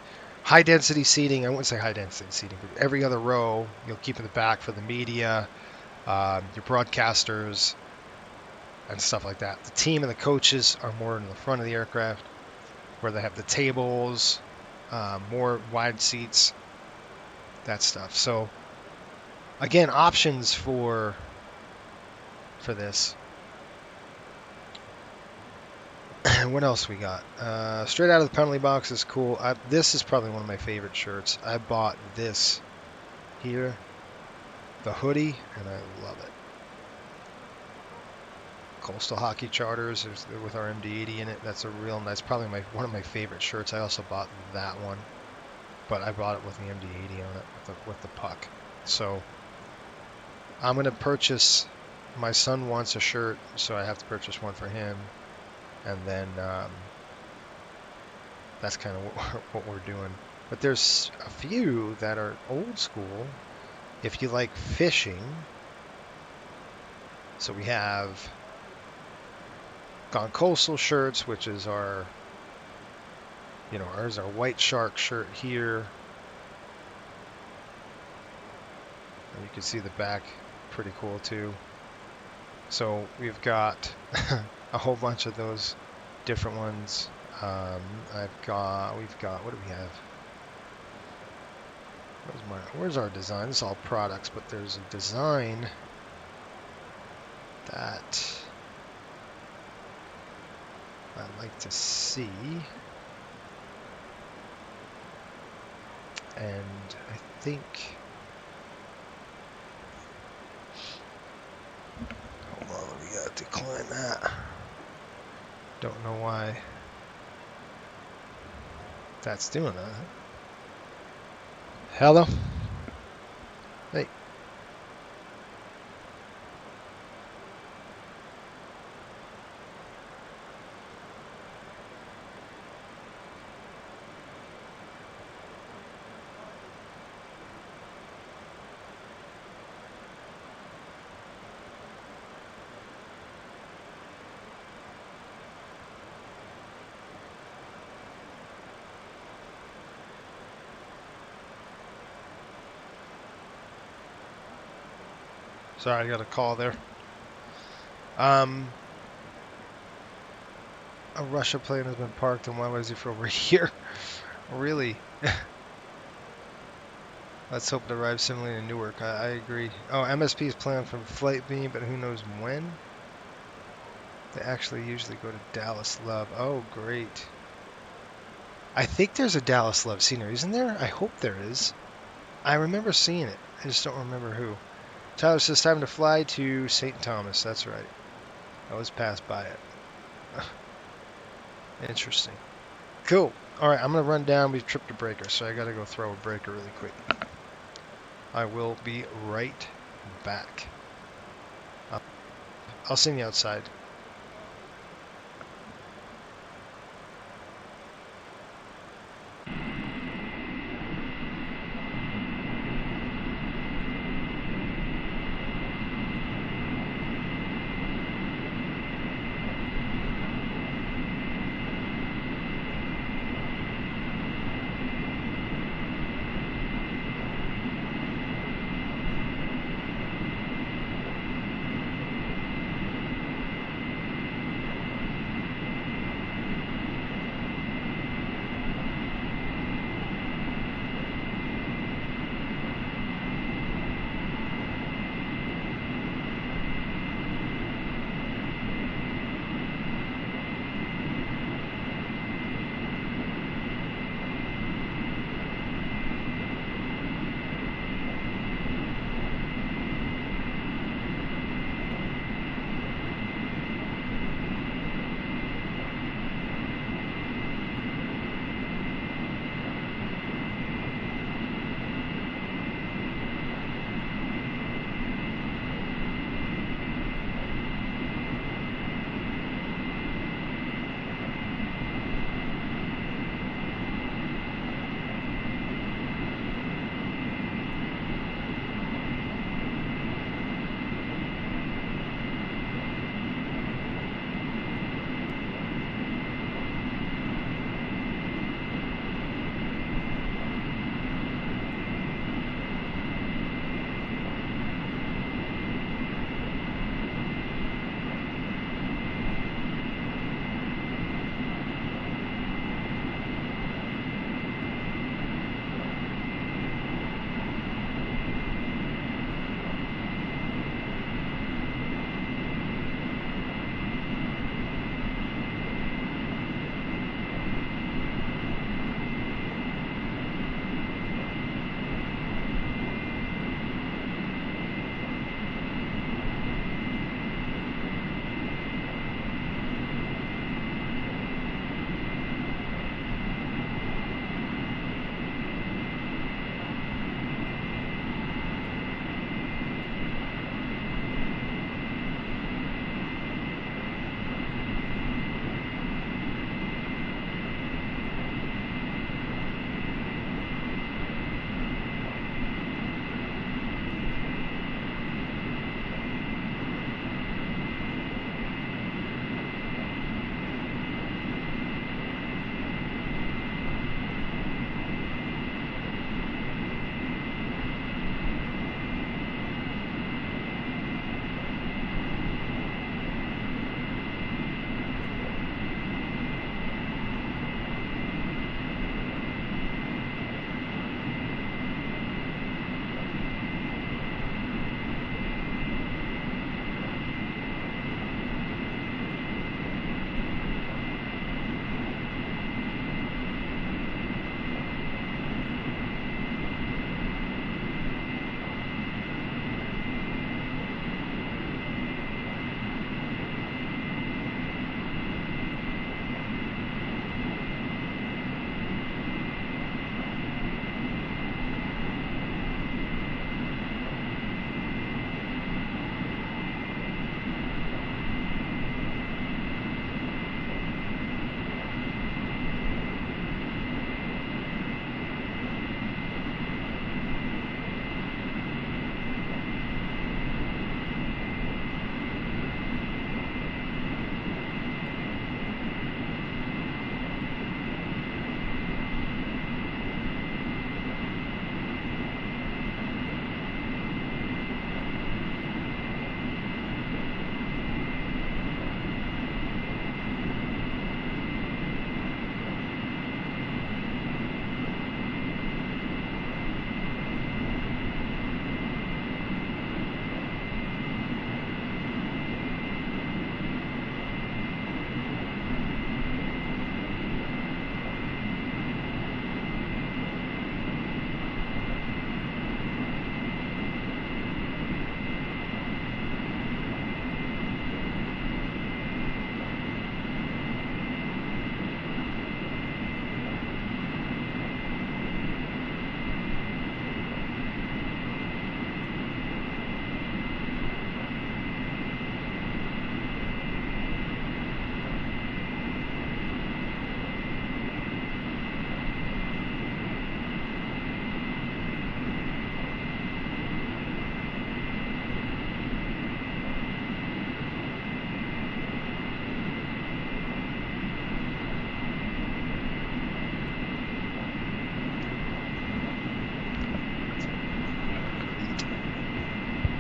Speaker 2: high density seating. I wouldn't say high density seating, but every other row you'll keep in the back for the media, your broadcasters, and stuff like that. The team and the coaches are more in the front of the aircraft, where they have the tables, more wide seats, that stuff. So again, options for this. What else we got? Straight out of the penalty box is cool. This is probably one of my favorite shirts. I bought this here, the hoodie, and I love it. Coastal Hockey Charters with our MD-80 in it. That's a real nice, probably one of my favorite shirts. I also bought that one, but I bought it with the MD-80 on it, with the puck. So I'm going to purchase, my son wants a shirt, so I have to purchase one for him. And then that's kind of what we're doing. But there's a few that are old school. If you like fishing, so we have Gone Coastal shirts, which is our white shark shirt here. And you can see the back, pretty cool too. So we've got a whole bunch of those different ones. We've got, what do we have? Where's our design? This is all products, but there's a design that I'd like to see. And I think, hold on, we gotta decline that. Don't know why that's doing that. Hello? Hey. Sorry, I got a call there. A Russia plane has been parked in YYZ for over a year. Really? Let's hope it arrives similarly in Newark. I agree. Oh, MSP is planned from Flight B, but who knows when? They actually usually go to Dallas Love. Oh, great. I think there's a Dallas Love scenery, isn't there? I hope there is. I remember seeing it. I just don't remember who. Tyler says time to fly to St. Thomas. That's right. I was passed by it. Interesting. Cool. All right, I'm going to run down. We've tripped a breaker, so I got to go throw a breaker really quick. I will be right back. I'll see you outside.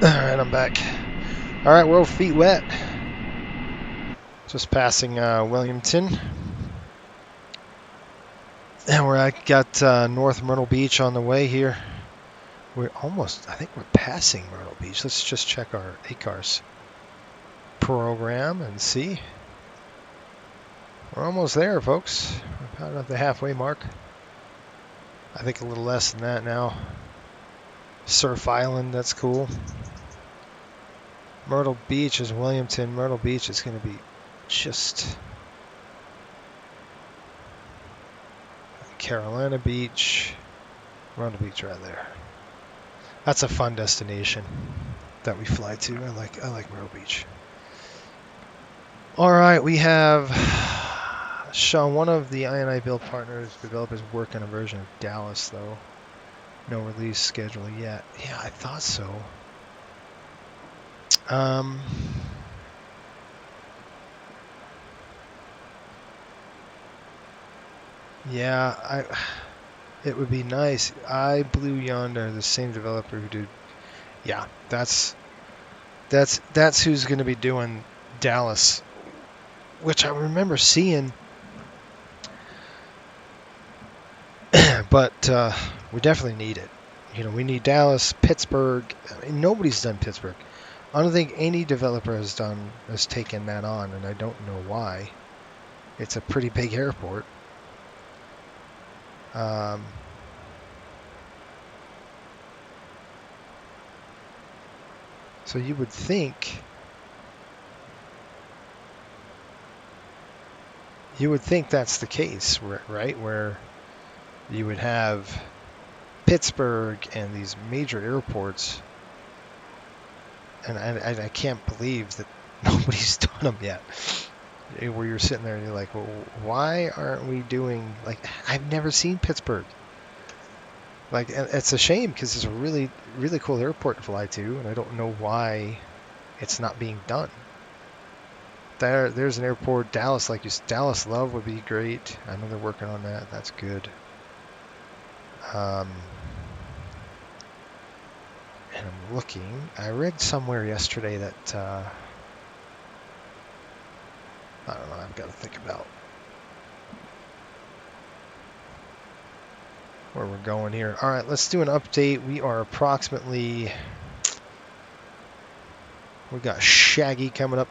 Speaker 2: Alright, I'm back. Alright, we're feet wet. Just passing Williamton. And we're got North Myrtle Beach on the way here. We're almost, I think we're passing Myrtle Beach. Let's just check our ACARS program and see. We're almost there, folks. We're about at the halfway mark. I think a little less than that now. Surf Island, that's cool. Myrtle Beach is Williamton. Myrtle Beach is going to be just Carolina Beach. Myrtle Beach right there. That's a fun destination that we fly to. I like Myrtle Beach. All right, we have Sean, one of the INI build partners, developers work on a version of Dallas, though. No release schedule yet. Yeah, I thought so. Yeah, it would be nice. Blue Yonder, the same developer who did. Yeah, that's who's going to be doing Dallas, which I remember seeing. But we definitely need it. You know, we need Dallas, Pittsburgh. I mean, nobody's done Pittsburgh. I don't think any developer has taken that on, and I don't know why. It's a pretty big airport. So you would think that's the case, right? Where you would have Pittsburgh and these major airports, and I can't believe that nobody's done them yet. Where you're sitting there and you're like, well, why aren't we doing, like, I've never seen Pittsburgh. Like, it's a shame because it's a really, really cool airport to fly to, and I don't know why it's not being done. There's an airport, Dallas, like Dallas Love would be great. I know they're working on that. That's good. And I'm looking. I read somewhere yesterday that I don't know. I've got to think about where we're going here. All right, let's do an update. We are approximately. We got Shaggy coming up,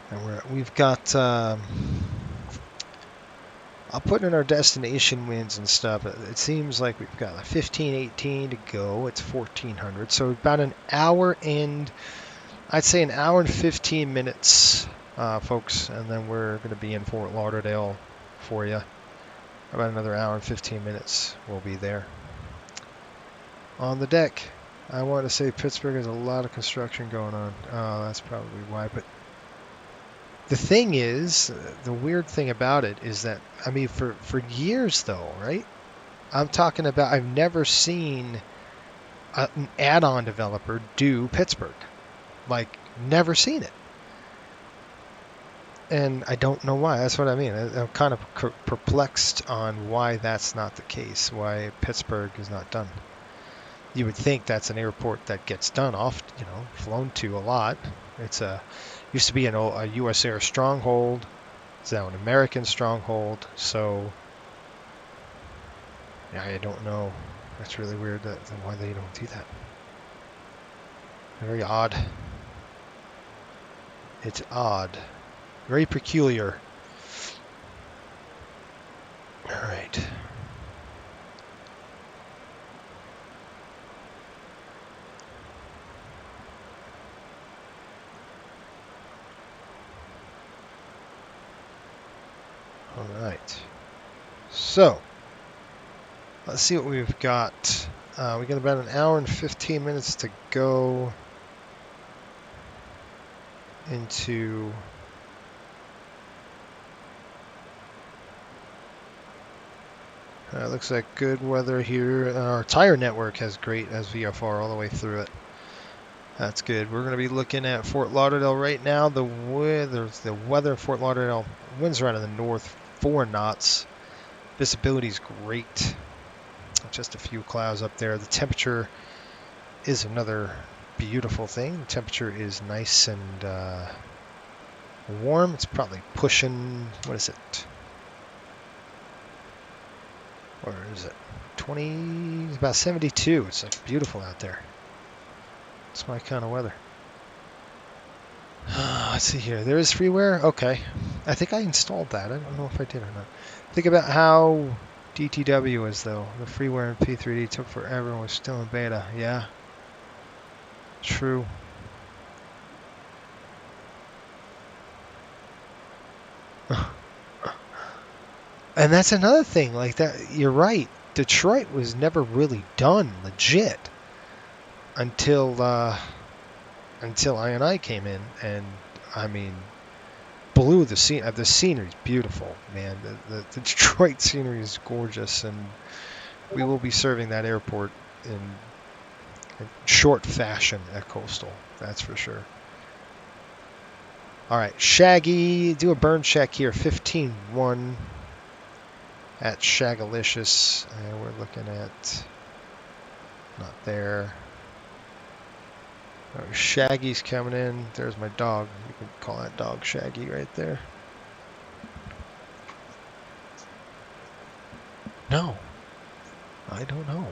Speaker 2: and we've got. I'll put in our destination winds and stuff. It seems like we've got 15:18 to go. It's 1400, so about an hour and I'd say an hour and 15 minutes, folks, and then we're going to be in Fort Lauderdale for you. About another hour and 15 minutes, we'll be there. On the deck, I want to say Pittsburgh has a lot of construction going on. That's probably why, but the thing is, the weird thing about it is that, I mean, for years though, right? I'm talking about, I've never seen an add-on developer do Pittsburgh. Like, never seen it. And I don't know why. That's what I mean. I'm kind of perplexed on why that's not the case, why Pittsburgh is not done. You would think that's an airport that gets done often, flown to a lot. It's used to be a U.S. Air stronghold. It's now an American stronghold. So, yeah, I don't know. That's really weird why they don't do that. Very odd. It's odd. Very peculiar. All right. All right. So, let's see what we've got. We got about an hour and 15 minutes to go into looks like good weather here. Our tire network has great VFR all the way through it. That's good. We're going to be looking at Fort Lauderdale right now. The weather in Fort Lauderdale, winds around in the north, 4 knots. Visibility is great. Just a few clouds up there. The temperature is another beautiful thing. The temperature is nice and warm. It's probably pushing, what is it? Where is it? 20, it's about 72. It's like beautiful out there. It's my kind of weather. Let's see here. There is freeware? Okay. I think I installed that. I don't know if I did or not. Think about how DTW is, though. The freeware in P3D took forever and was still in beta. Yeah. True. And that's another thing. Like that, you're right. Detroit was never really done legit until I came in, and I mean, blew the scene. The scenery's beautiful, man. The Detroit scenery is gorgeous, and we will be serving that airport in short fashion at Coastal. That's for sure. All right, Shaggy, do a burn check here. 15-1 at Shagalicious, and we're looking at not there. Oh, Shaggy's coming in. There's my dog. You can call that dog Shaggy right there. No, I don't know.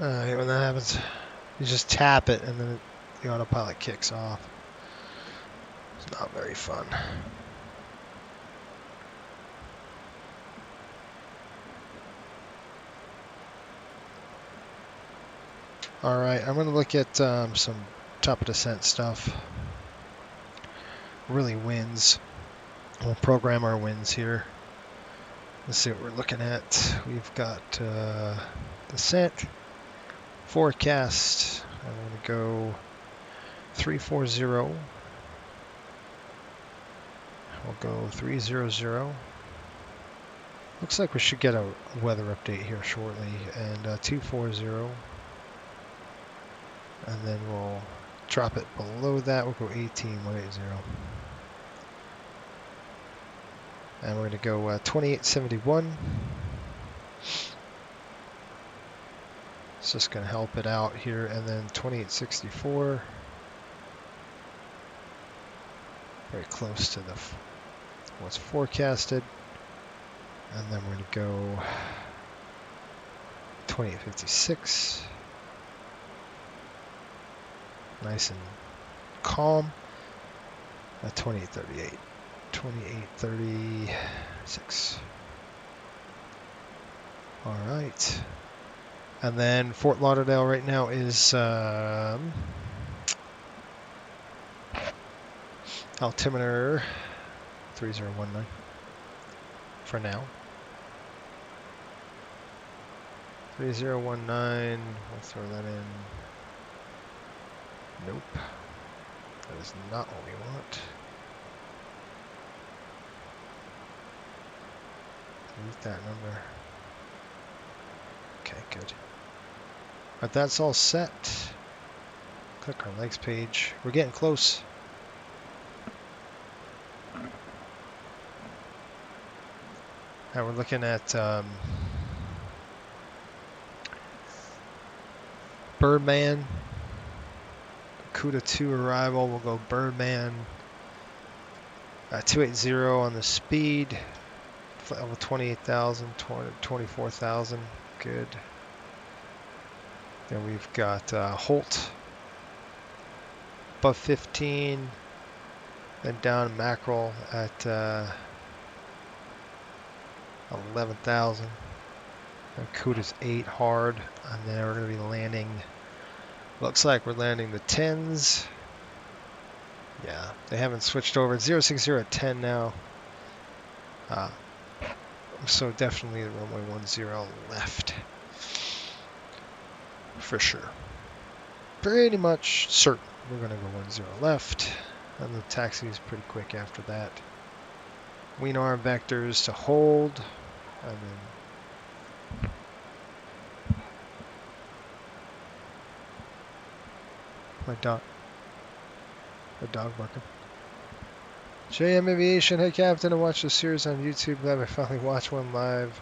Speaker 2: Alright, when that happens, you just tap it and then the autopilot kicks off. It's not very fun. Alright, I'm going to look at some top of descent stuff. Really winds. We'll program our winds here. Let's see what we're looking at. We've got descent, forecast. I'm going to go 340. We'll go 300. Looks like we should get a weather update here shortly. And 240. And then we'll drop it below that. We'll go 18180. And we're going to go 2871. It's just going to help it out here. And then 2864. Very close to the what's forecasted. And then we're going to go 2856. Nice and calm. 2838. 2836. All right. And then Fort Lauderdale right now is altimeter 3019 for now. 3019. We'll throw that in. Nope. That is not what we want. Delete that number. Okay, good. But that's all set. Click our legs page. We're getting close. Now we're looking at Birdman. Cuda 2 arrival. We'll go Birdman. 280 on the speed. Level 28,000, 24,000. Good. Then we've got Holt. Above 15. Then down Mackerel at 11,000. Cuda's 8 hard. And then we're going to be landing. Looks like we're landing the 10s. Yeah, they haven't switched over. 060 at 10 now. So definitely the runway 10 left. For sure. Pretty much certain we're going to go 10 left. And the taxi is pretty quick after that. Wing arm vectors to hold. And then my dog barking. JM Aviation, hey Captain, I watched the series on YouTube. Glad I finally watched one live.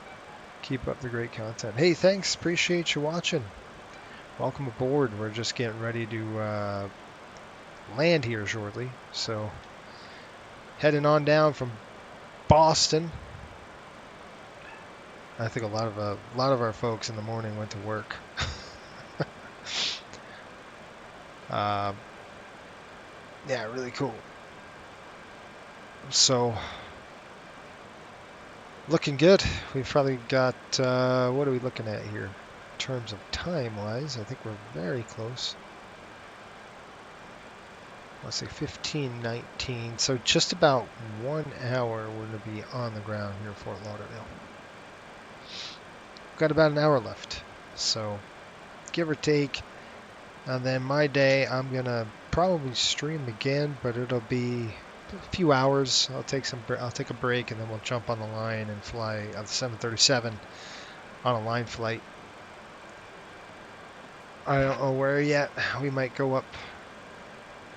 Speaker 2: Keep up the great content. Hey, thanks. Appreciate you watching. Welcome aboard. We're just getting ready to land here shortly. So, heading on down from Boston. I think a lot of our folks in the morning went to work. Yeah, really cool. So, looking good. We've probably got, what are we looking at here? In terms of time-wise, I think we're very close. Let's say 15:19. So just about 1 hour we're going to be on the ground here at Fort Lauderdale. We've got about an hour left. So, give or take. And then my day, I'm going to probably stream again, but it'll be a few hours. I'll take a break and then we'll jump on the line and fly on the 737 on a line flight. I don't know where yet. We might go up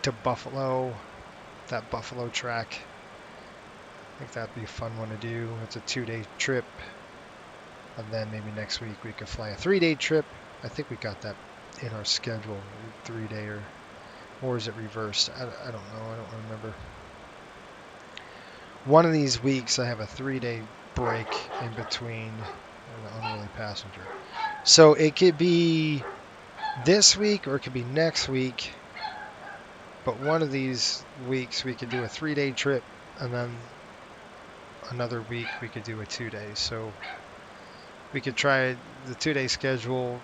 Speaker 2: to Buffalo, that Buffalo track. I think that'd be a fun one to do. It's a 2-day trip. And then maybe next week we could fly a 3-day trip. I think we got that in our schedule, 3-day or is it reversed? I don't know. I don't remember. One of these weeks I have a 3-day break in between an unruly passenger. So it could be this week or it could be next week. But one of these weeks we could do a 3-day trip, and then another week we could do a 2-day. So we could try the 2-day schedule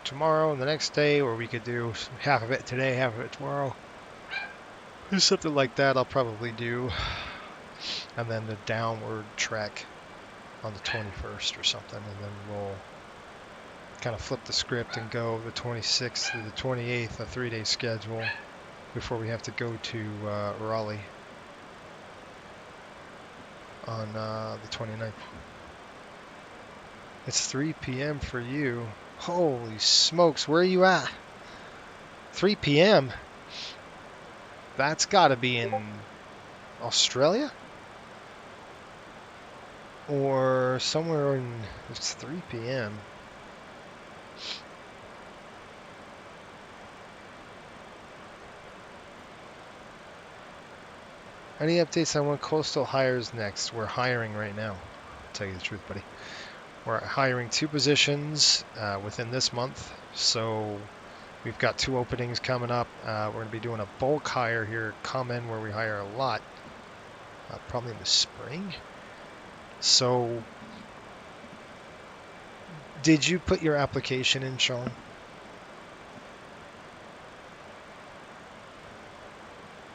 Speaker 2: tomorrow and the next day, or we could do half of it today, half of it tomorrow. There's something like that I'll probably do. And then the downward trek on the 21st or something, and then we'll kind of flip the script and go the 26th through the 28th, a 3-day schedule, before we have to go to Raleigh on the 29th. It's 3 p.m. for you. Holy smokes, where are you at? 3 p.m.? That's got to be in Australia? Or somewhere in... It's 3 p.m. Any updates on when Coastal hires next? We're hiring right now. I'll tell you the truth, buddy. We're hiring 2 positions within this month. So we've got 2 openings coming up. We're going to be doing a bulk hire here at Common where we hire a lot. Probably in the spring. So did you put your application in, Sean?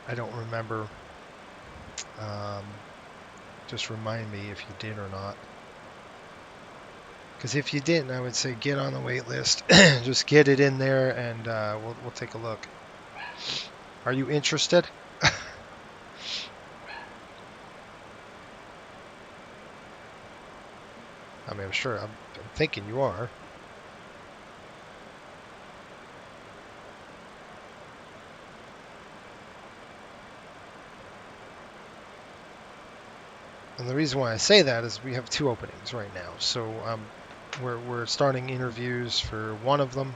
Speaker 2: I don't remember. Just remind me if you did or not. Because if you didn't, I would say get on the wait list. Just get it in there, and we'll take a look. Are you interested? I mean, I'm sure. I'm thinking you are. And the reason why I say that is we have 2 openings right now. So we're starting interviews for one of them.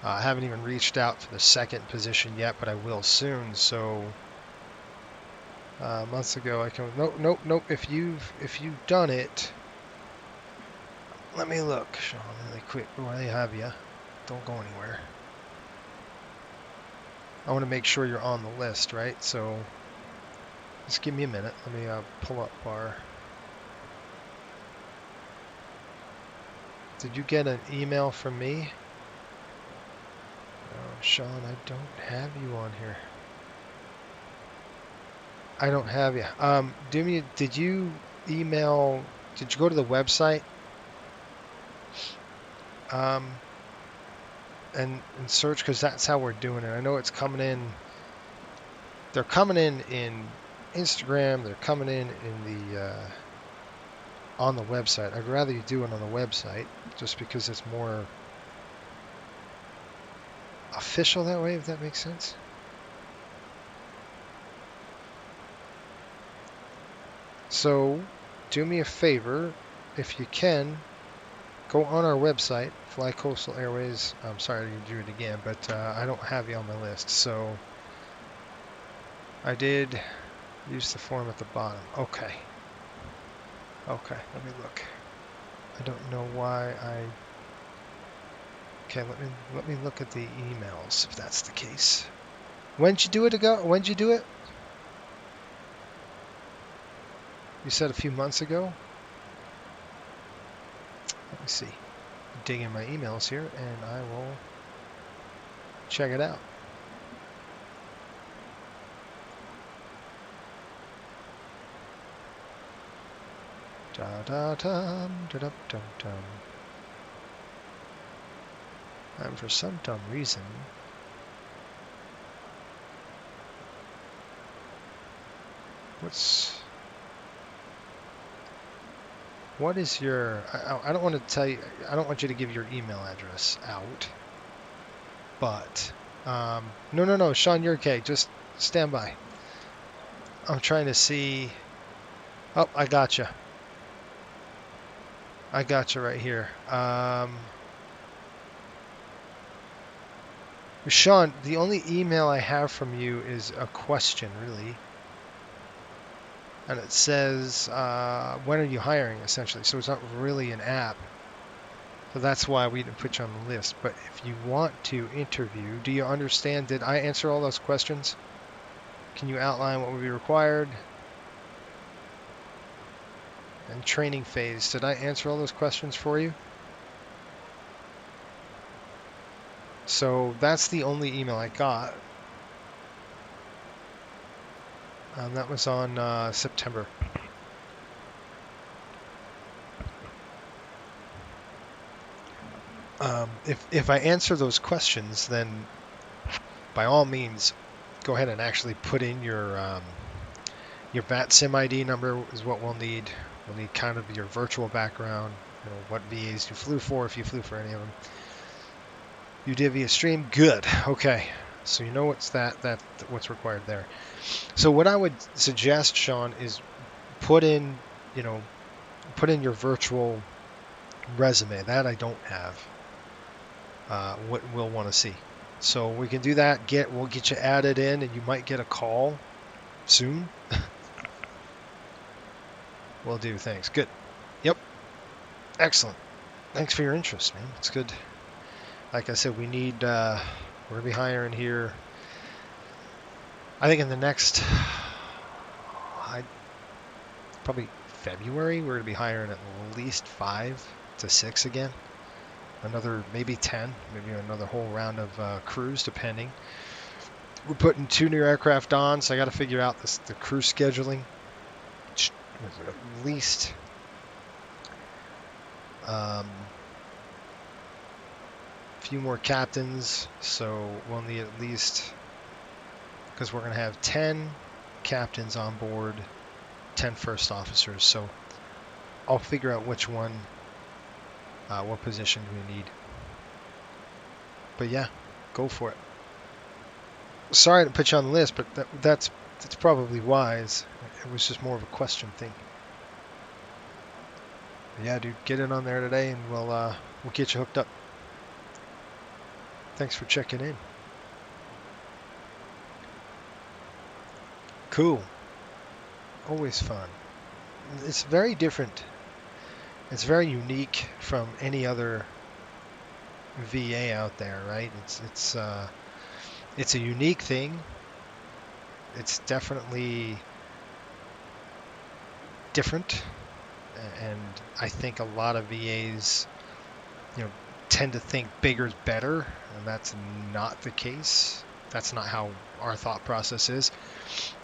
Speaker 2: I haven't even reached out for the second position yet, but I will soon. So months ago, I can. Nope. If you've done it, let me look, Sean, really quick. Where they have you? Don't go anywhere. I want to make sure you're on the list, right? So. Just give me a minute. Let me pull up our... Did you get an email from me? Oh, Sean, I don't have you on here. I don't have you. Did you email... Did you go to the website? And search, because that's how we're doing it. I know it's coming in... They're coming in Instagram, they're coming in the on the website. I'd rather you do it on the website just because it's more official that way, if that makes sense. So do me a favor, if you can, go on our website, Fly Coastal Airways. I'm sorry to do it again, but I don't have you on my list. So I did use the form at the bottom. Okay, let me look. I don't know why I... Okay, let me look at the emails, if that's the case. When'd you do it ago? When'd you do it? You said a few months ago? Let me see. Dig in my emails here, and I will check it out. Da-da-dum, da-dum-dum-dum. And for some dumb reason, what is your, I don't want to tell you, I don't want you to give your email address out, but, no, Sean, you're okay, just stand by. I'm trying to see, oh, I gotcha. I got you right here. Sean, the only email I have from you is a question, really. And it says, when are you hiring, essentially? So it's not really an app. So that's why we didn't put you on the list. But if you want to interview, do you understand? Did I answer all those questions? Can you outline what would be required? And training phase, did I answer all those questions for you? So that's the only email I got. That was on September. If I answer those questions, then by all means, go ahead and actually put in your VAT SIM ID number is what we'll need. We'll need kind of your virtual background, you know, what VAs you flew for, if you flew for any of them. You did via stream, good. Okay, so you know what's what's required there. So what I would suggest, Sean, is put in your virtual resume. That I don't have. What we'll want to see. So we can do that. We'll get you added in, and you might get a call soon. Will do. Thanks. Good. Yep. Excellent. Thanks for your interest, man. It's good. Like I said, we need. We're gonna be hiring here. I think in the next, probably February, we're gonna be hiring at least 5 to 6 again. Another maybe 10, maybe another whole round of crews, depending. We're putting 2 new aircraft on, so I got to figure out the crew scheduling. At least a few more captains, so we'll need at least, because we're going to have 10 captains on board, 10 first officers, so I'll figure out which one, what position we need. But yeah, go for it. Sorry to put you on the list, but that's probably wise. It was just more of a question thing. But yeah, dude, get it on there today, and we'll get you hooked up. Thanks for checking in. Cool. Always fun. It's very different. It's very unique from any other VA out there, right? It's a unique thing. It's definitely different, and I think a lot of VAs, tend to think bigger is better, and that's not the case. That's not how our thought process is.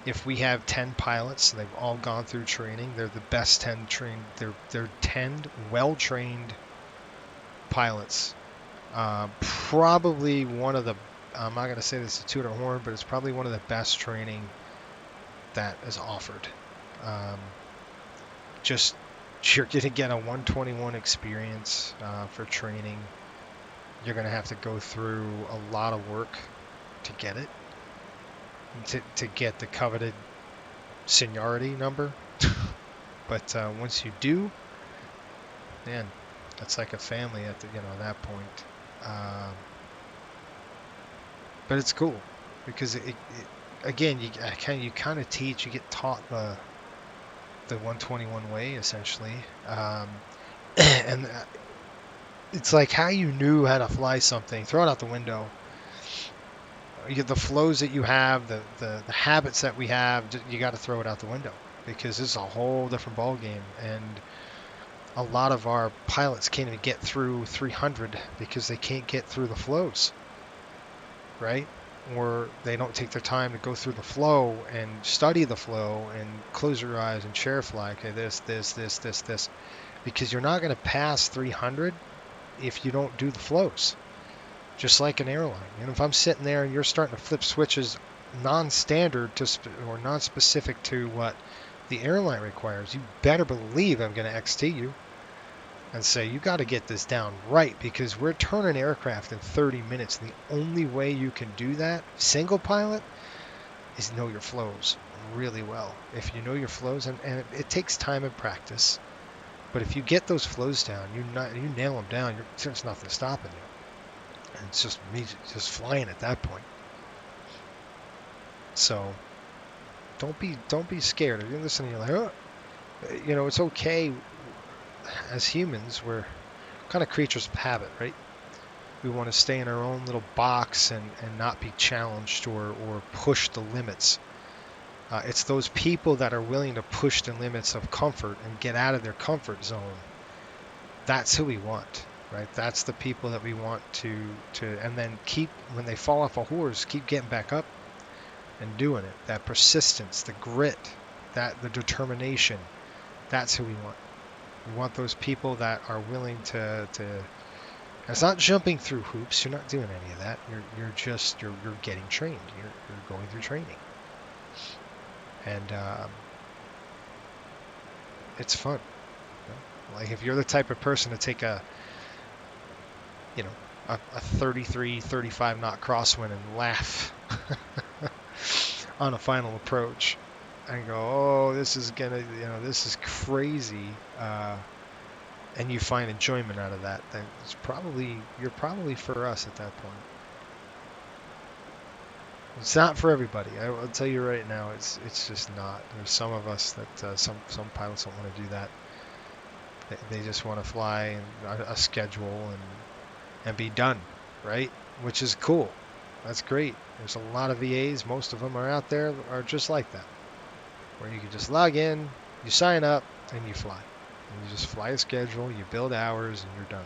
Speaker 2: If we have 10 pilots, they've all gone through training. They're the best 10 trained. They're 10 well-trained pilots. Probably one of the. I'm not going to say this to toot our horn, but it's probably one of the best training that is offered. Just you're going to get a 121 experience for training. You're going to have to go through a lot of work to get it, to get the coveted seniority number. But once you do, man, that's like a family at that point. But it's cool because it again, you kind of teach, you get taught the 121 way essentially, and it's like how you knew how to fly something. Throw it out the window. You get the flows that you have, the habits that we have. You got to throw it out the window because this is a whole different ball game, and a lot of our pilots can't even get through 300 because they can't get through the flows, right? Or they don't take their time to go through the flow and study the flow and close your eyes and chair fly. Okay, this, because you're not going to pass 300 if you don't do the flows. Just like an airline. If I'm sitting there and you're starting to flip switches non-standard or non-specific to what the airline requires, you better believe I'm going to XT you and say, you got to get this down right, because we're turning aircraft in 30 minutes. And the only way you can do that, single pilot, is know your flows really well. If you know your flows, and it takes time and practice, but if you get those flows down, you nail them down, there's nothing stopping you. And it's just me just flying at that point. So don't be scared. If you're listening, you're like, oh, it's okay. As humans, we're kind of creatures of habit, right? We want to stay in our own little box and not be challenged or push the limits. It's those people that are willing to push the limits of comfort and get out of their comfort zone. That's who we want, right? That's the people that we want to and then keep, when they fall off a horse, keep getting back up and doing it. That persistence, the grit, the determination, that's who we want. We want those people that are willing to it's not jumping through hoops. You're not doing any of that. You're getting trained. You're going through training. And it's fun. Like if you're the type of person to take a 33, 35 knot crosswind and laugh on a final approach and go, oh, this is this is crazy, and you find enjoyment out of that, then you're probably for us at that point. It's not for everybody. I'll tell you right now, it's just not. There's some of us that some pilots don't want to do that. They just want to fly a schedule and be done, right? Which is cool. That's great. There's a lot of VAs. Most of them are out there are just like that, where you can just log in, you sign up, and you fly. And you just fly a schedule, you build hours, and you're done.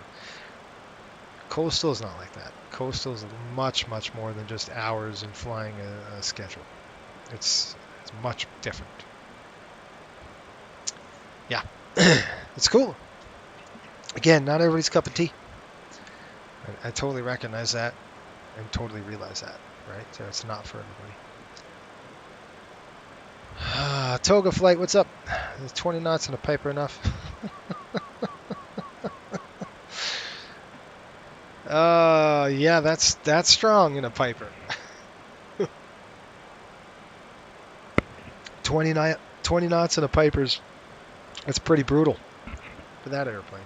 Speaker 2: Coastal is not like that. Coastal is much, much more than just hours and flying a schedule. It's much different. Yeah, it's cool. Again, not everybody's cup of tea. I totally recognize that and totally realize that, right? So it's not for everybody. Toga flight, what's up? Is 20 knots in a Piper enough? Yeah, that's strong in a Piper. 20 knots in a Piper's, that's pretty brutal for that airplane.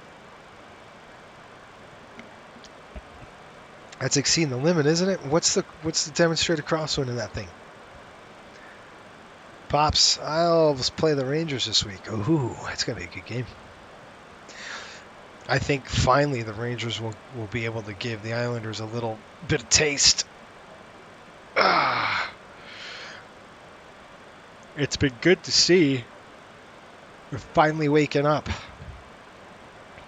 Speaker 2: That's exceeding the limit, isn't it? What's the demonstrated crosswind in that thing? Pops, I'll play the Rangers this week. Ooh, it's gonna be a good game. I think finally the Rangers will be able to give the Islanders a little bit of taste. It's been good to see. We're finally waking up.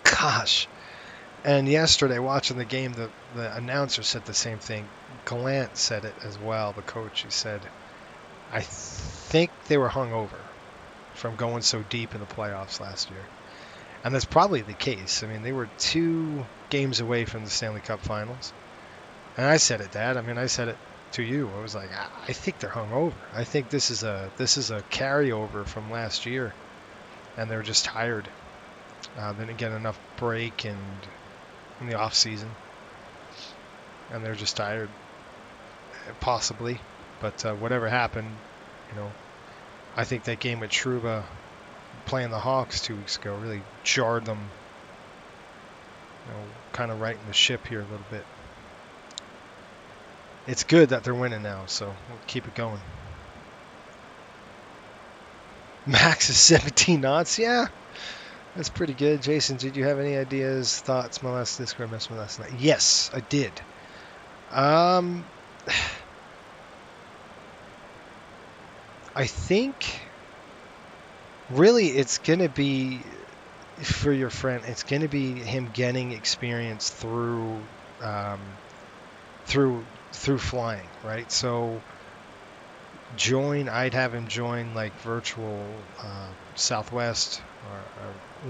Speaker 2: Gosh. And yesterday, watching the game, the announcer said the same thing. Gallant said it as well, the coach. He said, I think they were hungover from going so deep in the playoffs last year. And that's probably the case. I mean, they were 2 games away from the Stanley Cup Finals. And I said it, Dad. I mean, I said it to you. I was like, I think they're hungover. I think this is a carryover from last year. And they're just tired. They didn't get enough break in the off season, and they're just tired, possibly. But whatever happened, I think that game with Trouba playing the Hawks 2 weeks ago really jarred them, kind of righting the ship here a little bit. It's good that they're winning now, so we'll keep it going. Max is 17 knots, yeah. That's pretty good. Jason, did you have any ideas, thoughts, molested, I missed my last night? Yes, I did. I think really it's going to be, for your friend, it's going to be him getting experience through flying, right? So I'd have him join like Virtual Southwest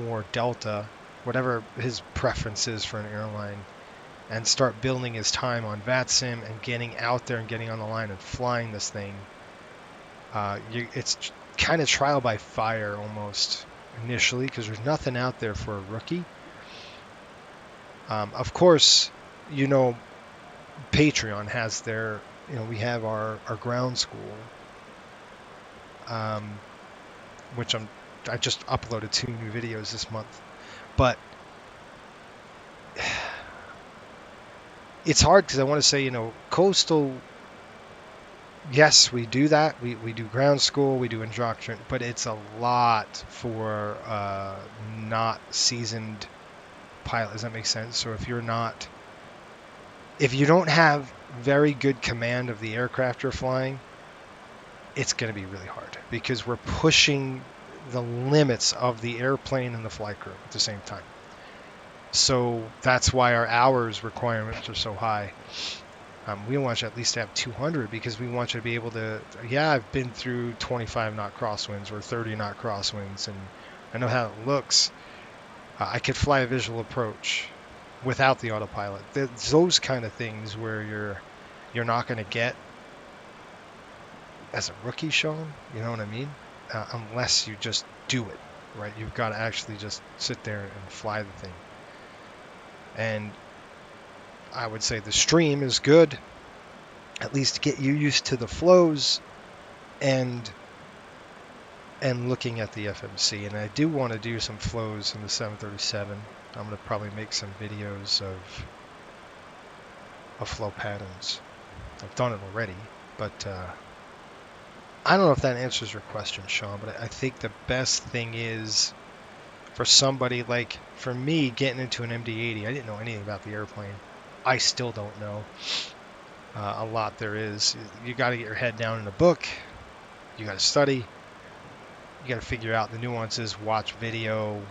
Speaker 2: or Delta, whatever his preference is for an airline, and start building his time on VATSIM and getting out there and getting on the line and flying this thing. It's kind of trial by fire almost initially, because there's nothing out there for a rookie. Of course, Patreon has their, we have our ground school, which I just uploaded 2 new videos this month, but it's hard because I want to say, Coastal, yes, we do that. We do ground school, we do instruction, but it's a lot for not seasoned pilot. Does that make sense? So if you don't have very good command of the aircraft you're flying, it's going to be really hard because we're pushing the limits of the airplane and the flight crew at the same time. So that's why our hours requirements are so high. We want you at least to have 200 because we want you to be able to, yeah, I've been through 25 knot crosswinds or 30 knot crosswinds, and I know how it looks. I could fly a visual approach without the autopilot. Those kind of things where you're not going to get as a rookie, Sean, you know what I mean? Unless you just do it, right? You've got to actually just sit there and fly the thing. And I would say the stream is good, at least to get you used to the flows and looking at the FMC. And I do want to do some flows in the 737. I'm going to probably make some videos of flow patterns. I've done it already, but I don't know if that answers your question, Sean, but I think the best thing is for somebody like, for me, getting into an MD-80, I didn't know anything about the airplane. I still don't know a lot there is. You got to get your head down in a book. You got to study. You got to figure out the nuances, watch video.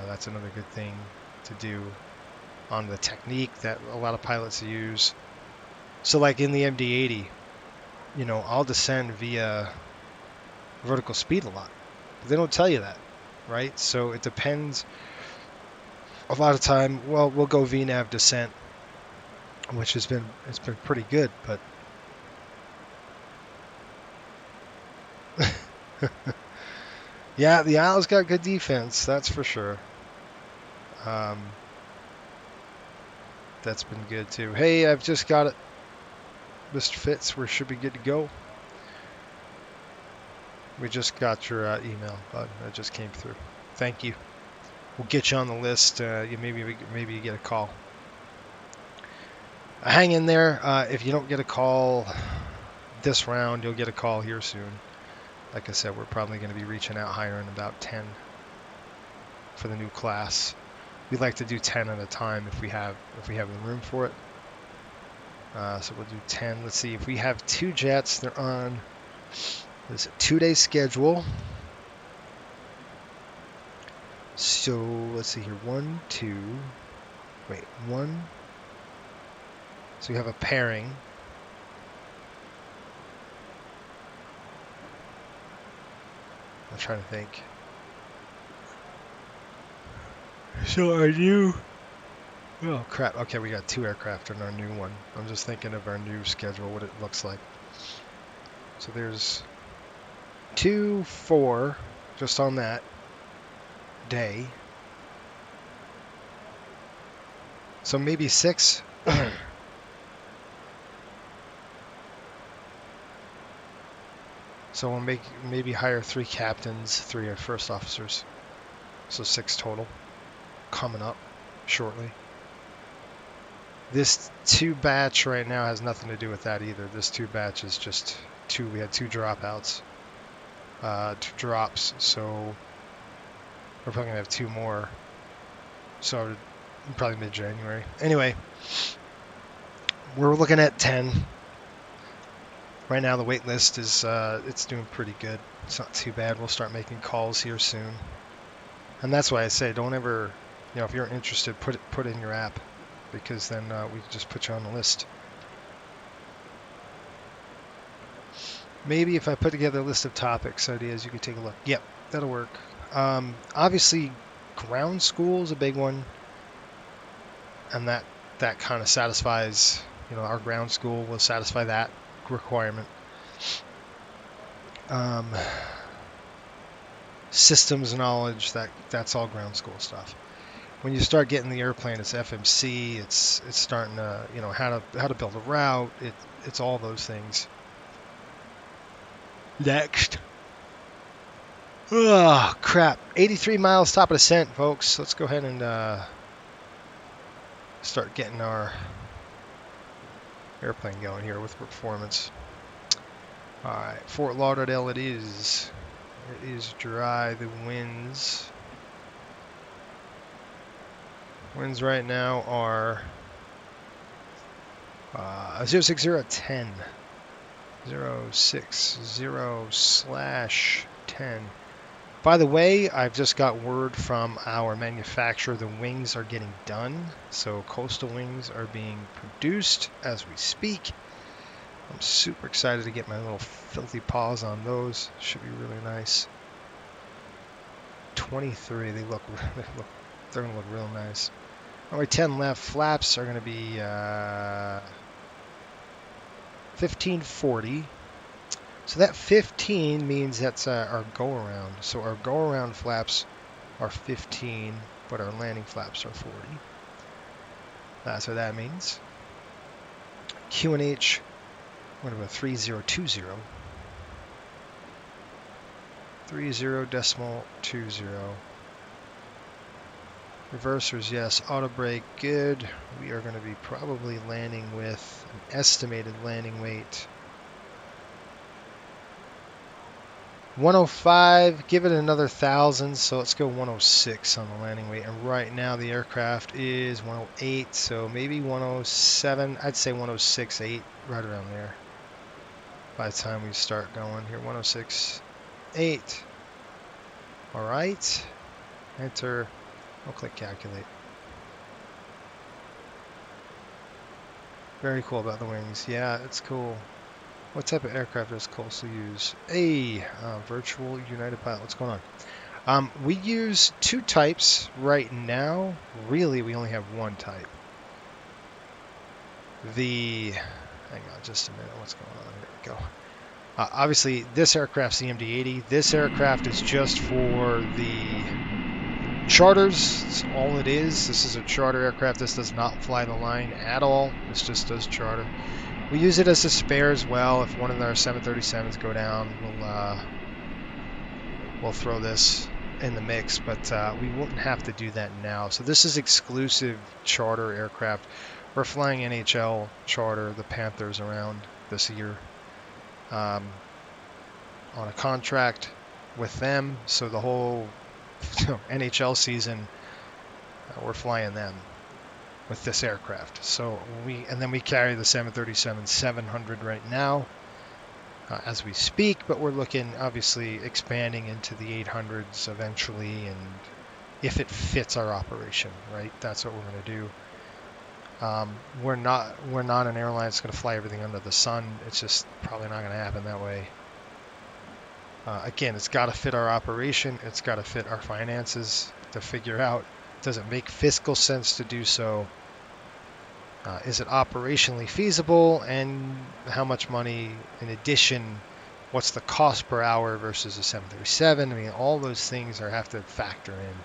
Speaker 2: That's another good thing to do on the technique that a lot of pilots use. So like in the MD-80, you know, I'll descend via vertical speed a lot. But they don't tell you that, right? So it depends. A lot of time, well, we'll go VNAV descent, which it's been pretty good, but yeah, the Isle's got good defense, that's for sure. That's been good too. Hey, I've just got it, Mr. Fitz. We should be good to go. We just got your email, bud. That just came through. Thank you. We'll get you on the list. Maybe you get a call. Hang in there. If you don't get a call this round, you'll get a call here soon. Like I said, we're probably going to be reaching out hiring about 10 for the new class. We like to do 10 at a time if we have the room for it. So we'll do 10. Let's see if we have 2 jets. They're on this 2-day schedule. So let's see here. 1, 2. Wait, 1. So we have a pairing. I'm trying to think. So our new... Oh, crap. Okay, we got 2 aircraft in our new one. I'm just thinking of our new schedule, what it looks like. So there's 2, 4, just on that day. So maybe 6. So we'll maybe hire 3 captains, 3 first officers. So 6 total coming up shortly. This 2 batch right now has nothing to do with that either. This 2 batch is just 2. We had 2 dropouts, 2 drops. So we're probably gonna have 2 more. So probably mid-January. Anyway, we're looking at 10. Right now the wait list is it's doing pretty good. It's not too bad. We'll start making calls here soon. And that's why I say don't ever, if you're interested, put it in your app, because then we can just put you on the list. Maybe if I put together a list of topics, ideas, you could take a look. Yep, that'll work. Obviously, ground school is a big one, and that kind of satisfies, our ground school will satisfy that requirement. Systems knowledge, that's all ground school stuff. When you start getting the airplane, it's FMC, it's starting to, how to build a route, it's all those things. Next. Oh, crap. 83 miles top of descent, folks. Let's go ahead and start getting our airplane going here with performance. All right, Fort Lauderdale it is. It is dry. The winds Winds right now are 060 at 10. 060/10. By the way, I've just got word from our manufacturer the wings are getting done. So coastal wings are being produced as we speak. I'm super excited to get my little filthy paws on those. Should be really nice. 23, they're gonna look real nice. Only 10 left. Flaps are gonna be 1540. So that 15 means that's our go around. So our go around flaps are 15, but our landing flaps are 40. That's what that means. QNH, what about 3020? 30.20. Reversers, yes. Auto brake, good. We are going to be probably landing with an estimated landing weight 105. Give it another 1,000, so let's go 106 on the landing weight. And right now the aircraft is 108, so maybe 107. I'd say 106.8, right around there. By the time we start going here, 106.8. All right. Enter. I'll click calculate. Very cool about the wings. Yeah, it's cool. What type of aircraft does Coastal use? Virtual United Pilot. What's going on? We use two types right now. Really, we only have one type. Hang on just a minute. What's going on? There we go. Obviously, this aircraft's the MD-80. This aircraft is just for the charters. That's all it is. This is a charter aircraft. This does not fly the line at all. This just does charter. We use it as a spare as well. If one of our 737s go down, we'll throw this in the mix, but we won't have to do that now. So this is exclusive charter aircraft. We're flying NHL charter, the Panthers, around this year on a contract with them. So the whole NHL season, we're flying them with this aircraft. So then we carry the 737-700 right now as we speak, but we're looking obviously expanding into the 800s eventually, and if it fits our operation, right? That's what we're going to do. We're not an airline that's going to fly everything under the sun. It's just probably not going to happen that way. Again, it's got to fit our operation. It's got to fit our finances to figure out, does it make fiscal sense to do so? Is it operationally feasible? And how much money in addition, what's the cost per hour versus a 737? I mean, all those things have to factor in.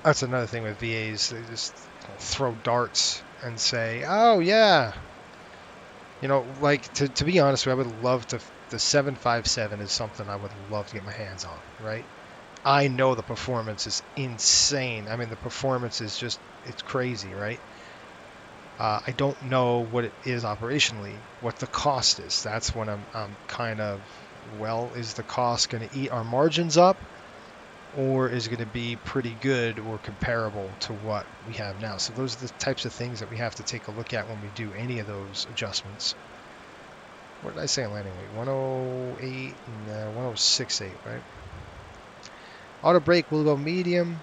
Speaker 2: That's another thing with VAs. They just throw darts and say, oh yeah. You know, like, to be honest, I would love to, the 757 is something I would love to get my hands on, right? I know the performance is insane. I mean, the performance is just, it's crazy, right? I don't know what it is operationally, what the cost is. That's when I'm kind of, well, is the cost going to eat our margins up, or is it going to be pretty good or comparable to what we have now? So those are the types of things that we have to take a look at when we do any of those adjustments. What did I say on landing weight? 108 and 106.8, right? Auto brake will go medium.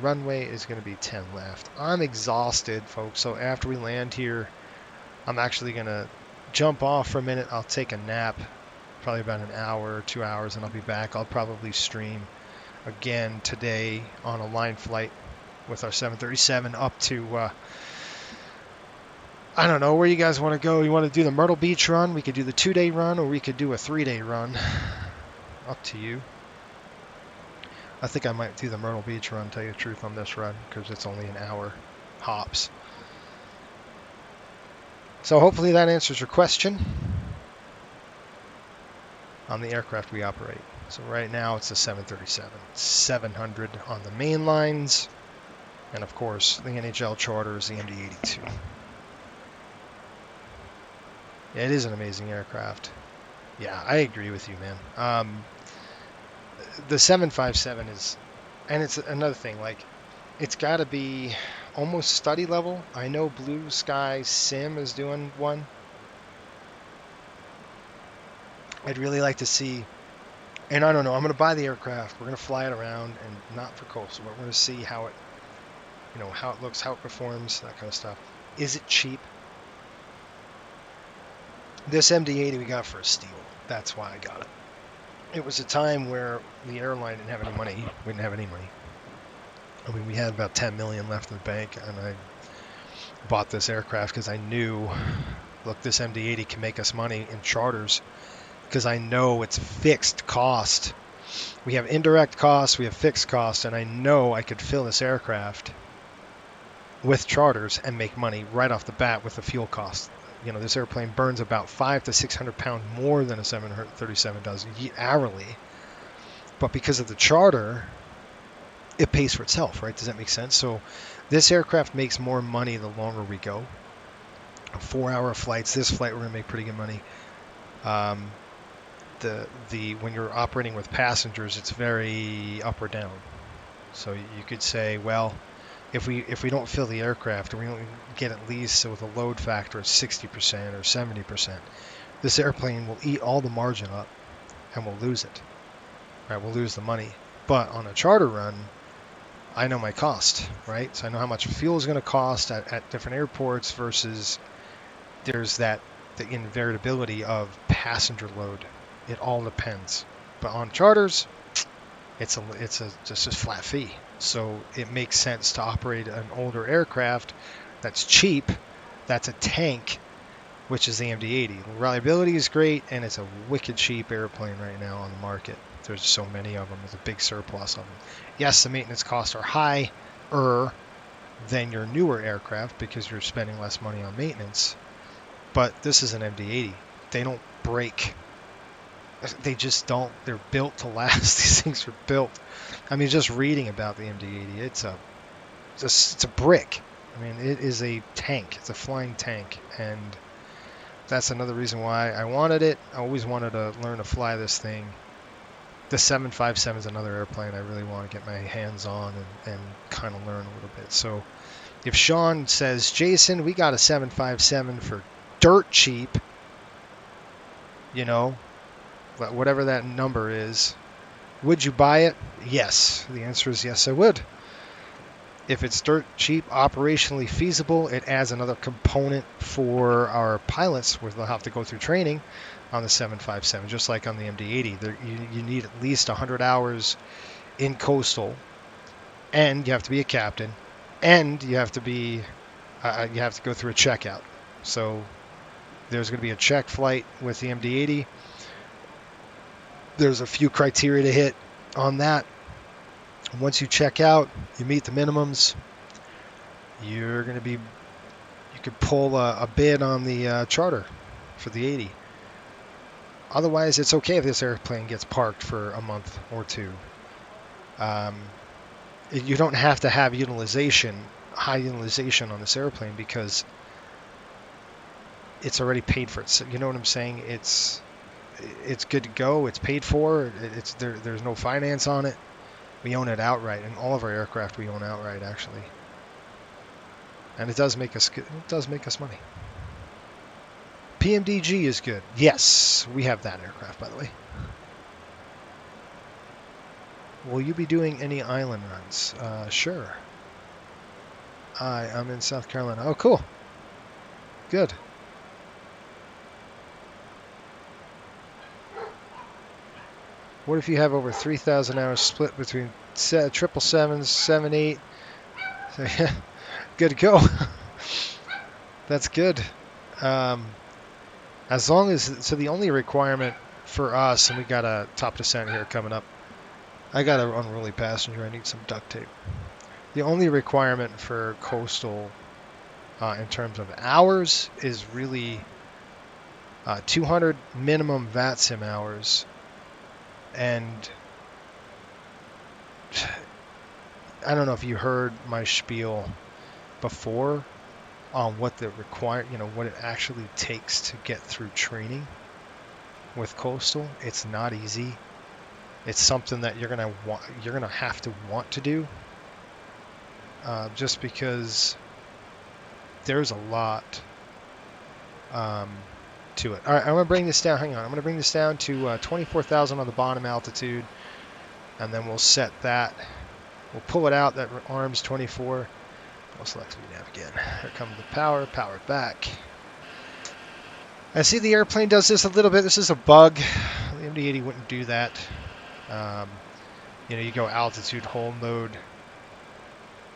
Speaker 2: Runway is going to be 10 left. I'm exhausted, folks, so after we land here, I'm actually going to jump off for a minute. I'll take a nap, probably about an hour or 2 hours, and I'll be back. I'll probably stream again today on a line flight with our 737 up to, I don't know, where you guys want to go. You want to do the Myrtle Beach run? We could do the 2-day run, or we could do a 3-day run. Up to you. I think I might do the Myrtle Beach run, tell you the truth, on this run, because it's only an hour hops. So hopefully that answers your question on the aircraft we operate. So right now it's the 737-700 on the main lines, and of course the NHL charter is the MD-82. Yeah, it is an amazing aircraft. Yeah, I agree with you, man. The 757 is, and it's another thing, like, it's got to be almost study level. I know Blue Sky Sim is doing one. I'd really like to see, and I don't know, I'm going to buy the aircraft. We're going to fly it around, and not for coastal, but we're going to see how it, how it looks, how it performs, that kind of stuff. Is it cheap? This MD-80 we got for a steal. That's why I got it. It was a time where the airline didn't have any money. We didn't have any money. I mean, we had about 10 million left in the bank, and I bought this aircraft because I knew, look, this MD-80 can make us money in charters because I know it's fixed cost. We have indirect costs, we have fixed costs, and I know I could fill this aircraft with charters and make money right off the bat with the fuel cost. This airplane burns about 500 to 600 pounds more than a 737 does hourly, but because of the charter, it pays for itself, right? Does that make sense? So this aircraft makes more money the longer we go. 4-hour flights. This flight we're gonna make pretty good money. When you're operating with passengers, it's very up or down. So you could say, well, if we don't fill the aircraft, or we don't get at least with a load factor of 60% or 70%, this airplane will eat all the margin up, and we'll lose it. Right? We'll lose the money. But on a charter run, I know my cost, right? So I know how much fuel is going to cost at different airports versus there's the invariability of passenger load. It all depends. But on charters, it's just a flat fee. So it makes sense to operate an older aircraft that's cheap, that's a tank, which is the MD-80. The reliability is great, and it's a wicked cheap airplane right now on the market. There's so many of them. There's a big surplus of them. Yes, the maintenance costs are higher than your newer aircraft because you're spending less money on maintenance. But this is an MD-80. They don't break. They just don't. They're built to last. These things are built. I mean, just reading about the MD-80, it's a brick. I mean, it is a tank. It's a flying tank, and that's another reason why I wanted it. I always wanted to learn to fly this thing. The 757 is another airplane I really want to get my hands on and kind of learn a little bit. So if Sean says, Jason, we got a 757 for dirt cheap, whatever that number is, would you buy it? Yes. The answer is yes, I would. If it's dirt cheap, operationally feasible, it adds another component for our pilots where they'll have to go through training on the 757, just like on the MD-80. You need at least 100 hours in coastal, and you have to be a captain, and you have to go through a checkout. So there's going to be a check flight with the MD-80. There's a few criteria to hit on that. Once you check out, you meet the minimums, you could pull a bid on the charter for the 80. Otherwise, it's okay if this airplane gets parked for a month or two. You don't have to have high utilization on this airplane because it's already paid for it. You know what I'm saying? It's good to go. It's paid for. There's no finance on it. We own it outright, and all of our aircraft we own outright, actually. And it does make us good. It does make us money. PMDG is good. Yes, we have that aircraft, by the way. Will you be doing any island runs? Sure. I'm in South Carolina. Oh, cool. Good. What if you have over 3,000 hours split between 777s, 78? So, yeah, good to go. That's good. As long as, so the only requirement for us, and we got a top descent here coming up. I got an unruly passenger. I need some duct tape. The only requirement for coastal in terms of hours is really 200 minimum VATSIM hours. And I don't know if you heard my spiel before on what what it actually takes to get through training with coastal. It's not easy. It's something that you're gonna have to want to do. just because there's a lot to it. All right, I'm going to bring this down. Hang on. I'm going to bring this down to 24,000 on the bottom altitude, and then we'll set that. We'll pull it out. That arm's 24. We'll select VNAV again. Here comes the power. Power back. I see the airplane does this a little bit. This is a bug. The MD-80 wouldn't do that. You go altitude home mode.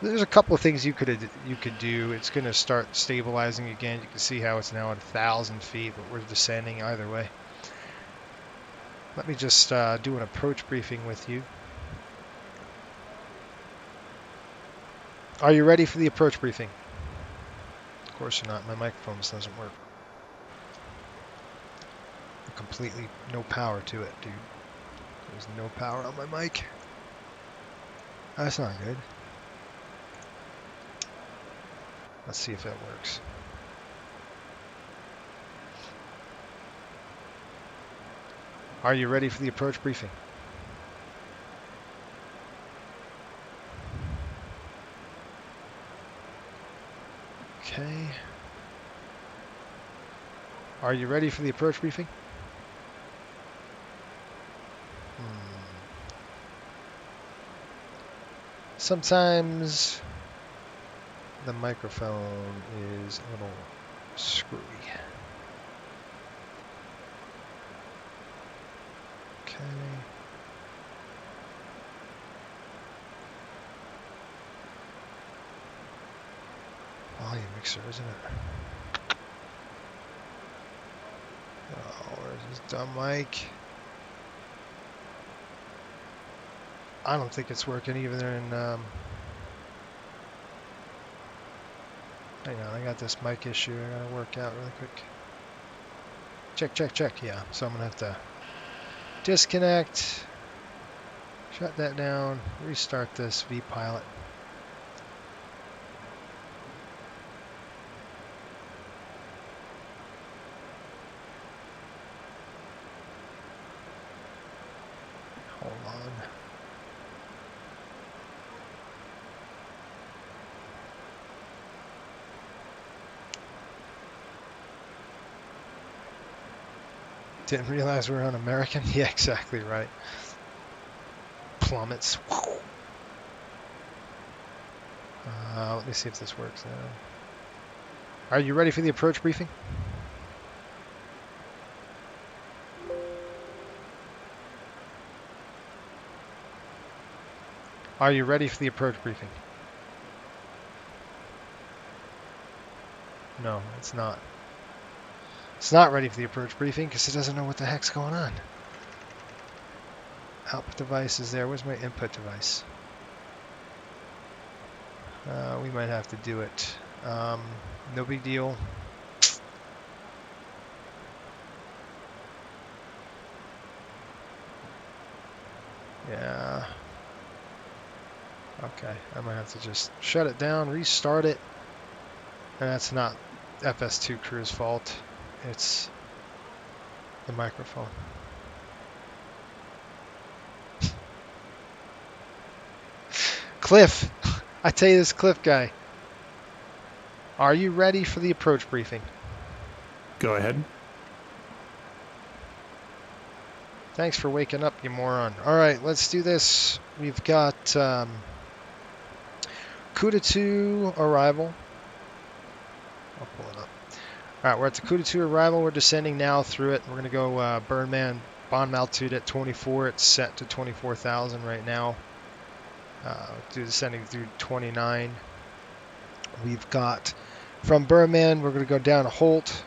Speaker 2: There's a couple of things you could do. It's going to start stabilizing again. You can see how it's now at 1,000 feet, but we're descending either way. Let me just do an approach briefing with you. Are you ready for the approach briefing? Of course you're not. My microphone just doesn't work. Completely no power to it, dude. There's no power on my mic. That's not good. Let's see if that works. Are you ready for the approach briefing? Okay. Are you ready for the approach briefing? Sometimes the microphone is a little screwy. Okay. Volume mixer, isn't it? Oh, where's this dumb mic? I don't think it's working even in, hang on, I got this mic issue I gotta work out really quick. Check, check, check, yeah. So I'm gonna have to disconnect, shut that down, restart this vPilot. Hold on. Didn't realize we were on American. Yeah, exactly right. Plummets. Let me see if this works now. Are you ready for the approach briefing? Are you ready for the approach briefing? No, it's not. It's not ready for the approach briefing because it doesn't know what the heck's going on. Output device is there. Where's my input device? We might have to do it. No big deal. Yeah. Okay, I might have to just shut it down, restart it. And that's not FS2 crew's fault. It's the microphone. Cliff, I tell you this Cliff guy. Are you ready for the approach briefing?
Speaker 5: Go ahead.
Speaker 2: Thanks for waking up, you moron. All right, let's do this. We've got CUDA 2 arrival. I'll pull it up. All right, we're at the CUDA 2 arrival. We're descending now through it. We're going to go Birdman bottom altitude at 24. It's set to 24,000 right now. Descending through 29. We've got from Birdman, we're going to go down to Holt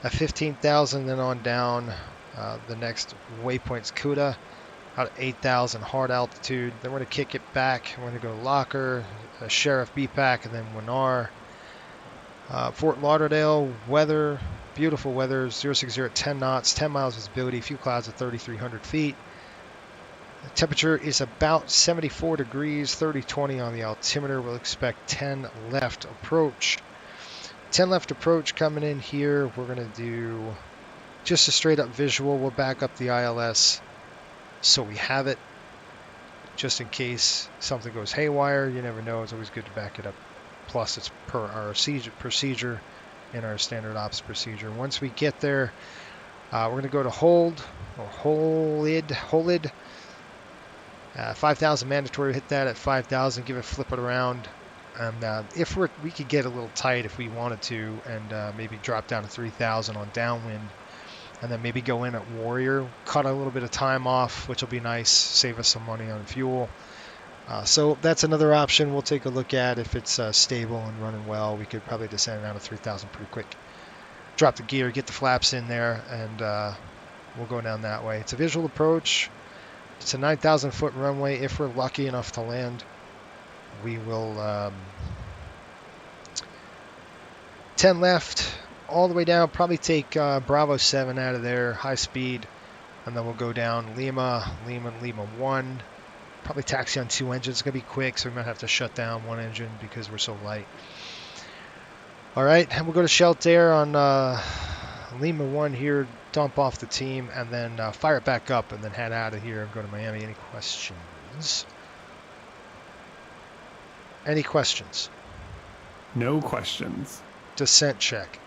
Speaker 2: at 15,000, then on down. The next waypoint's CUDA out at 8,000 hard altitude. Then we're going to kick it back. We're going to go to Locker, Sheriff BPAC, and then Winnar. Fort Lauderdale, weather, beautiful weather, 060 at 10 knots, 10 miles visibility, few clouds at 3,300 feet. The temperature is about 74 degrees, 3020 on the altimeter. We'll expect 10 left approach. 10 left approach coming in here. We're going to do just a straight up visual. We'll back up the ILS so we have it. just in case something goes haywire. You never know. It's always good to back it up. Plus, it's per our procedure in our standard ops procedure. Once we get there, we're going to go to hold or hold. 5,000 mandatory. Hit that at 5,000. Give it, flip it around. And if we could get a little tight if we wanted to, and maybe drop down to 3,000 on downwind, and then maybe go in at Warrior, cut a little bit of time off, which will be nice, save us some money on fuel. So that's another option we'll take a look at. If it's stable and running well, we could probably descend down to 3,000 pretty quick. Drop the gear, get the flaps in there, and we'll go down that way. It's a visual approach. It's a 9,000 foot runway. If we're lucky enough to land, we will 10 left, all the way down. Probably take Bravo 7 out of there, high speed, and then we'll go down Lima 1. Probably taxi on 2 engines. It's going to be quick, so we might have to shut down 1 engine because we're so light. All right, and we'll go to Shelter on Lima 1 here, dump off the team, and then fire it back up, and then head out of here and go to Miami. Any questions? Any questions?
Speaker 5: No questions.
Speaker 2: Descent check.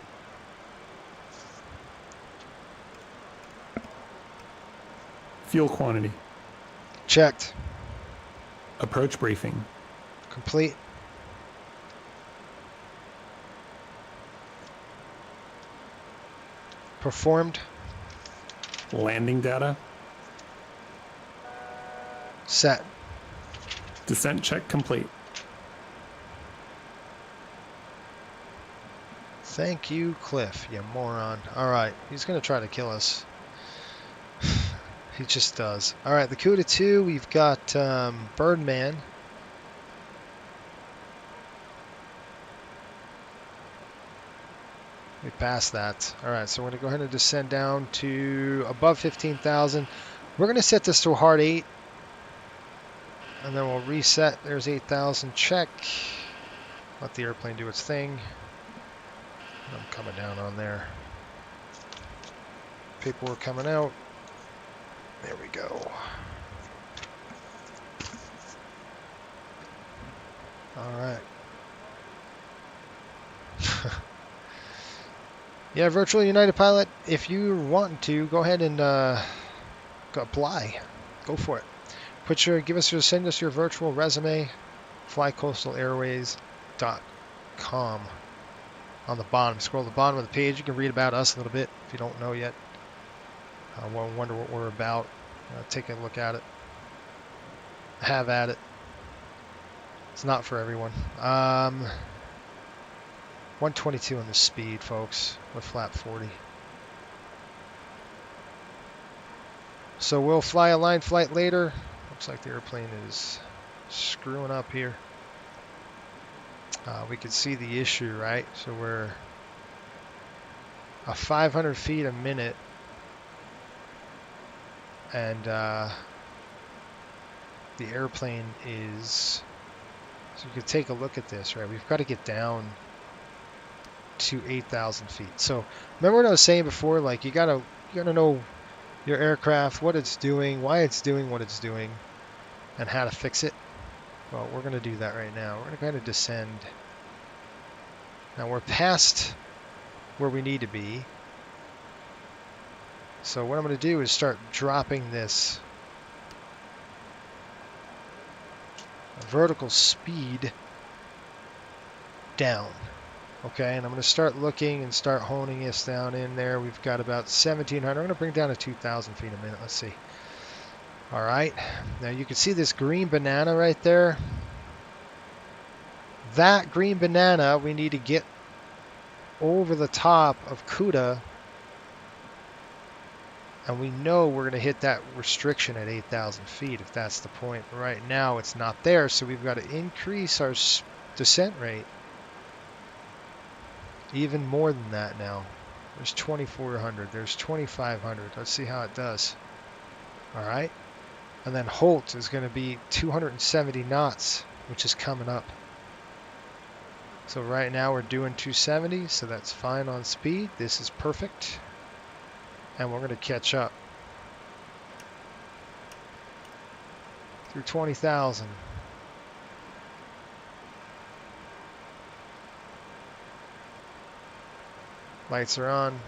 Speaker 5: Fuel quantity.
Speaker 2: Checked.
Speaker 5: Approach briefing.
Speaker 2: Complete. Performed.
Speaker 5: Landing data.
Speaker 2: Set.
Speaker 5: Descent check complete.
Speaker 2: Thank you, Cliff, you moron. Alright, he's going to try to kill us. He just does. Alright, the CUDA 2, we've got Birdman. We passed that. Alright, so we're going to go ahead and descend down to above 15,000. We're going to set this to a hard 8. And then we'll reset. There's 8,000. Check. Let the airplane do its thing. I'm coming down on there. Paperwork coming out. There we go. All right. Yeah, Virtual United Pilot, if you want to, go ahead and go apply. Go for it. Send us your virtual resume. flycoastalairways.com. On the bottom, scroll to the bottom of the page. You can read about us a little bit if you don't know yet. Wonder what we're about. Take a look at it. Have at it. It's not for everyone. 122 on the speed, folks, with flap 40. So we'll fly a line flight later. Looks like the airplane is screwing up here. We can see the issue, right? So we're 500 feet a minute, and the airplane is, so you can take a look at this, right? We've got to get down to 8,000 feet. So remember what I was saying before, like you gotta know your aircraft, what it's doing, why it's doing what it's doing, and how to fix it. Well, we're going to do that right now. We're going to kind of descend. Now we're past where we need to be. So what I'm going to do is start dropping this vertical speed down. Okay, and I'm going to start looking and start honing this down in there. We've got about 1,700. I'm going to bring it down to 2,000 feet a minute. Let's see. All right, now you can see this green banana right there. That green banana, we need to get over the top of CUDA, and we know we're going to hit that restriction at 8,000 feet if that's the point. Right now it's not there, so we've got to increase our descent rate even more than that now. There's 2,400, there's 2,500. Let's see how it does. All right. And then Holt is going to be 270 knots, which is coming up. So right now we're doing 270, so that's fine on speed. This is perfect. And we're going to catch up. through 20,000. Lights are on.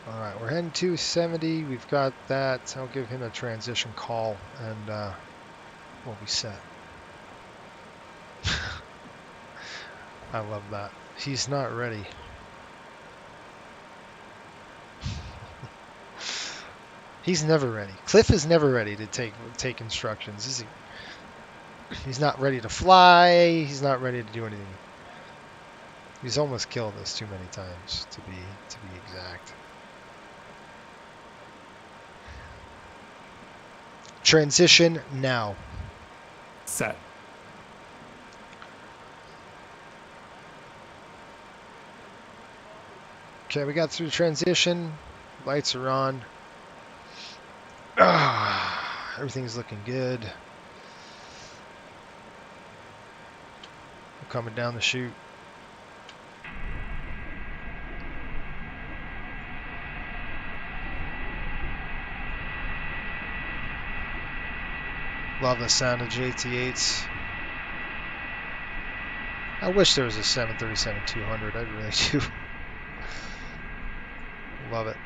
Speaker 2: All right, we're heading 270. We've got that. I'll give him a transition call, and we'll be set. I love that. He's not ready. He's never ready. Cliff is never ready to take instructions, is he? He's not ready to fly. He's not ready to do anything. He's almost killed us too many times to be exact. Transition now.
Speaker 5: Set.
Speaker 2: Okay, we got through transition. Lights are on. Everything's looking good. We're coming down the chute. Love the sound of JT8s. I wish there was a 737-200. I really do. Love it.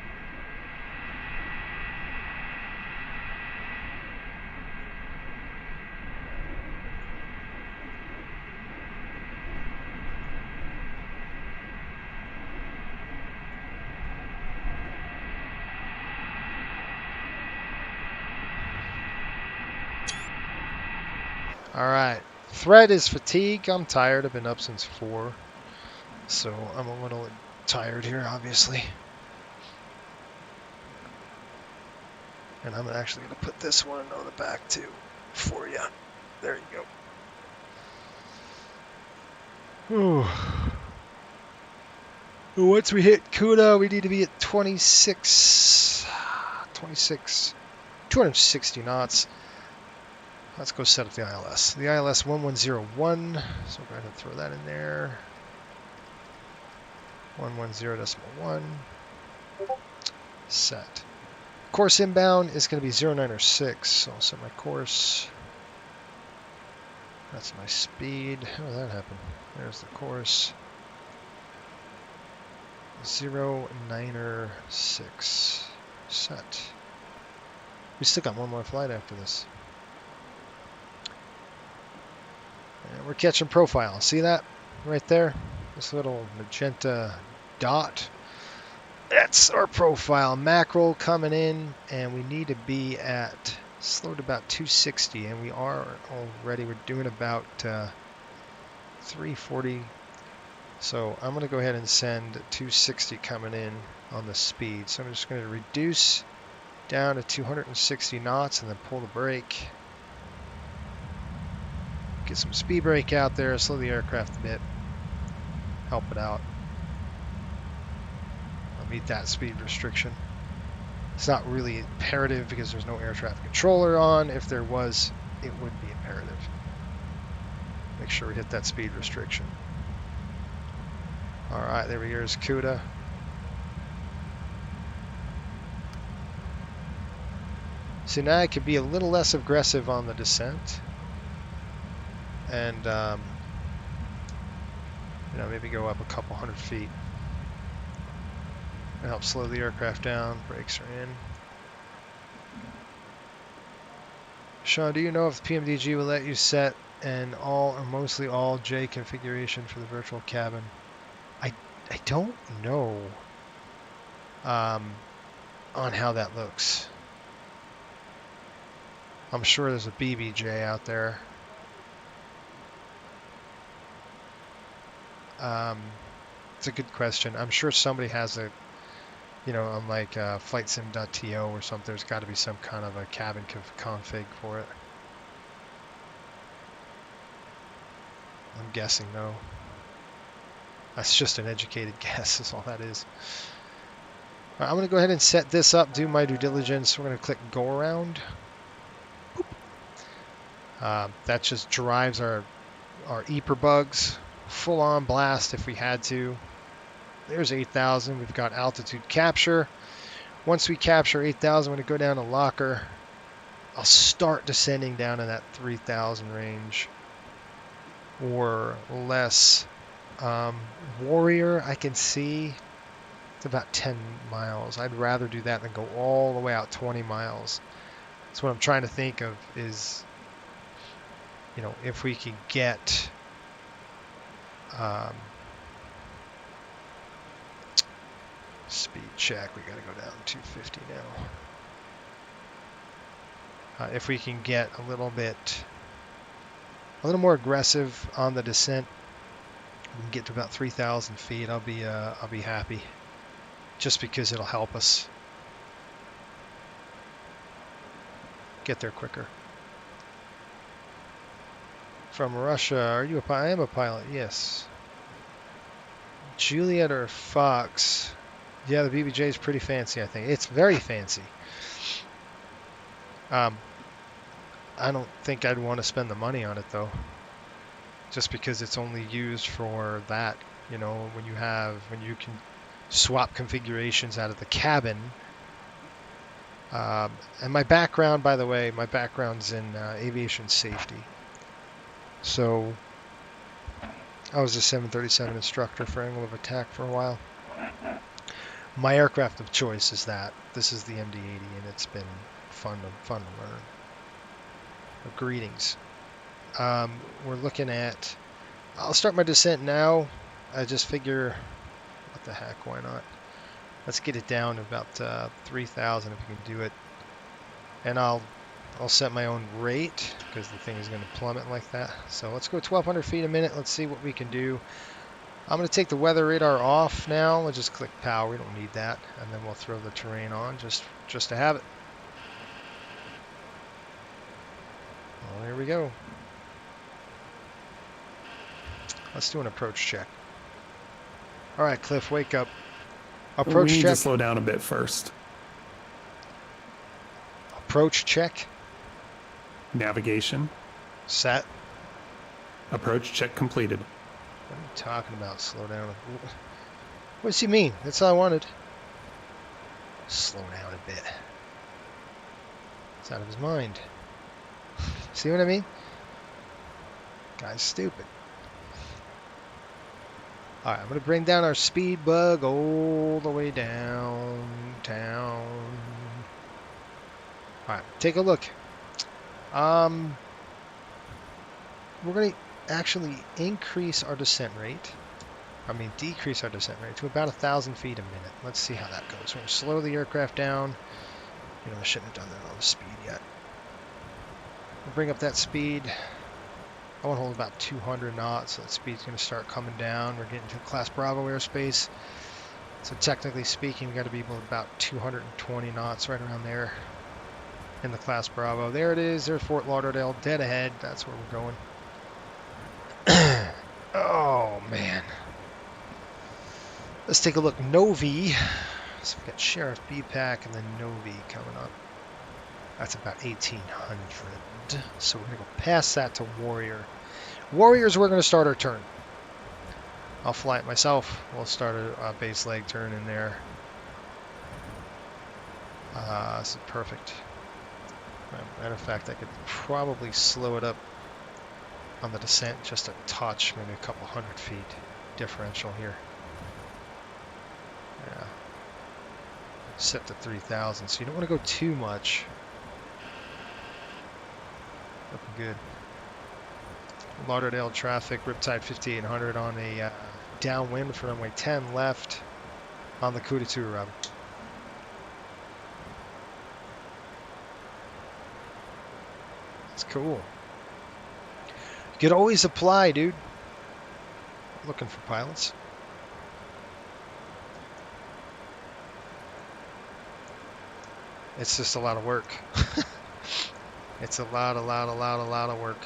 Speaker 2: All right. Threat is fatigue. I'm tired. I've been up since 4. So I'm a little tired here, obviously. And I'm actually going to put this one on the back too for you. There you go. Ooh. Once we hit CUDA, we need to be at 260 knots. Let's go set up the ILS. The ILS 1101, so go ahead and throw that in there. 110.1. Set. Course inbound is going to be 0906, so I'll set my course. That's my speed. How did that happen? There's the course. 0906. Set. We still got one more flight after this. And we're catching profile. See that right there? This little magenta dot. That's our profile. Mackerel coming in, and we need to be at slowed about 260, and we are already. We're doing about 340. So I'm going to go ahead and send 260 coming in on the speed. So I'm just going to reduce down to 260 knots and then pull the brake. Get some speed brake out there, slow the aircraft a bit, help it out. I'll meet that speed restriction. It's not really imperative because there's no air traffic controller on. If there was, it would be imperative. Make sure we hit that speed restriction. All right, there we go. Here's CUDA. So now I could be a little less aggressive on the descent. And, maybe go up a couple hundred feet. It'll help slow the aircraft down. Brakes are in. Sean, do you know if the PMDG will let you set an all or mostly all J configuration for the virtual cabin? I don't know on how that looks. I'm sure there's a BBJ out there. It's a good question. I'm sure somebody has a, on like flightsim.to or something, there's got to be some kind of a cabin config for it. I'm guessing no. That's just an educated guess is all that is. All right, I'm going to go ahead and set this up, do my due diligence. We're going to click go around. That just drives our EPR bugs. Full on blast if we had to. there's 8,000. We've got altitude capture. Once we capture 8,000, I'm going to go down to locker. I'll start descending down in that 3,000 range or less. Warrior, I can see it's about 10 miles. I'd rather do that than go all the way out 20 miles. That's what I'm trying to think of is, you know, if we could get speed check. We got to go down 250 now. If we can get a little more aggressive on the descent, we can get to about 3,000 feet. I'll be happy, just because it'll help us get there quicker. From Russia, are you a pilot? I am a pilot, yes. Juliet or Fox? Yeah, the BBJ is pretty fancy, I think. It's very fancy. I don't think I'd want to spend the money on it, though. Just because it's only used for that. You know, when you can swap configurations out of the cabin. And my background, by the way, my background's in aviation safety. So I was a 737 instructor for angle of attack for a while. My aircraft of choice is that. This is the MD-80, and it's been fun to learn. But greetings. We're looking at... I'll start my descent now. I just figure... What the heck, why not? Let's get it down to about 3,000 if we can do it. And I'll set my own rate, because the thing is going to plummet like that. So let's go 1,200 feet a minute. Let's see what we can do. I'm going to take the weather radar off now. We'll just click power. We don't need that. And then we'll throw the terrain on just to have it. Well, here we go. Let's do an approach check. All right, Cliff, wake up. Approach
Speaker 5: we need
Speaker 2: check.
Speaker 5: to slow down a bit first.
Speaker 2: Approach check.
Speaker 5: Navigation.
Speaker 2: Set.
Speaker 5: Approach check completed.
Speaker 2: What are you talking about? Slow down. What does he mean? That's all I wanted. Slow down a bit. It's out of his mind. See what I mean? Guy's stupid. Alright, I'm going to bring down our speed bug all the way downtown. Alright, take a look. We're going to actually increase our descent rate. Decrease our descent rate to about 1,000 feet a minute. Let's see how that goes. We're going to slow the aircraft down. You know, I shouldn't have done that on the speed yet. We'll bring up that speed. I want to hold about 200 knots, so that speed's going to start coming down. We're getting to Class Bravo airspace. So technically speaking, we got to be about 220 knots, right around there in the Class Bravo. There it is. There's Fort Lauderdale, dead ahead. That's where we're going. Oh, man. Let's take a look. Novi. So we've got Sheriff BPAC and then Novi coming up. That's about 1,800. So we're going to go past that to Warrior. Warriors, we're going to start our turn. I'll fly it myself. We'll start a base leg turn in there. This is perfect. Matter of fact, I could probably slow it up on the descent just a touch, maybe a couple hundred feet differential here. Yeah. Set to 3,000, so you don't want to go too much. Looking good. Lauderdale traffic, Riptide 5800 on a downwind for runway 10 left on the Coup de Tour route. That's cool. You could always apply, dude. Looking for pilots. It's just a lot of work. It's a lot of work.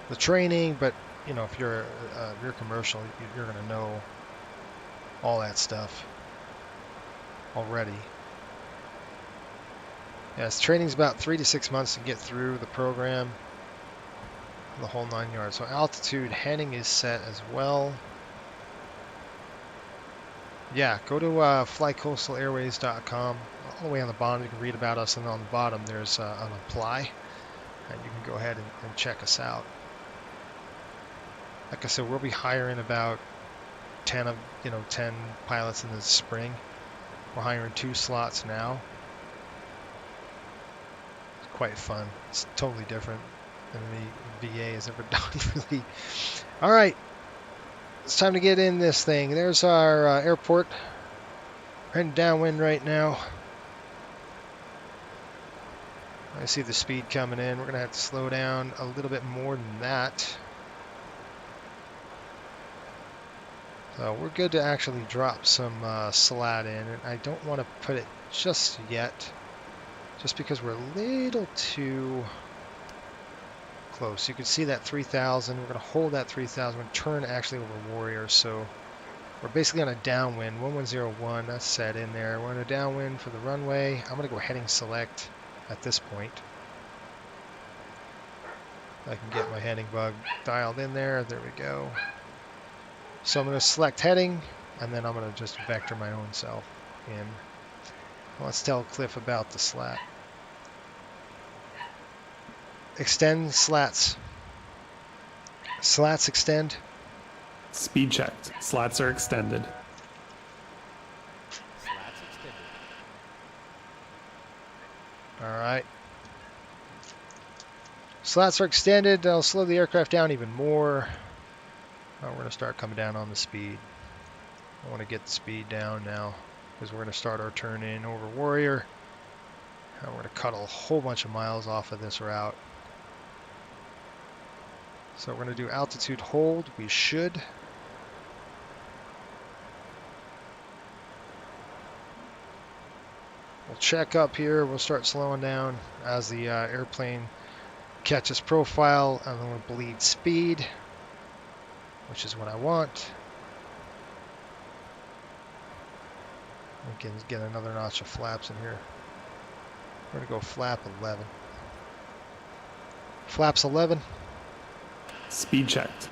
Speaker 2: The training, but you know, if you're commercial, you're going to know all that stuff already. Yes, training's about 3 to 6 months to get through the program, the whole 9 yards. So altitude heading is set as well. yeah, go to flycoastalairways.com. All the way on the bottom, you can read about us, and on the bottom there's an apply, and you can go ahead and check us out. Like I said, we'll be hiring about 10 pilots in the spring. We're hiring 2 slots now. It's quite fun. It's totally different than the VA has ever done, really. All right, it's time to get in this thing. There's our airport. We're heading downwind right now. I see the speed coming in. We're going to have to slow down a little bit more than that. So we're good to actually drop some slat in, and I don't want to put it just yet, just because we're a little too close. You can see that 3,000. We're going to hold that 3,000. We're going to turn actually over Warrior, so we're basically on a downwind. 1101, that's set in there. We're on a downwind for the runway. I'm going to go heading select at this point. I can get my heading bug dialed in there. There we go. So I'm going to select heading, and then I'm going to just vector my own self in. Let's tell Cliff about the slat. Extend slats. Slats extend.
Speaker 5: Speed checked. Slats are extended.
Speaker 11: Slats extended.
Speaker 2: All right. Slats are extended. I'll slow the aircraft down even more. We're going to start coming down on the speed. I want to get the speed down now because we're going to start our turn in over Warrior. And we're going to cut a whole bunch of miles off of this route. So we're going to do altitude hold. We should. We'll check up here. We'll start slowing down as the airplane catches profile, and then we'll bleed speed, which is what I want. We can get another notch of flaps in here. We're going to go flap 11. Flaps 11.
Speaker 5: Speed checked.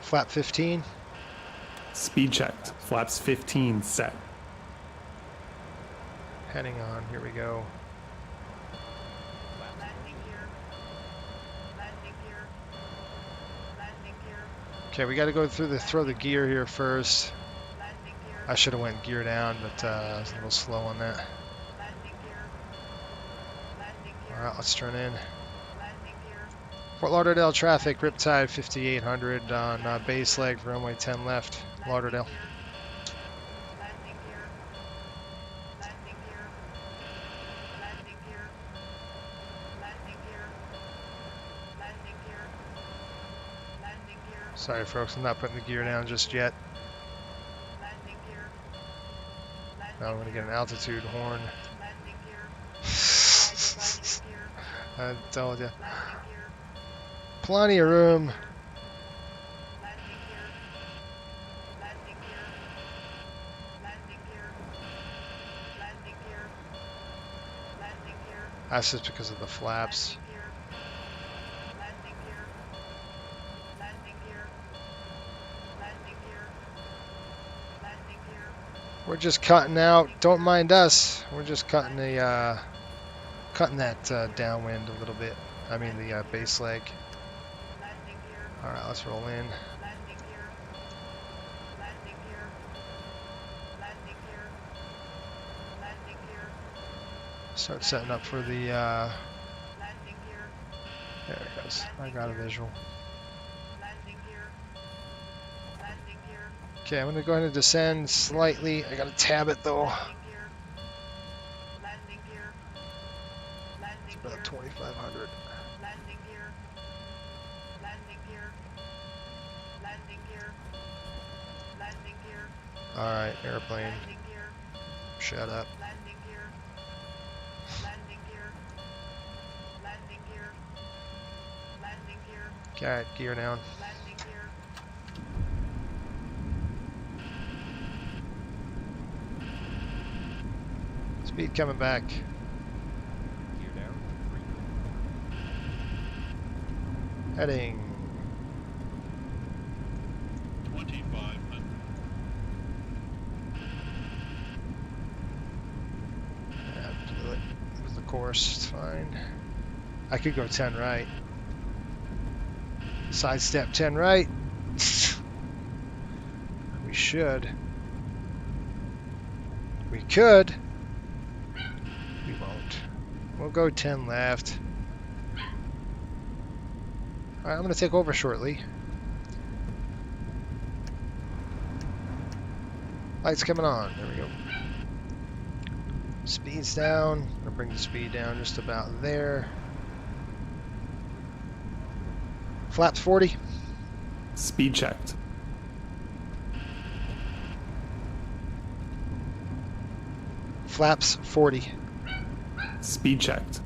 Speaker 2: Flap 15.
Speaker 5: Speed checked. Flaps 15 set.
Speaker 2: Heading on. Here we go.
Speaker 4: Landing gear. Landing gear. Landing gear.
Speaker 2: Okay, we got to go through throw the gear here first.
Speaker 4: Landing gear.
Speaker 2: I should have went gear down, but I was a little slow on that.
Speaker 4: Landing gear. Landing gear.
Speaker 2: All right, let's turn in.
Speaker 4: Landing gear.
Speaker 2: Fort Lauderdale traffic, Riptide 5800 on base leg for runway 10 left, Lauderdale.
Speaker 4: Landing gear. Landing gear. Landing gear. Landing gear. Landing gear. Landing gear.
Speaker 2: Sorry folks, I'm not putting the gear down just yet.
Speaker 4: Landing gear.
Speaker 2: Now I'm going to get an altitude horn.
Speaker 4: Landing gear.
Speaker 2: I told you.
Speaker 4: Landing gear.
Speaker 2: Plenty of room.
Speaker 4: Landing gear. Landing gear. Landing gear. Landing gear. Landing gear.
Speaker 2: That's just because of the flaps.
Speaker 4: Landing gear. Landing gear. Landing gear. Landing gear.
Speaker 2: We're just cutting out. Don't mind us. We're just cutting the cutting that downwind a little bit. I mean the base leg.
Speaker 4: Landing gear.
Speaker 2: All right, let's roll in.
Speaker 4: Landing gear. Landing gear. Landing gear. Landing gear.
Speaker 2: Start setting up for the.
Speaker 4: Landing gear.
Speaker 2: There it goes. I got a visual.
Speaker 4: Landing gear. Landing gear.
Speaker 2: Okay, I'm going to go ahead and descend slightly. I got to tab it though.
Speaker 4: Landing gear. Landing gear. Landing
Speaker 2: It's
Speaker 4: gear.
Speaker 2: about 2,500.
Speaker 4: Landing gear. Landing gear. Landing gear. Landing gear.
Speaker 2: All right, airplane.
Speaker 4: Landing gear.
Speaker 2: Shut up.
Speaker 4: Landing gear. Landing gear. Landing gear. Landing gear.
Speaker 2: Okay, gear down.
Speaker 4: Landing gear.
Speaker 2: Speed coming back.
Speaker 11: Gear down. 3.
Speaker 2: Heading. course. It's fine. I could go 10 right. Sidestep 10 right. We should. We could. We won't. We'll go 10 left. Alright, I'm going to take over shortly. Lights coming on. There we go. Speed's down. I'm going to bring the speed down just about there. Flaps 40.
Speaker 5: Speed checked.
Speaker 2: Flaps 40.
Speaker 5: Speed checked.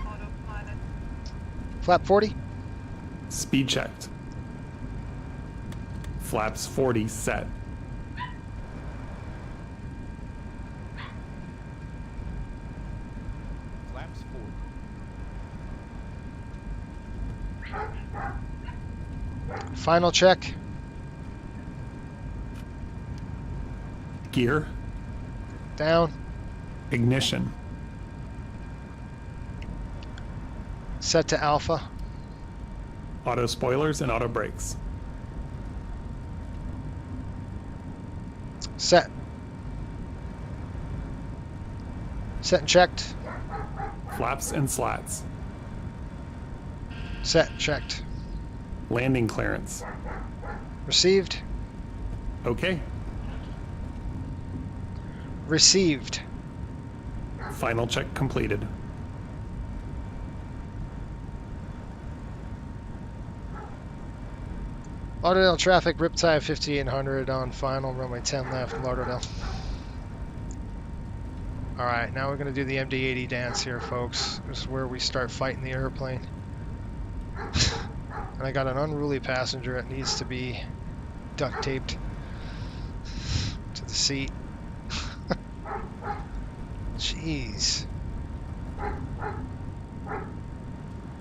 Speaker 4: Autopilot.
Speaker 2: Flap 40.
Speaker 5: Speed checked. Flaps 40 set.
Speaker 11: Flaps 4.
Speaker 2: Final check.
Speaker 5: Gear.
Speaker 2: Down.
Speaker 5: Ignition.
Speaker 2: Set to alpha.
Speaker 5: Auto spoilers and auto brakes.
Speaker 2: Set. Set and checked.
Speaker 5: Flaps and slats.
Speaker 2: Set, checked.
Speaker 5: Landing clearance.
Speaker 2: Received.
Speaker 5: Okay.
Speaker 2: Received.
Speaker 5: Final check completed.
Speaker 2: Lauderdale traffic, Riptide 5800 on final, runway 10 left, Lauderdale. Alright, now we're going to do the MD-80 dance here, folks. This is where we start fighting the airplane. And I got an unruly passenger that needs to be duct taped to the seat. Jeez.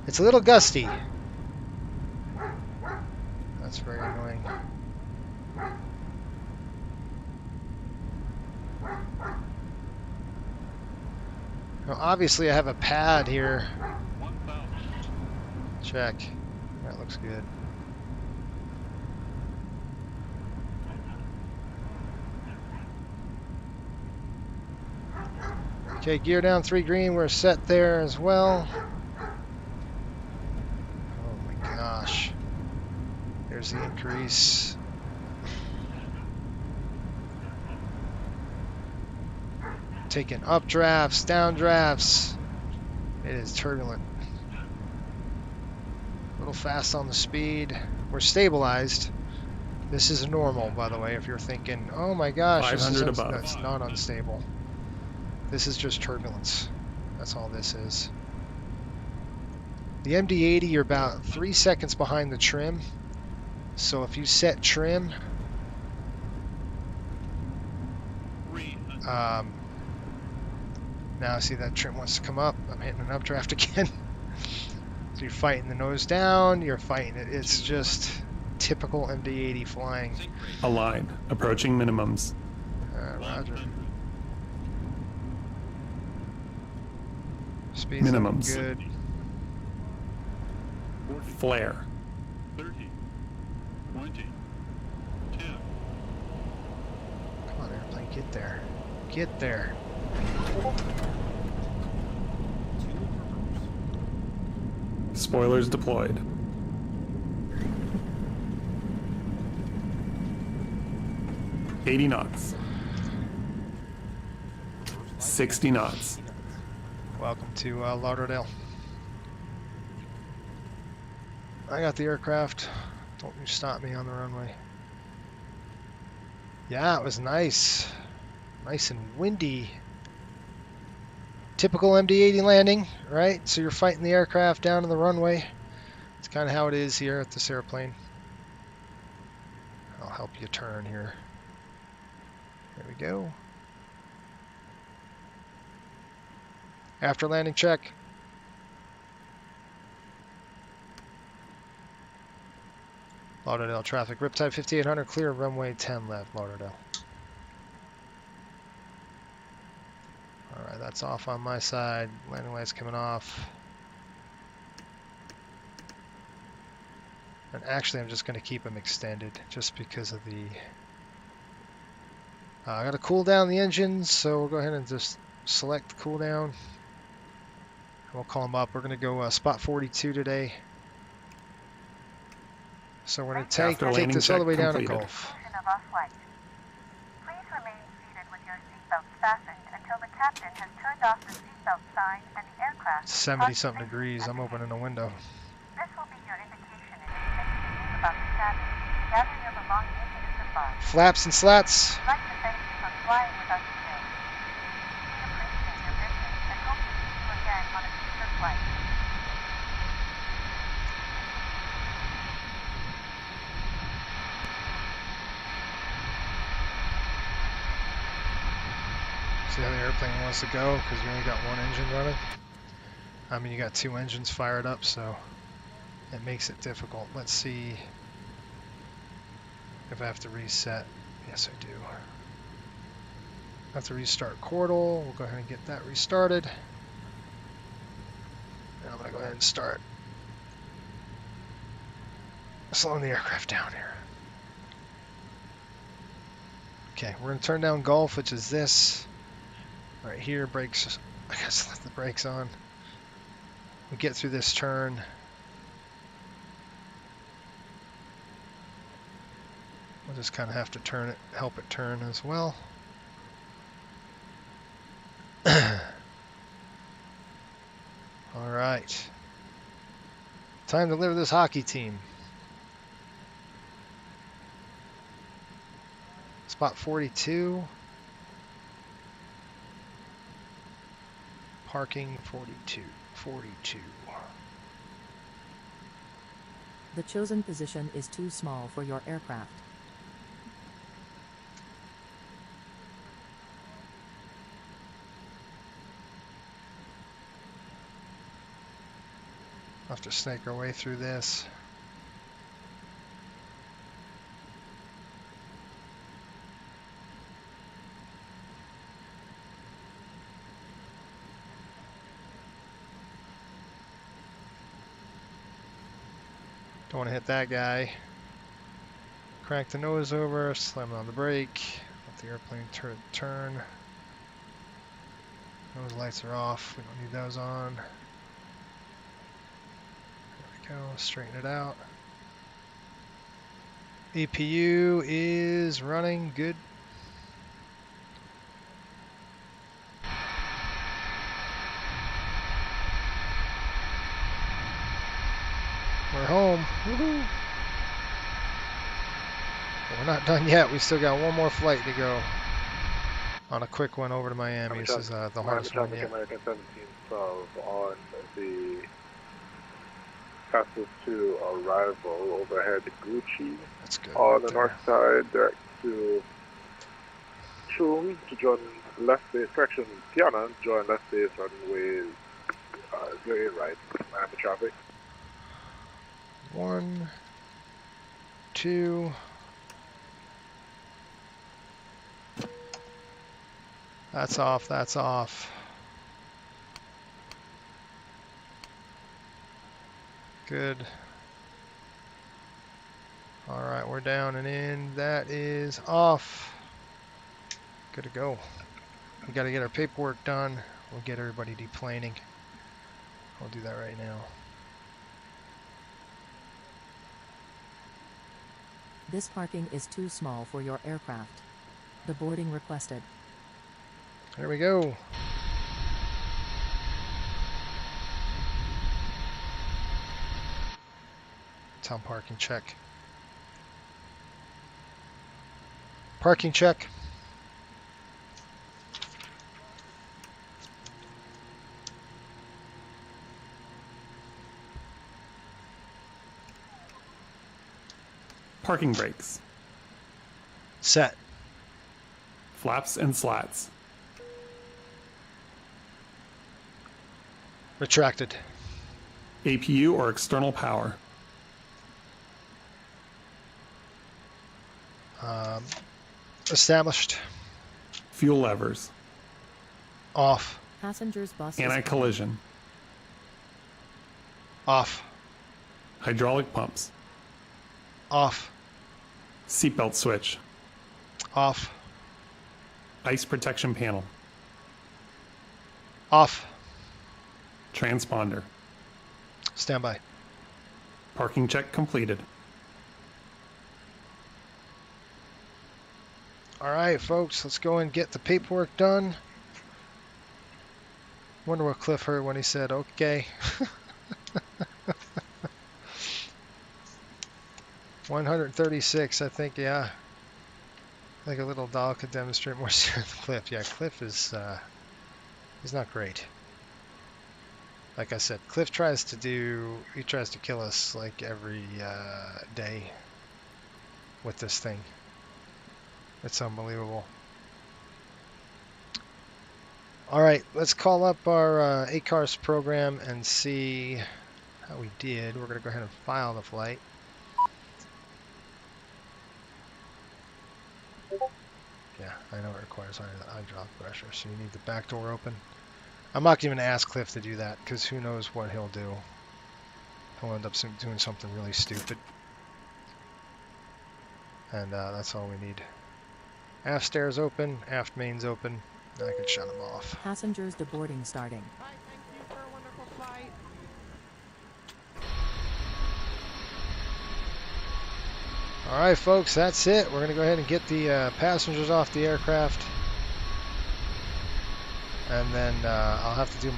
Speaker 2: It's a little gusty. That's very annoying. Now, obviously I have a pad here. Check. That looks good. Okay, gear down 3 green. We're set there as well. Oh my gosh. There's the increase. Taking up drafts, down drafts. It is turbulent. A little fast on the speed. We're stabilized. This is normal, by the way, if you're thinking, oh my gosh, this is
Speaker 5: above.
Speaker 2: that's not unstable. This is just turbulence. That's all this is. The MD-80, you're about 3 seconds behind the trim. So if you set trim, now see that trim wants to come up. I'm hitting an updraft again. So you're fighting the nose down, you're fighting it. It's just typical MD-80 flying.
Speaker 5: Align. Approaching minimums.
Speaker 2: Roger. Speed's
Speaker 5: Minimums.
Speaker 2: good.
Speaker 5: Flare.
Speaker 1: 30, 20, 10.
Speaker 2: Come on, airplane, get there. Get there.
Speaker 5: Spoilers deployed. $80 knots. 60 knots.
Speaker 2: Welcome to Lauderdale. I got the aircraft. Don't you stop me on the runway. Yeah, it was nice. Nice and windy. Typical MD-80 landing, right? So you're fighting the aircraft down on the runway. It's kind of how it is here at this airplane. I'll help you turn here. There we go. After landing check. Lauderdale traffic. Riptide 5800, clear runway 10 left, Lauderdale. Alright, that's off on my side. Landing lights coming off. And actually, I'm just going to keep them extended just because of the... I got to cool down the engines, so we'll go ahead and just select cool down. We'll call them up. We're going to go spot 42 today. So we're going to take this all the way down to Gulf.
Speaker 10: Please remain seated with your seatbelts fastened until the captain has turned off the seatbelt sign and the aircraft.
Speaker 2: 70-something degrees. I'm opening the window.
Speaker 10: This will be your indication if you move about the cabin. Gather your belongings in the bar.
Speaker 2: Flaps and slats.
Speaker 10: We'd like to thank you for flying with us today. We appreciate your business and hope to see you again on a future flight.
Speaker 2: See how the airplane wants to go because you only got one engine running. I mean, you got two engines fired up, so it makes it difficult. Let's see if I have to reset. Yes, I do. I have to restart Chordal. We'll go ahead and get that restarted. And I'm going to go ahead and start slowing the aircraft down here. Okay, we're going to turn down Gulf, which is this. Right here, brakes. I guess let the brakes on. We get through this turn. We'll just kind of have to turn it, help it turn as well. All right. Time to deliver this hockey team. Spot 42. Parking 42.
Speaker 3: The chosen position is too small for your aircraft.
Speaker 2: We'll have to snake our way through this. Don't want to hit that guy. Crank the nose over, slam on the brake, let the airplane turn. Those lights are off, we don't need those on. There we go, straighten it out. EPU is running good. We're home. Woohoo! But we're not done yet. We still got one more flight to go on a quick one over to Miami. This is the hardest one yet.
Speaker 12: American 1712 on the fastest to arrival overhead Gucci.
Speaker 2: That's good.
Speaker 12: On the north side, direct to Chum to join left base, correction, Tiana, join left base runway 08 right, Miami traffic.
Speaker 2: 1, 2. That's off, that's off. Good. All right, we're down and in. That is off. Good to go. We got to get our paperwork done. We'll get everybody deplaning. I'll do that right now.
Speaker 3: This parking is too small for your aircraft. The boarding requested.
Speaker 2: There we go. Town parking check. Parking check.
Speaker 5: Parking brakes.
Speaker 2: Set.
Speaker 5: Flaps and slats.
Speaker 2: Retracted.
Speaker 5: APU or external power.
Speaker 2: Established.
Speaker 5: Fuel levers.
Speaker 2: Off.
Speaker 3: Passengers bus is
Speaker 5: Anti-collision.
Speaker 2: Off.
Speaker 5: Hydraulic pumps.
Speaker 2: Off.
Speaker 5: Seatbelt switch.
Speaker 2: Off.
Speaker 5: Ice protection panel.
Speaker 2: Off.
Speaker 5: Transponder.
Speaker 2: Standby.
Speaker 5: Parking check completed.
Speaker 2: All right, folks, let's go and get the paperwork done. Wonder what Cliff heard when he said, okay. 136, I think, yeah. I think a little doll could demonstrate more strength than Cliff. Yeah, Cliff is, he's not great. Like I said, Cliff tries to kill us like every day with this thing. It's unbelievable. All right, let's call up our ACARS program and see how we did. We're going to go ahead and file the flight. Yeah, I know it requires hydraulic pressure, so you need the back door open. I'm not going to ask Cliff to do that because who knows what he'll do. He'll end up doing something really stupid. And that's all we need. Aft stairs open, aft mains open. I can shut them off.
Speaker 3: Passengers deboarding starting.
Speaker 6: Hi, thank you for a wonderful flight.
Speaker 2: All right, folks, that's it. We're going to go ahead and get the passengers off the aircraft. And then I'll have to do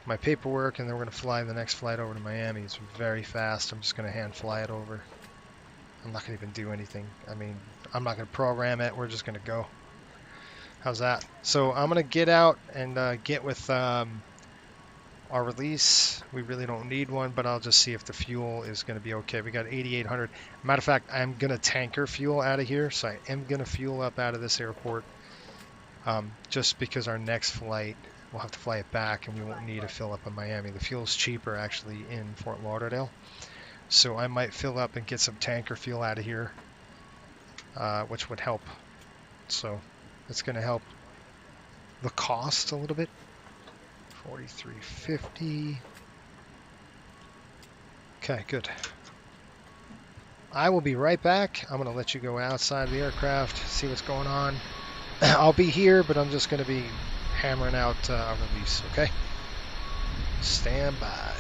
Speaker 2: my paperwork, and then we're going to fly the next flight over to Miami. It's very fast. I'm just going to hand fly it over. I'm not going to even do anything. I mean, I'm not going to program it. We're just going to go. How's that? So I'm going to get out and get with our release. We really don't need one, but I'll just see if the fuel is going to be okay. We got 8,800. Matter of fact, I'm going to tanker fuel out of here, so I am going to fuel up out of this airport just because our next flight, we'll have to fly it back, and we won't need to fill up in Miami. The fuel's cheaper, actually, in Fort Lauderdale. So I might fill up and get some tanker fuel out of here, which would help. So it's going to help the cost a little bit. 43.50. Okay, good. I will be right back. I'm going to let you go outside the aircraft, see what's going on. I'll be here, but I'm just going to be hammering out a release, okay? Stand by.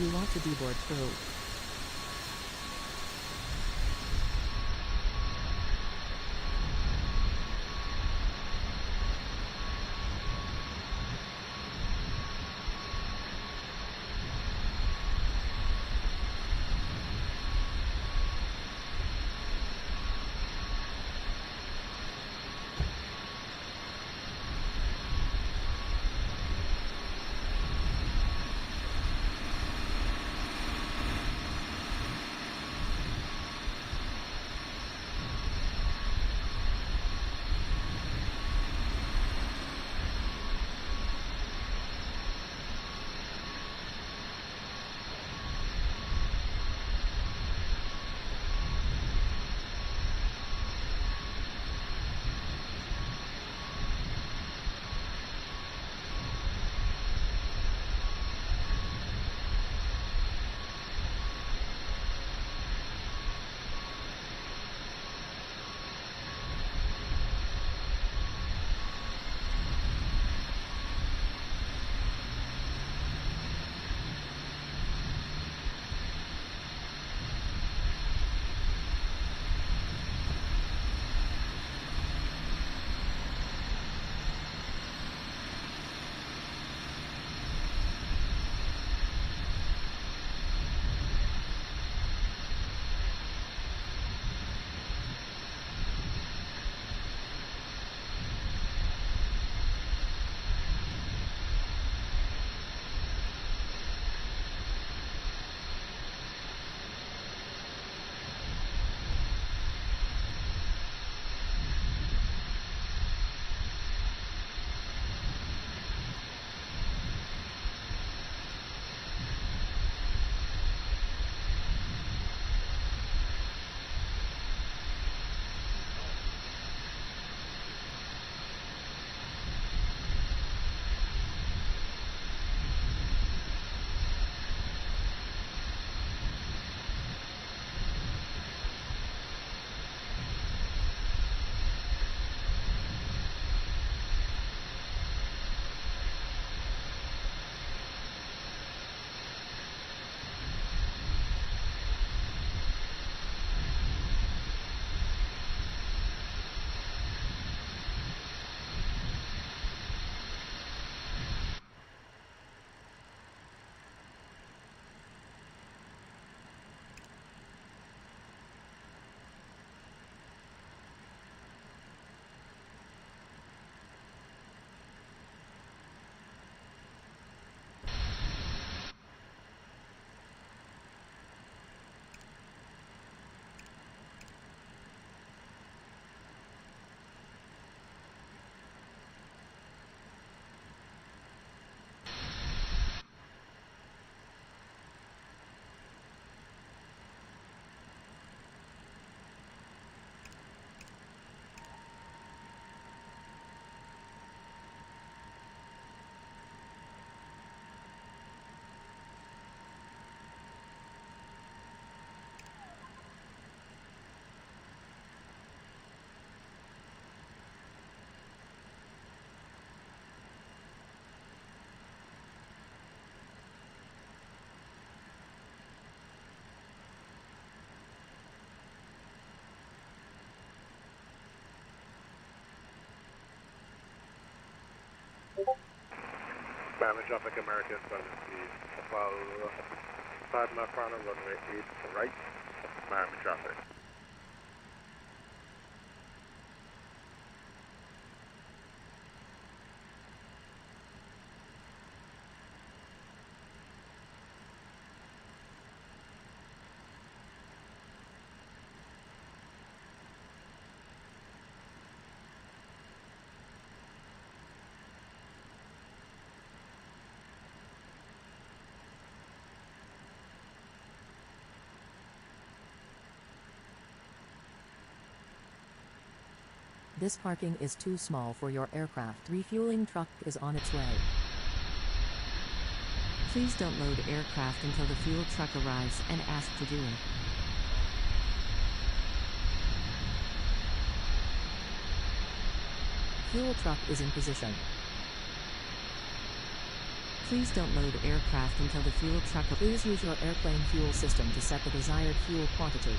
Speaker 3: you want to deboard crew?
Speaker 12: Miami traffic, American 70, Apollo 5 left on runway 8 right, Miami traffic.
Speaker 3: This parking is too small for your aircraft. Refueling truck is on its way.
Speaker 7: Please don't load aircraft until the fuel truck arrives and ask to do it.
Speaker 3: Fuel truck is in position.
Speaker 7: Please don't load aircraft until the fuel truck.
Speaker 3: Please use your airplane fuel system to set the desired fuel quantity.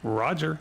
Speaker 5: Roger.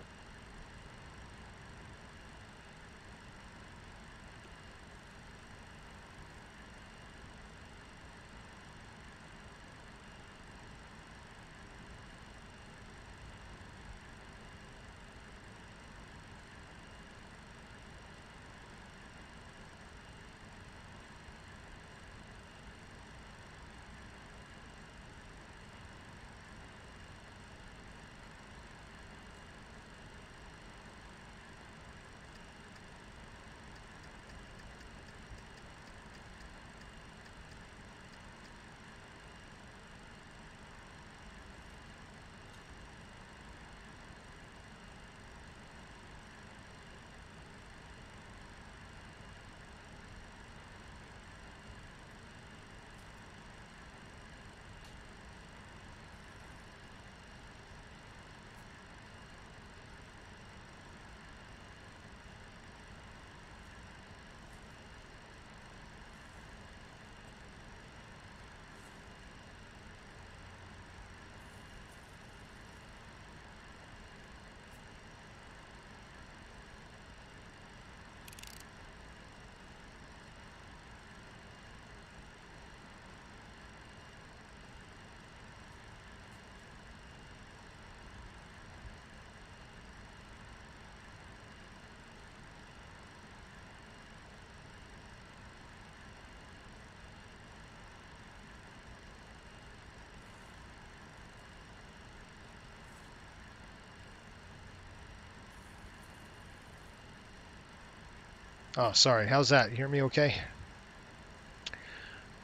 Speaker 2: Oh, sorry. How's that? You hear me okay?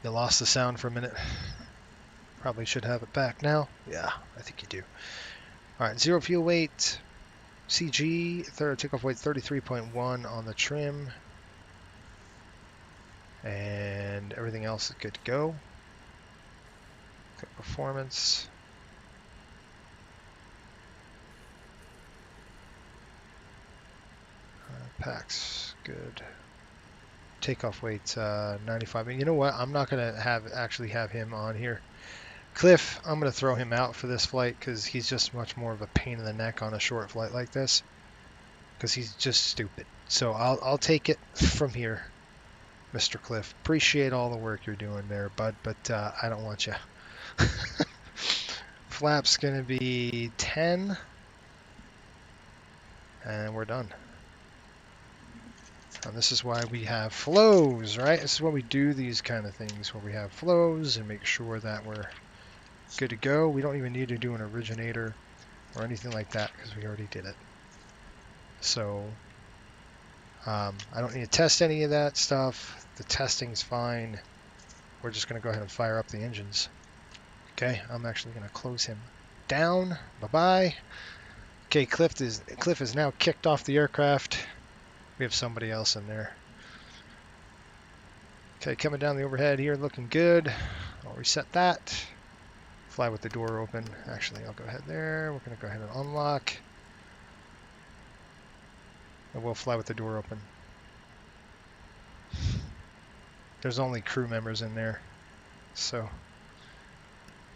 Speaker 2: You lost the sound for a minute. Probably should have it back now. Yeah, I think you do. All right, 0 fuel weight. CG, third takeoff weight 33.1 on the trim. And everything else is good to go. Click performance. Packs, good. Takeoff weight 95. You know what? I'm not gonna actually have him on here. Cliff, I'm gonna throw him out for this flight because he's just much more of a pain in the neck on a short flight like this. Because he's just stupid. So I'll take it from here, Mr. Cliff. Appreciate all the work you're doing there, bud, but I don't want you. Flap's gonna be 10, and we're done. And this is why we have flows, right? This is why we do these kind of things, where we have flows and make sure that we're good to go. We don't even need to do an originator or anything like that because we already did it. So I don't need to test any of that stuff. The testing's fine. We're just going to go ahead and fire up the engines. Okay, I'm actually going to close him down. Bye-bye. Okay, Cliff is now kicked off the aircraft. We have somebody else in there. Okay, coming down the overhead here, looking good. I'll reset that. Fly with the door open. Actually, I'll go ahead there. We're going to go ahead and unlock. And we'll fly with the door open. There's only crew members in there. So,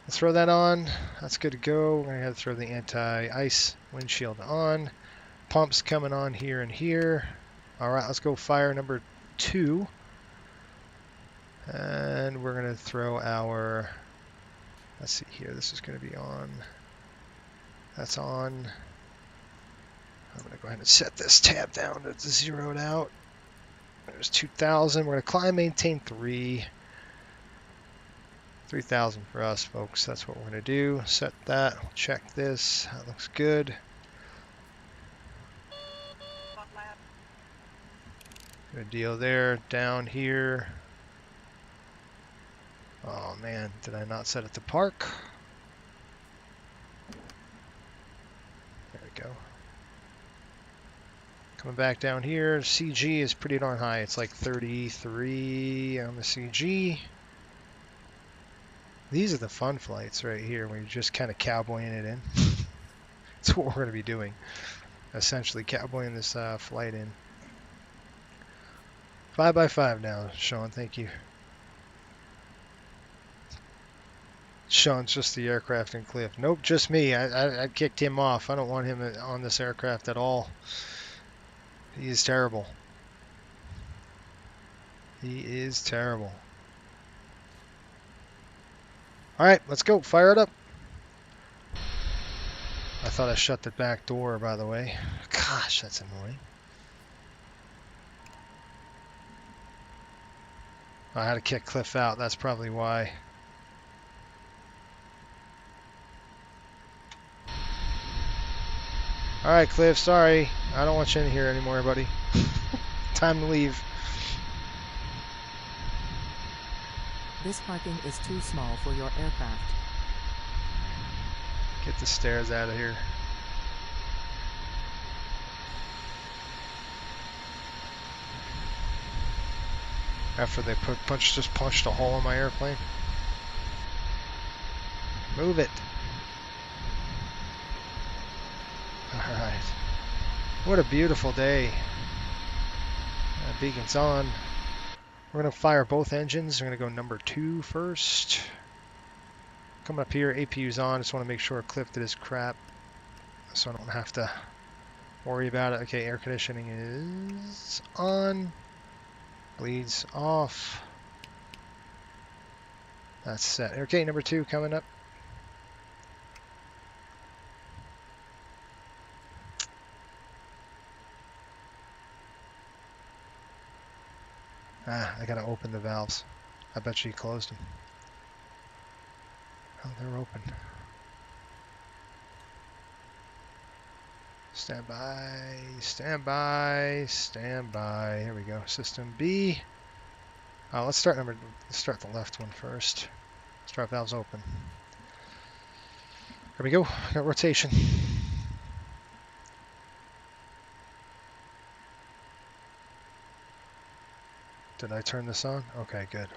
Speaker 2: let's throw that on. That's good to go. We're going to have to throw the anti-ice windshield on. Pumps coming on here and here. All right, let's go fire number 2. And we're going to throw our, let's see here, this is going to be on. That's on. I'm going to go ahead and set this tab down to zeroed out. There's 2,000. We're going to climb, maintain 3. 3,000 for us, folks. That's what we're going to do. Set that. We'll check this. That looks good. Good deal there. Down here. Oh man, did I not set it to park? There we go. Coming back down here, CG is pretty darn high. It's like 33 on the CG. These are the fun flights right here, where you're just kind of cowboying it in. That's what we're going to be doing. Essentially cowboying this flight in. 5x5 now, Sean, thank you. Sean's just the aircraft and Cliff. Nope, just me. I kicked him off. I don't want him on this aircraft at all. He is terrible. He is terrible. Alright, let's go. Fire it up. I thought I shut the back door, by the way. Gosh, that's annoying. I had to kick Cliff out. That's probably why. Alright, Cliff, sorry. I don't want you in here anymore, buddy. Time to leave.
Speaker 3: This parking is too small for your aircraft.
Speaker 2: Get the stairs out of here. After they just punched a hole in my airplane. Move it. Alright. What a beautiful day. Beacon's on. We're going to fire both engines. We're going to go number 2 first. Coming up here, APU's on. Just want to make sure Cliff did his crap so I don't have to worry about it. Okay, air conditioning is on. Bleeds off. That's set. Okay, number 2 coming up. I gotta open the valves. I bet she closed them. Oh, they're open. Stand by, stand by, stand by. Here we go. System B. Let's start the left one first. Start valves open. Here we go. Got rotation. Did I turn this on? Okay, good.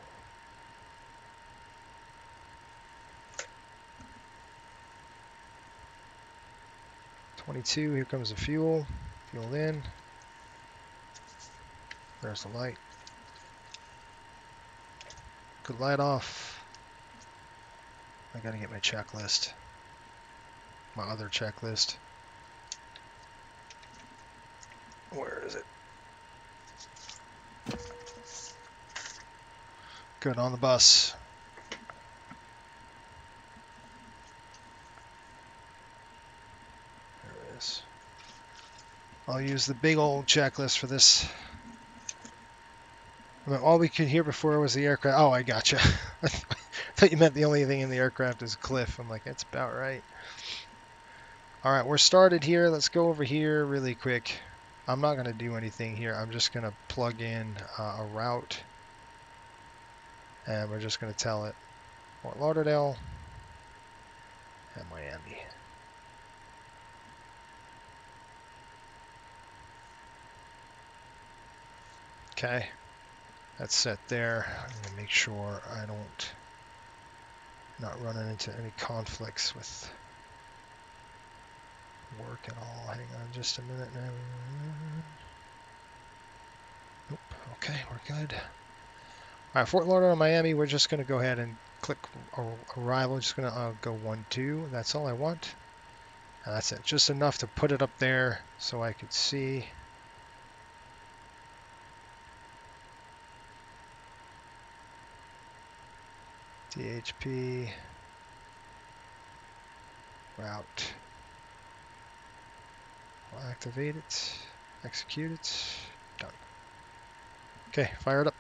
Speaker 2: Here comes the fuel. Fuel in. There's the light. Good light off. I gotta get my checklist. My other checklist. Where is it? Good, on the bus. There it is. I'll use the big old checklist for this. I mean, all we could hear before was the aircraft. Oh, I gotcha. I thought you meant the only thing in the aircraft is cliff. I'm like, that's about right. All right, we're started here. Let's go over here really quick. I'm not going to do anything here. I'm just going to plug in a route. And we're just going to tell it Fort Lauderdale and Miami. Okay, that's set there. I'm going to make sure I don't not running into any conflicts with work at all. Hang on just a minute now. Nope. Okay, we're good. All right, Fort Lauderdale, Miami. We're just going to go ahead and click arrival. Just going to go 1-2. That's all I want. And that's it. Just enough to put it up there so I could see. DHP route. We'll activate it, execute it, done. Okay, fire it up.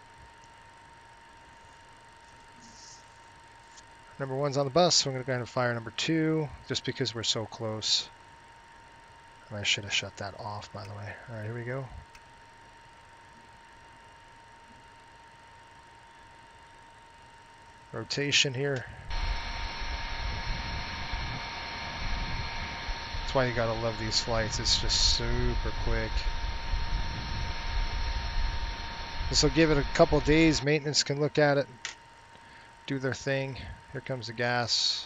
Speaker 2: Number 1's on the bus, so I'm going to go ahead and fire number 2, just because we're so close. And I should have shut that off, by the way. All right, here we go. Rotation here. That's why you gotta love these flights. It's just super quick. This will give it a couple days. Maintenance can look at it, do their thing. Here comes the gas.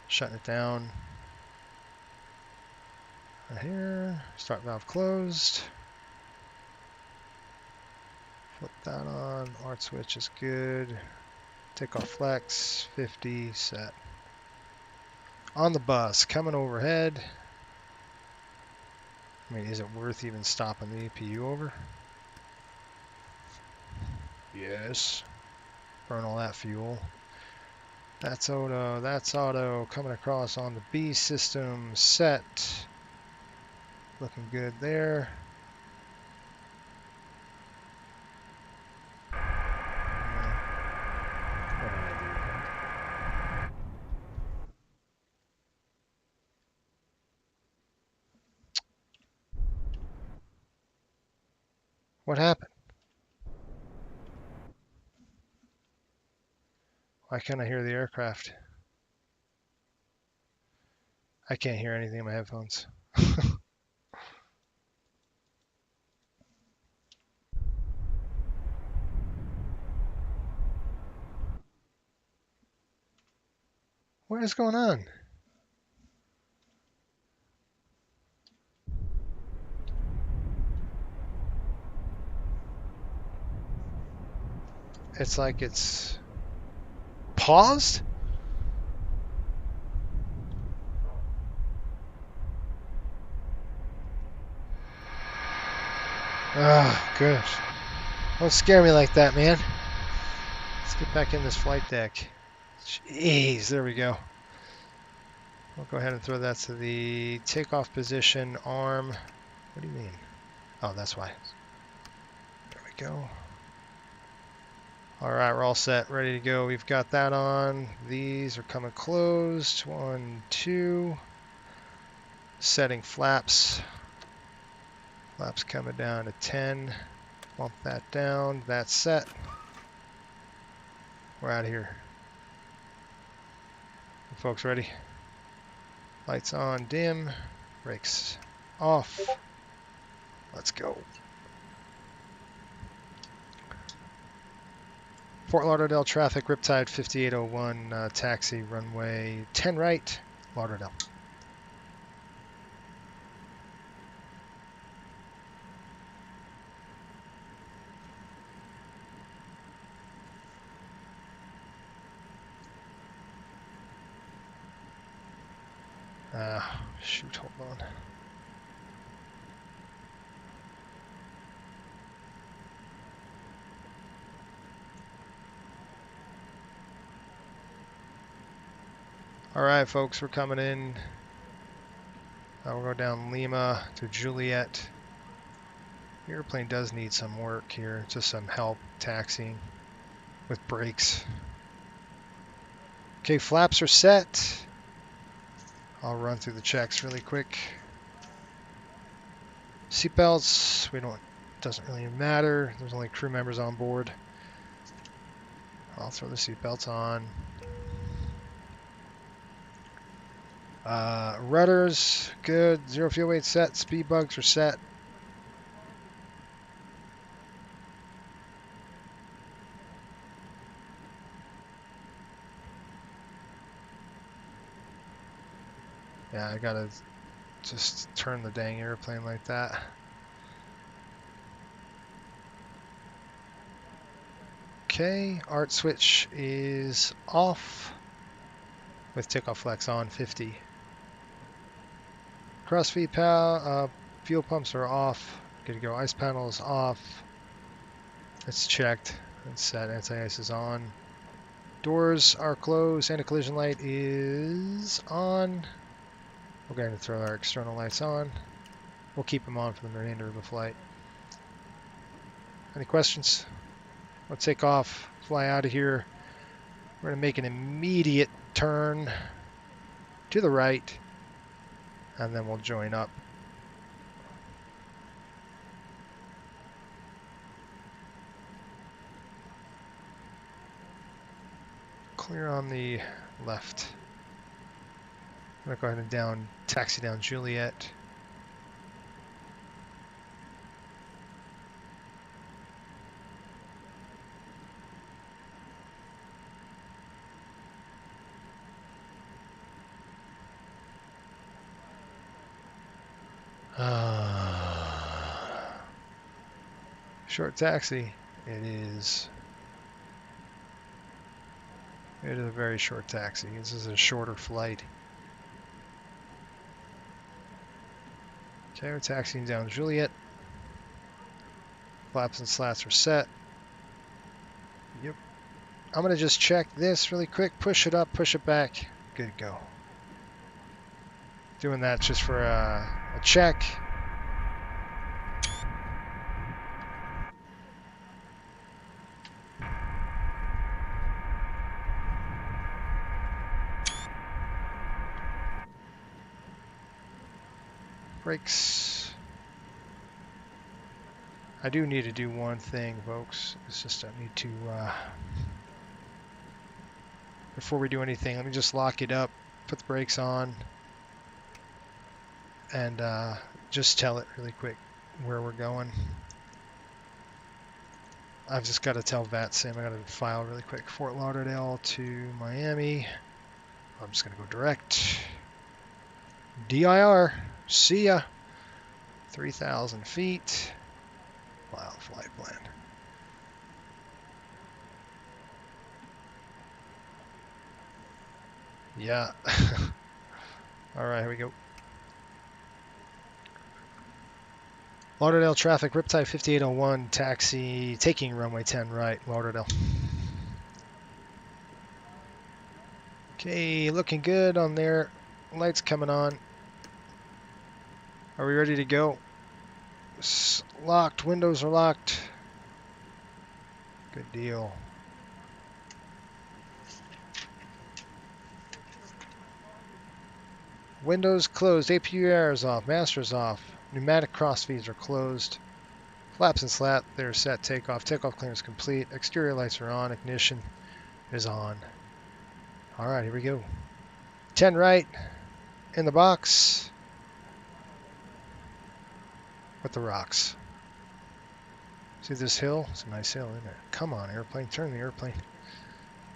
Speaker 2: Shutting it down. Right here. Start valve closed. Flip that on. Art switch is good. Takeoff flex. 50 set. On the bus, coming overhead. I mean, is it worth even stopping the APU over? Yes. Burn all that fuel. That's auto, that's auto. Coming across on the B system, set. Looking good there. What did I do? What happened? Why can't I hear the aircraft? I can't hear anything in my headphones. What is going on? It's like it's paused? Oh, gosh. Don't scare me like that, man. Let's get back in this flight deck. Jeez, there we go. We'll go ahead and throw that to the takeoff position arm. What do you mean? Oh, that's why. There we go. All right, we're all set, ready to go. We've got that on. These are coming closed. 1, 2. Setting flaps. Flaps coming down to 10. Bump that down. That's set. We're out of here. You folks ready? Lights on, dim. Brakes off. Let's go. Fort Lauderdale traffic, Riptide 5801, taxi runway 10 right, Lauderdale. Shoot, hold on. All right, folks, we're coming in. We'll go down Lima to Juliet. The airplane does need some work here, just some help taxiing with brakes. Okay, flaps are set. I'll run through the checks really quick. Seatbelts, doesn't really matter. There's only crew members on board. I'll throw the seatbelts on. Rudders, good. Zero fuel weight set. Speed bugs are set. Yeah, I gotta just turn the dang airplane like that. Okay, art switch is off with takeoff flex on 50. Cross feed fuel pumps are off. Good to go. Ice panel is off. It's checked. It's set. Anti-ice is on. Doors are closed. Anti-collision light is on. We're going to throw our external lights on. We'll keep them on for the remainder of the flight. Any questions? We'll take off, fly out of here. We're going to make an immediate turn to the right, and then we'll join up. Clear on the left. I'm going to go ahead and taxi down Juliet. Short taxi. It is a very short taxi. This is a shorter flight. Okay, we're taxiing down Juliet. Flaps and slats are set. Yep. I'm going to just check this really quick. Push it up, push it back. Good to go. Doing that just for a check. Brakes. I do need to do one thing, folks. It's just I need to, before we do anything, let me just lock it up, put the brakes on, and just tell it really quick where we're going. I've just got to tell VATSIM. I got to file really quick. Fort Lauderdale to Miami. I'm just going to go direct. DIR. See ya. 3,000 feet. File flight plan. Yeah. All right, here we go. Lauderdale traffic, Riptide 5801, taxi, taking runway 10 right, Lauderdale. Okay, looking good on there. Lights coming on. Are we ready to go? Locked, windows are locked. Good deal. Windows closed. APU is off. Master's off. Pneumatic cross feeds are closed. Flaps and slat, they're set. Takeoff. Takeoff clearance complete. Exterior lights are on. Ignition is on. All right, here we go. 10 right in the box with the rocks. See this hill? It's a nice hill, isn't it? Come on, airplane. Turn the airplane.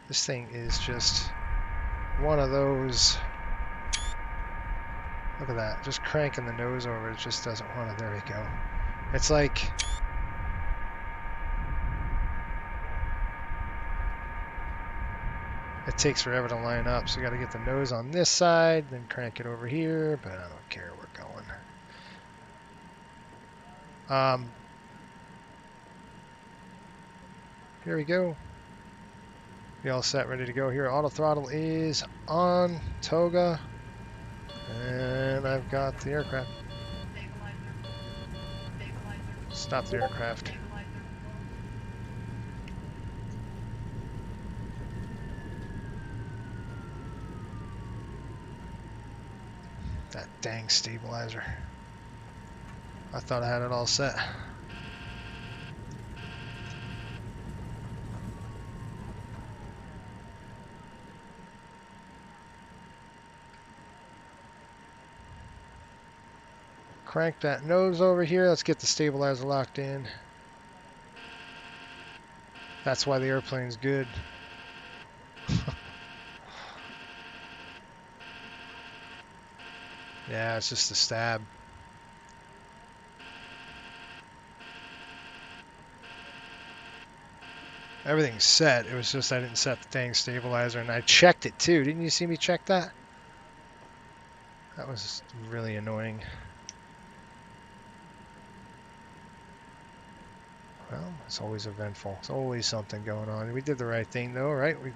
Speaker 2: This thing is just one of those. Look at that. Just cranking the nose over. It just doesn't want to. There we go. It's like... it takes forever to line up, so you got to get the nose on this side, then crank it over here, but I don't care, we're going. Here we go. Be all set, ready to go here. Auto throttle is on, toga, and I've got the aircraft. Stop the aircraft. That dang stabilizer. I thought I had it all set. Crank that nose over here. Let's get the stabilizer locked in. That's why the airplane's good. Yeah, it's just a stab. Everything's set. It was just I didn't set the dang stabilizer, and I checked it too. Didn't you see me check that? That was really annoying. Well, it's always eventful. It's always something going on. We did the right thing though, right? We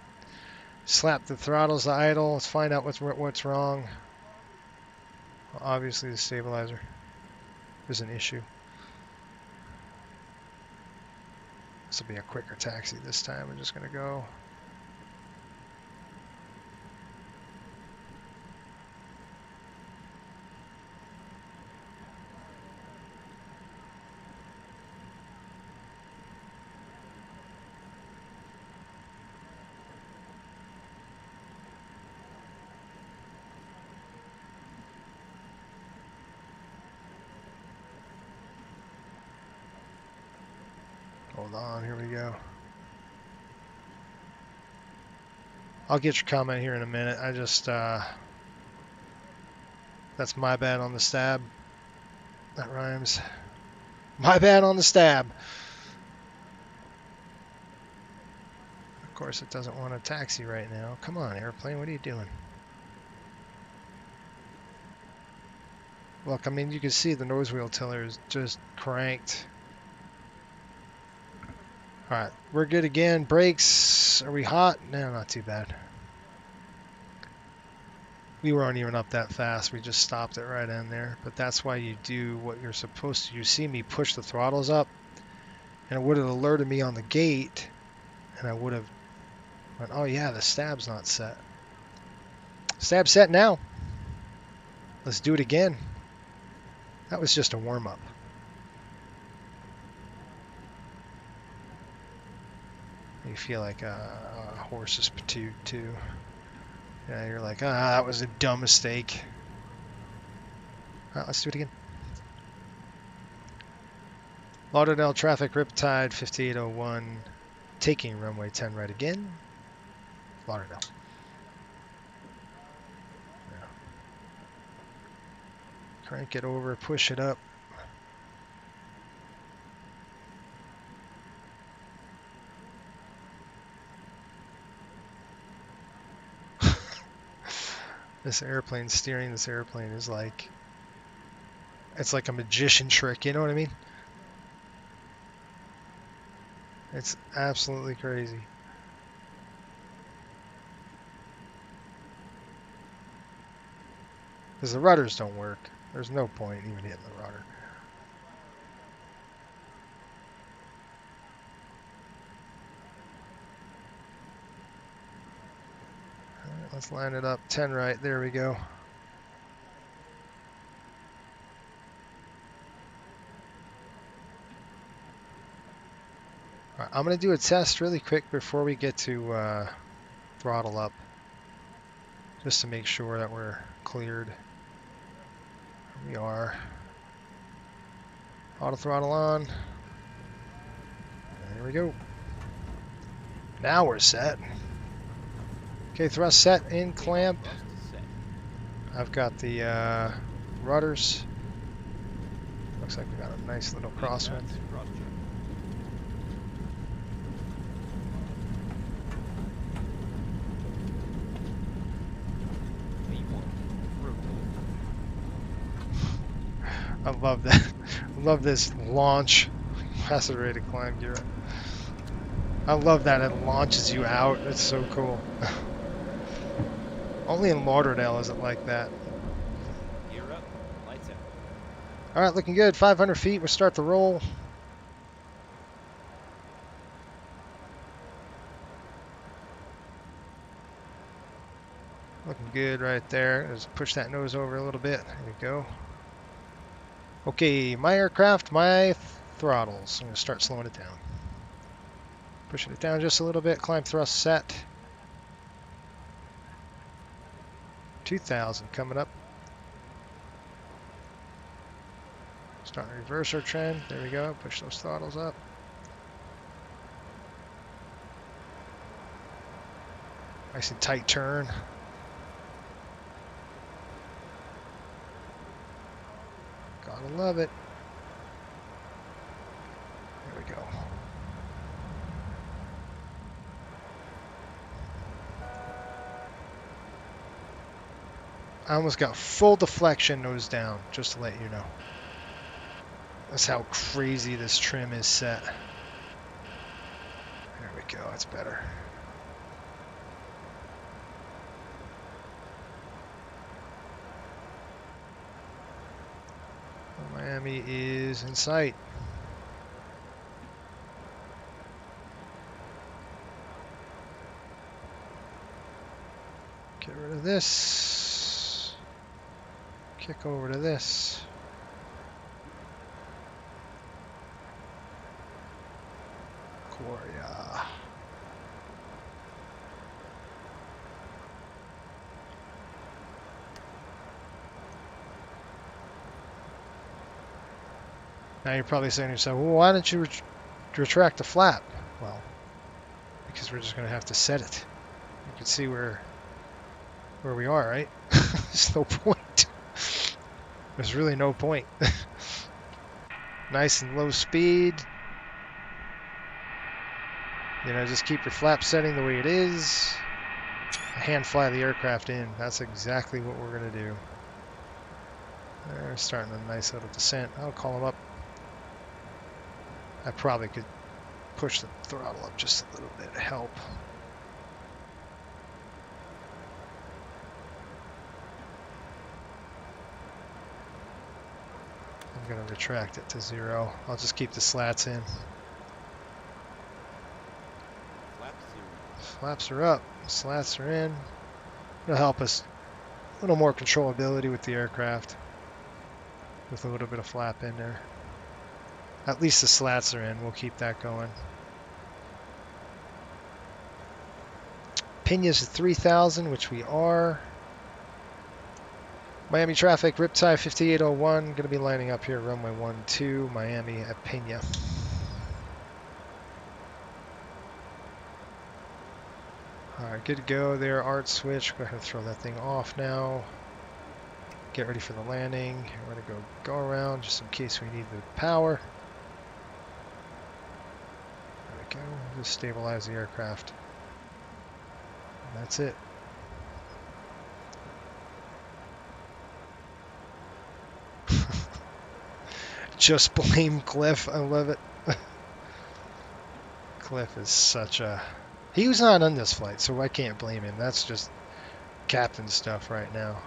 Speaker 2: slapped the throttles to idle. Let's find out what's wrong. Obviously the stabilizer is an issue. This will be a quicker taxi this time. We're just going to go. Hold on, here we go. I'll get your comment here in a minute. I just, that's my bad on the stab. That rhymes. My bad on the stab. Of course, it doesn't want a taxi right now. Come on, airplane, what are you doing? Look, I mean, you can see the nose wheel tiller is just cranked. All right, we're good again. Brakes, are we hot? No, not too bad. We weren't even up that fast. We just stopped it right in there. But that's why you do what you're supposed to. You see me push the throttles up, and it would have alerted me on the gate, and I would have went, oh yeah, the stab's not set. Stab's set now. Let's do it again. That was just a warm-up. You feel like a horse is patooed too. Yeah, you're like, that was a dumb mistake. Let's do it again. Lauderdale traffic, Riptide 5801, taking runway 10 right again. Lauderdale. Yeah. Crank it over, push it up. This airplane steering this airplane is like, it's like a magician trick, you know what I mean? It's absolutely crazy. Because the rudders don't work. There's no point even hitting the rudder. Let's line it up. 10 right. There we go. Alright, I'm going to do a test really quick before we get to throttle up, just to make sure that we're cleared. Here we are. Auto throttle on. There we go. Now we're set. Okay, thrust set in clamp. I've got the rudders. Looks like we got a nice little crosswind. I love that. I love this launch. Passive rated climb gear. I love that it launches you out. It's so cool. Only in Lauderdale is it like that.
Speaker 13: Gear up, lights out.
Speaker 2: Alright, looking good. 500 feet. We'll start the roll. Looking good right there. Just push that nose over a little bit. There we go. Okay, my aircraft, my throttles. I'm going to start slowing it down. Pushing it down just a little bit. Climb thrust set. 2,000 coming up. Start to reverse our trend. There we go. Push those throttles up. Nice and tight turn. Gotta love it. There we go. I almost got full deflection nose down, just to let you know. That's how crazy this trim is set. There we go, that's better. Miami is in sight. Get rid of this. Kick over to this. Gloria. Now you're probably saying to yourself, well, why don't you retract the flap? Well, because we're just going to have to set it. You can see where we are, right? There's no point. There's really no point. Nice and low speed. You know, just keep your flap setting the way it is. Hand fly the aircraft in. That's exactly what we're going to do. They're starting a nice little descent. I'll call them up. I probably could push the throttle up just a little bit to help. I'm going to retract it to 0. I'll just keep the slats in. Flaps are up, slats are in. It'll help us a little more controllability with the aircraft with a little bit of flap in there. At least the slats are in. We'll keep that going. Pena's at 3,000, which we are. Miami traffic, Riptide 5801. Going to be lining up here, runway 12, Miami at Pena. Alright, good to go there. Art switch. Go ahead and throw that thing off now. Get ready for the landing. We're going to go around just in case we need the power. There we go. Just stabilize the aircraft. And that's it. Just blame Cliff. I love it. Cliff is such a... He was not on this flight, so I can't blame him. That's just captain stuff right now.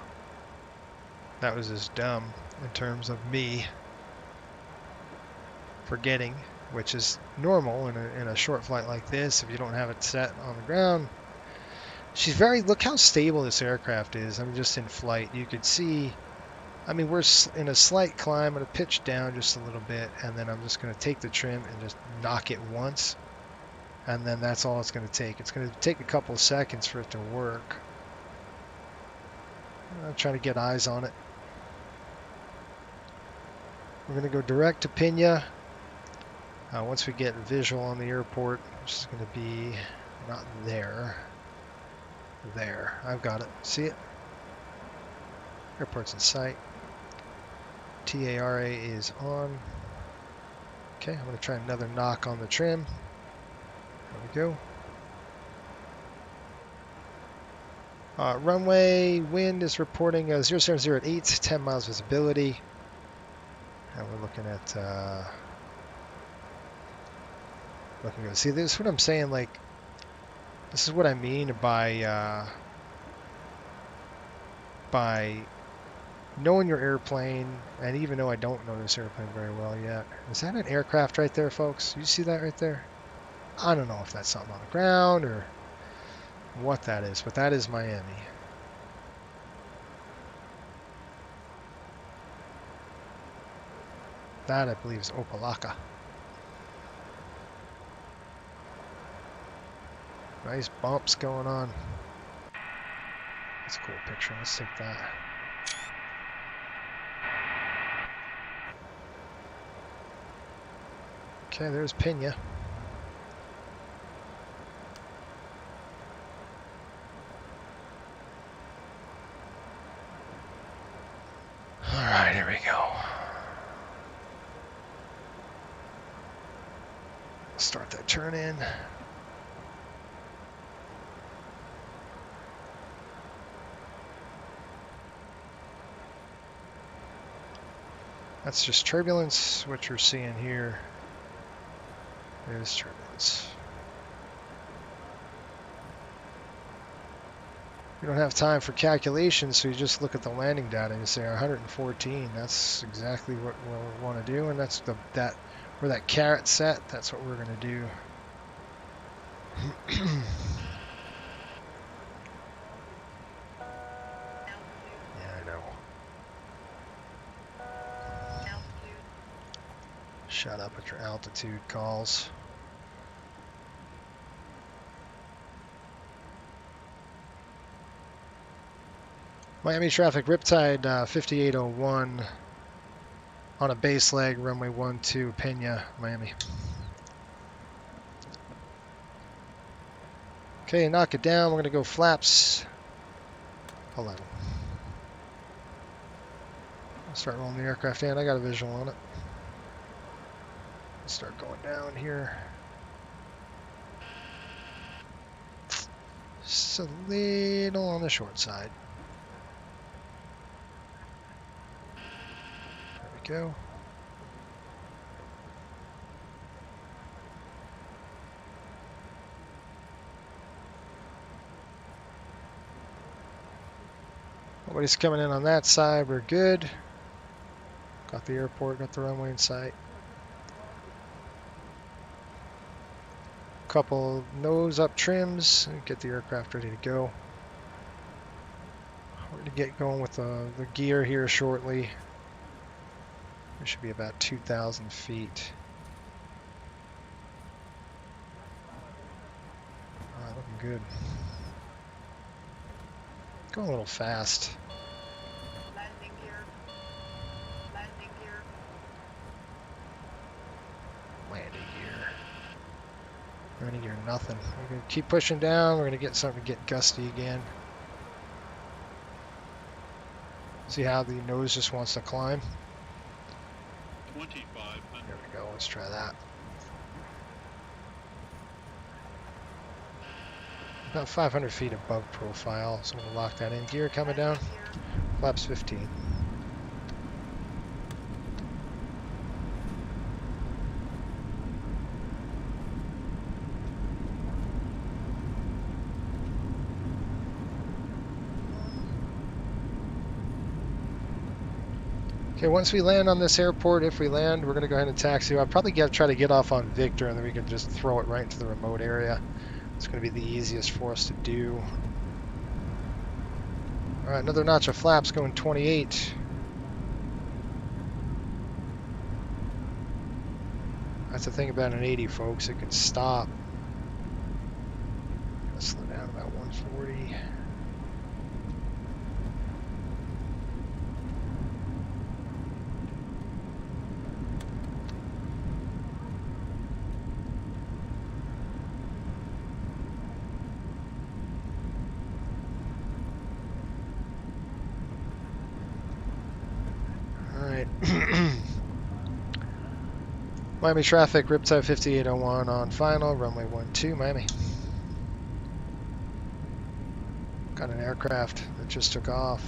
Speaker 2: That was just dumb in terms of me forgetting, which is normal in a short flight like this if you don't have it set on the ground. She's very... Look how stable this aircraft is. I'm just in flight. You could see... I mean, we're in a slight climb. I'm going to pitch down just a little bit, and then I'm just going to take the trim and just knock it once. and then that's all it's going to take. It's going to take a couple of seconds for it to work. I'm trying to get eyes on it. We're going to go direct to Pena. Once we get visual on the airport, which is going to be not there. There. I've got it. See it? Airport's in sight. TARA is on. Okay, I'm going to try another knock on the trim. There we go. Runway wind is reporting 070 at 8, 10 miles visibility. And we're looking at looking good. See, this is what I'm saying, like, this is what I mean by knowing your airplane, and even though I don't know this airplane very well yet. Is that an aircraft right there, folks? You see that right there? I don't know if that's something on the ground or what that is, but that is Miami. That, I believe, is Opelika. Nice bumps going on. That's a cool picture. Let's take that. Okay, there's Pena. All right, here we go. Start that turn in. That's just turbulence. What you're seeing here is turbulence. You don't have time for calculations, so you just look at the landing data and you say 114. That's exactly what we want to do, and that's where that caret set. That's what we're going to do. Yeah, I know. Shut up with your altitude calls. Miami traffic, Riptide 5801 on a base leg, runway 12, Pena, Miami. Okay, knock it down. We're going to go flaps 11. I'll start rolling the aircraft in. I got a visual on it. Start going down here. Just a little on the short side. There we go. Nobody's coming in on that side. We're good. Got the airport, got the runway in sight. Couple nose up trims and get the aircraft ready to go. We're going to get going with the gear here shortly. It should be about 2,000 feet. Alright, looking good. Going a little fast.
Speaker 4: Landing gear. Landing gear.
Speaker 2: Landing gear. Landing gear, nothing. We're going to keep pushing down. We're going to get something to get gusty again. See how the nose just wants to climb?
Speaker 14: 2500.
Speaker 2: There we go. Let's try that. About 500 feet above profile, so I'm going to lock that in. Gear coming down. Flaps 15. Okay, once we land on this airport, if we land, we're going to go ahead and taxi. I'll probably try to get off on Victor, and then we can just throw it right into the remote area. It's going to be the easiest for us to do. All right, another notch of flaps going 28. That's the thing about an 80, folks. It can stop Got 140. Alright. Miami traffic, Riptide 5801 on final, runway 12, Miami. Got an aircraft that just took off.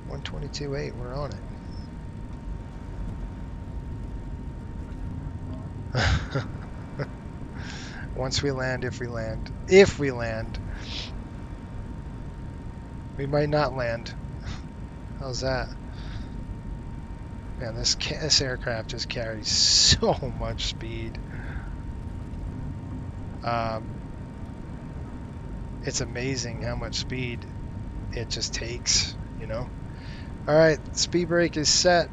Speaker 2: 122.8, we're on it. Once we land, if we land. If we land. We might not land. How's that? Man, this aircraft just carries so much speed. It's amazing how much speed it just takes, you know. Alright, speed brake is set.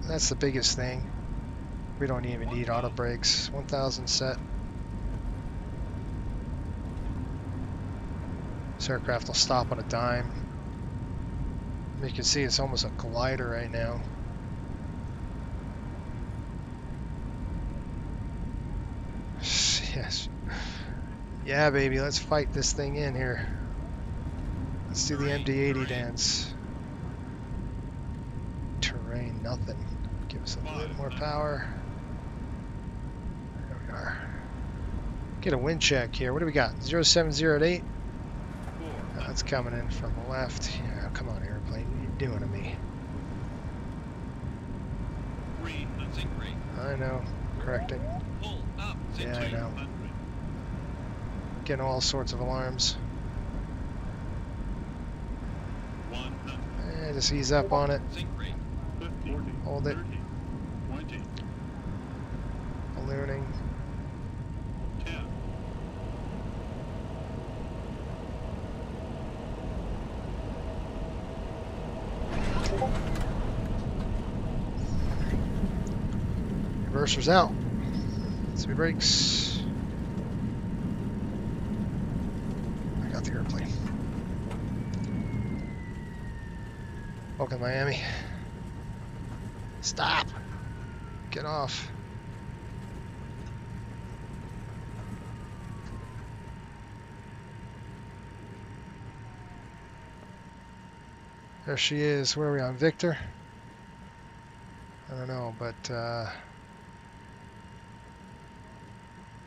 Speaker 2: That's the biggest thing. We don't even need auto brakes. 1000 set. This aircraft will stop on a dime. You can see it's almost a glider right now. Yes. Yeah, baby, let's fight this thing in here. Let's do the MD-80 dance. Terrain, nothing. Give us a little more power. There we are. Get a wind check here. What do we got? 0708. That's coming in from the left. Yeah, come on, airplane. What are you doing to me? I know. Correcting. Yeah, I know. Getting all sorts of alarms. And just ease up on it. Hold it. Ballooning. Reverser's out. Speed brakes. I got the airplane. Welcome, Miami. Stop. Get off. There she is. Where are we on? Victor? I don't know, but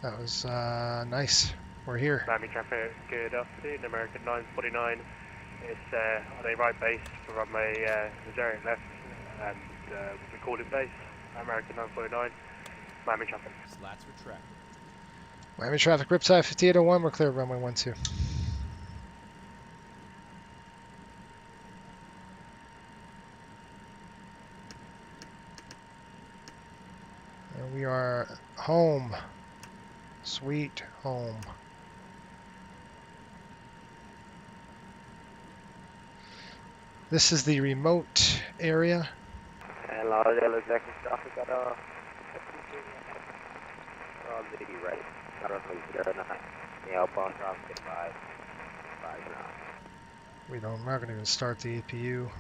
Speaker 2: that was nice. We're here.
Speaker 14: Miami traffic, good afternoon. American 949. It's on a right base for runway 0 left and recorded base. American 949. Miami traffic.
Speaker 13: Slats retract.
Speaker 2: Miami traffic, Riptide 5801. We're clear of runway 12. And we are home. Sweet home. This is the remote area.
Speaker 14: Hello, yellow second stop. We got on the right. Got on 09. Yeah, boss off 5.
Speaker 2: We're not going to even start the APU.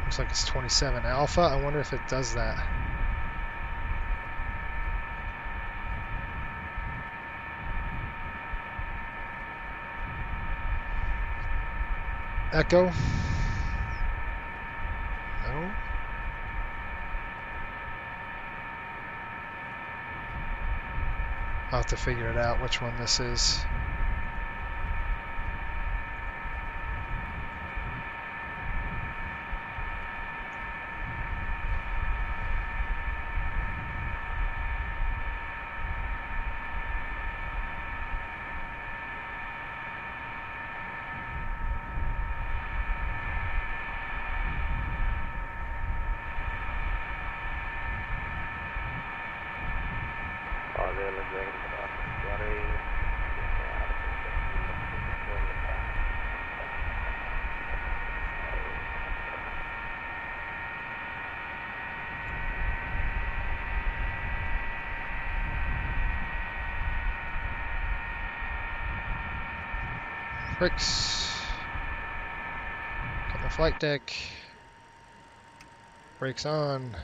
Speaker 2: Looks like it's 27 Alpha. I wonder if it does that. Echo. No. I'll have to figure it out which one this is. Brakes. Get the flight deck. Brakes on.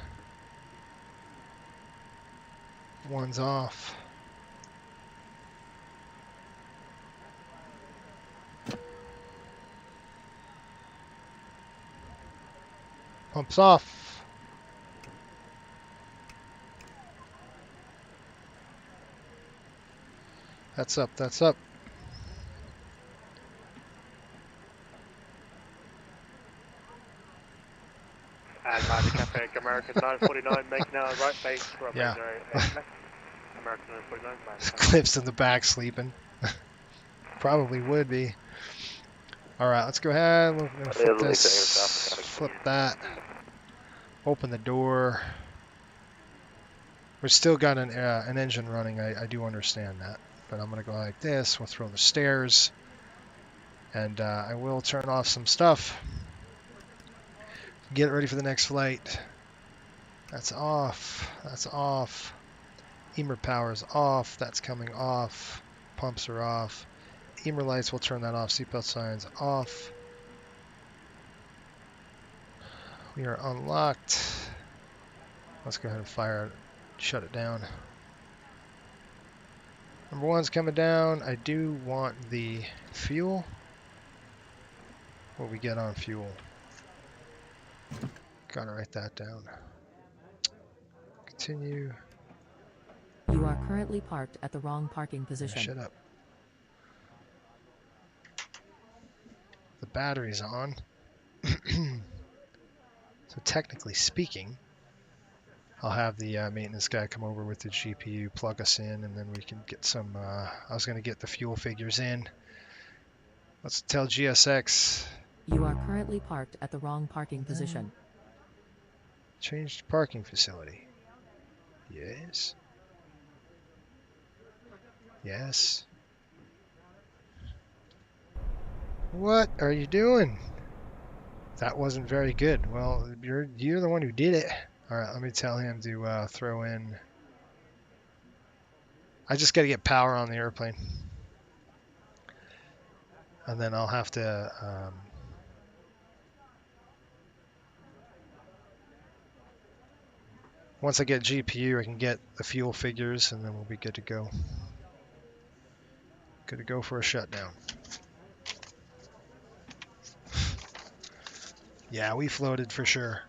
Speaker 2: One's off. Pumps off. That's up, that's up.
Speaker 14: And Miami Cafe American 949, make now right base for
Speaker 2: Yeah.
Speaker 14: left. American 949, Miami Cafe.
Speaker 2: Cliff's in the back sleeping. Probably would be. Alright, let's go ahead. We're going to flip this. Flip that. Open the door. We've still got an engine running. I do understand that. But I'm going to go like this. We'll throw the stairs. And I will turn off some stuff. Get ready for the next flight. That's off. That's off. Emer power's off. That's coming off. Pumps are off. Emer lights, we'll turn that off. Seatbelt signs off. We are unlocked. Let's go ahead and fire it. Shut it down. Number one's coming down. I do want the fuel. What we get on fuel. Gotta write that down. Continue.
Speaker 3: You are currently parked at the wrong parking position.
Speaker 2: Shut up. The battery's on. So technically speaking, I'll have the maintenance guy come over with the GPU, plug us in, and then we can get some, I was going to get the fuel figures in. Let's tell GSX.
Speaker 3: You are currently parked at the wrong parking position.
Speaker 2: Changed parking facility. Yes. Yes. What are you doing? That wasn't very good. Well, you're the one who did it. All right, let me tell him to throw in. I just got to get power on the airplane. And then I'll have to... once I get GPU, I can get the fuel figures, and then we'll be good to go. Good to go for a shutdown. Yeah, we floated for sure.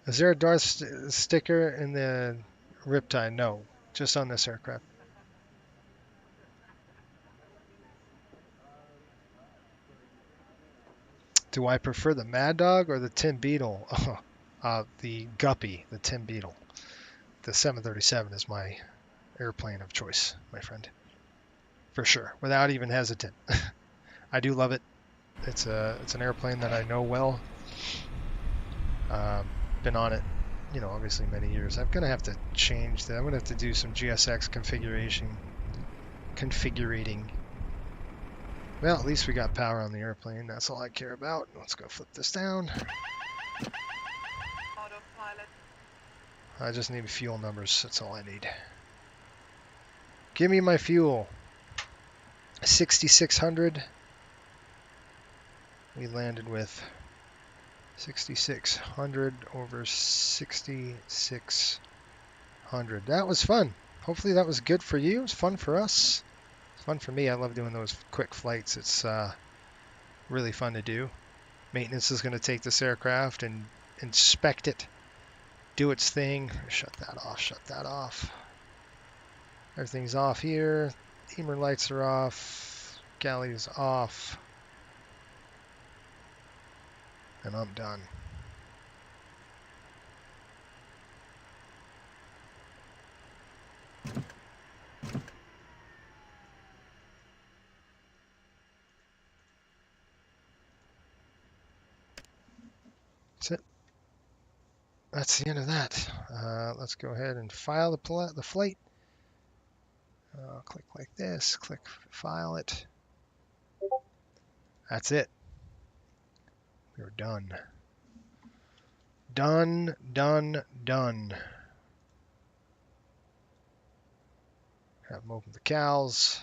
Speaker 2: Is there a Darth sticker in the Riptide? No, just on this aircraft. Do I prefer the Mad Dog or the Tim Beetle? The Guppy, the Tim Beetle. The 737 is my airplane of choice, my friend. For sure, without even hesitant. I do love it. It's an airplane that I know well. Been on it, obviously many years. I'm gonna have to change that. I'm gonna have to do some GSX configurating. Well, at least we got power on the airplane. That's all I care about. Let's go flip this down.
Speaker 4: Autopilot.
Speaker 2: I just need fuel numbers. That's all I need. Give me my fuel. 6,600. We landed with 6,600 over 6,600. That was fun. Hopefully that was good for you. It was fun for us. It's fun for me. I love doing those quick flights. It's really fun to do. Maintenance is going to take this aircraft and inspect it, do its thing. Shut that off. Shut that off. Everything's off here. Emer lights are off. Galley is off. And I'm done. That's it. That's the end of that. Let's go ahead and file the flight. Click like this. Click file it. That's it. We're done. Done, done, done. Have them open the cowls.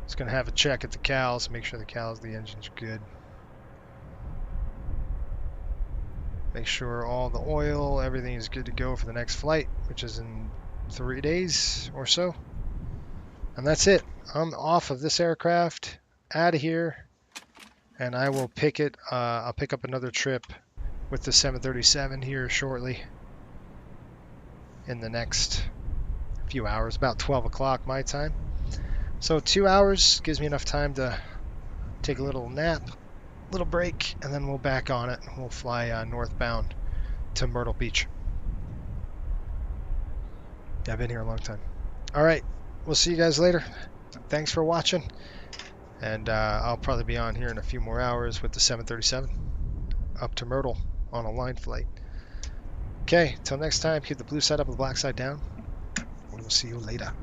Speaker 2: Just gonna have a check at the cowls, make sure the engines are good. Make sure all the oil, everything is good to go for the next flight, which is in 3 days or so. And that's it. I'm off of this aircraft, out of here, and I will pick it. I'll pick up another trip with the 737 here shortly in the next few hours, about 12 o'clock my time. So 2 hours gives me enough time to take a little nap, little break, and then we'll back on it. We'll fly northbound to Myrtle Beach. Yeah, I've been here a long time. All right, we'll see you guys later. Thanks for watching, and I'll probably be on here in a few more hours with the 737 up to Myrtle on a line flight. Okay, till next time, keep the blue side up and the black side down. We'll see you later.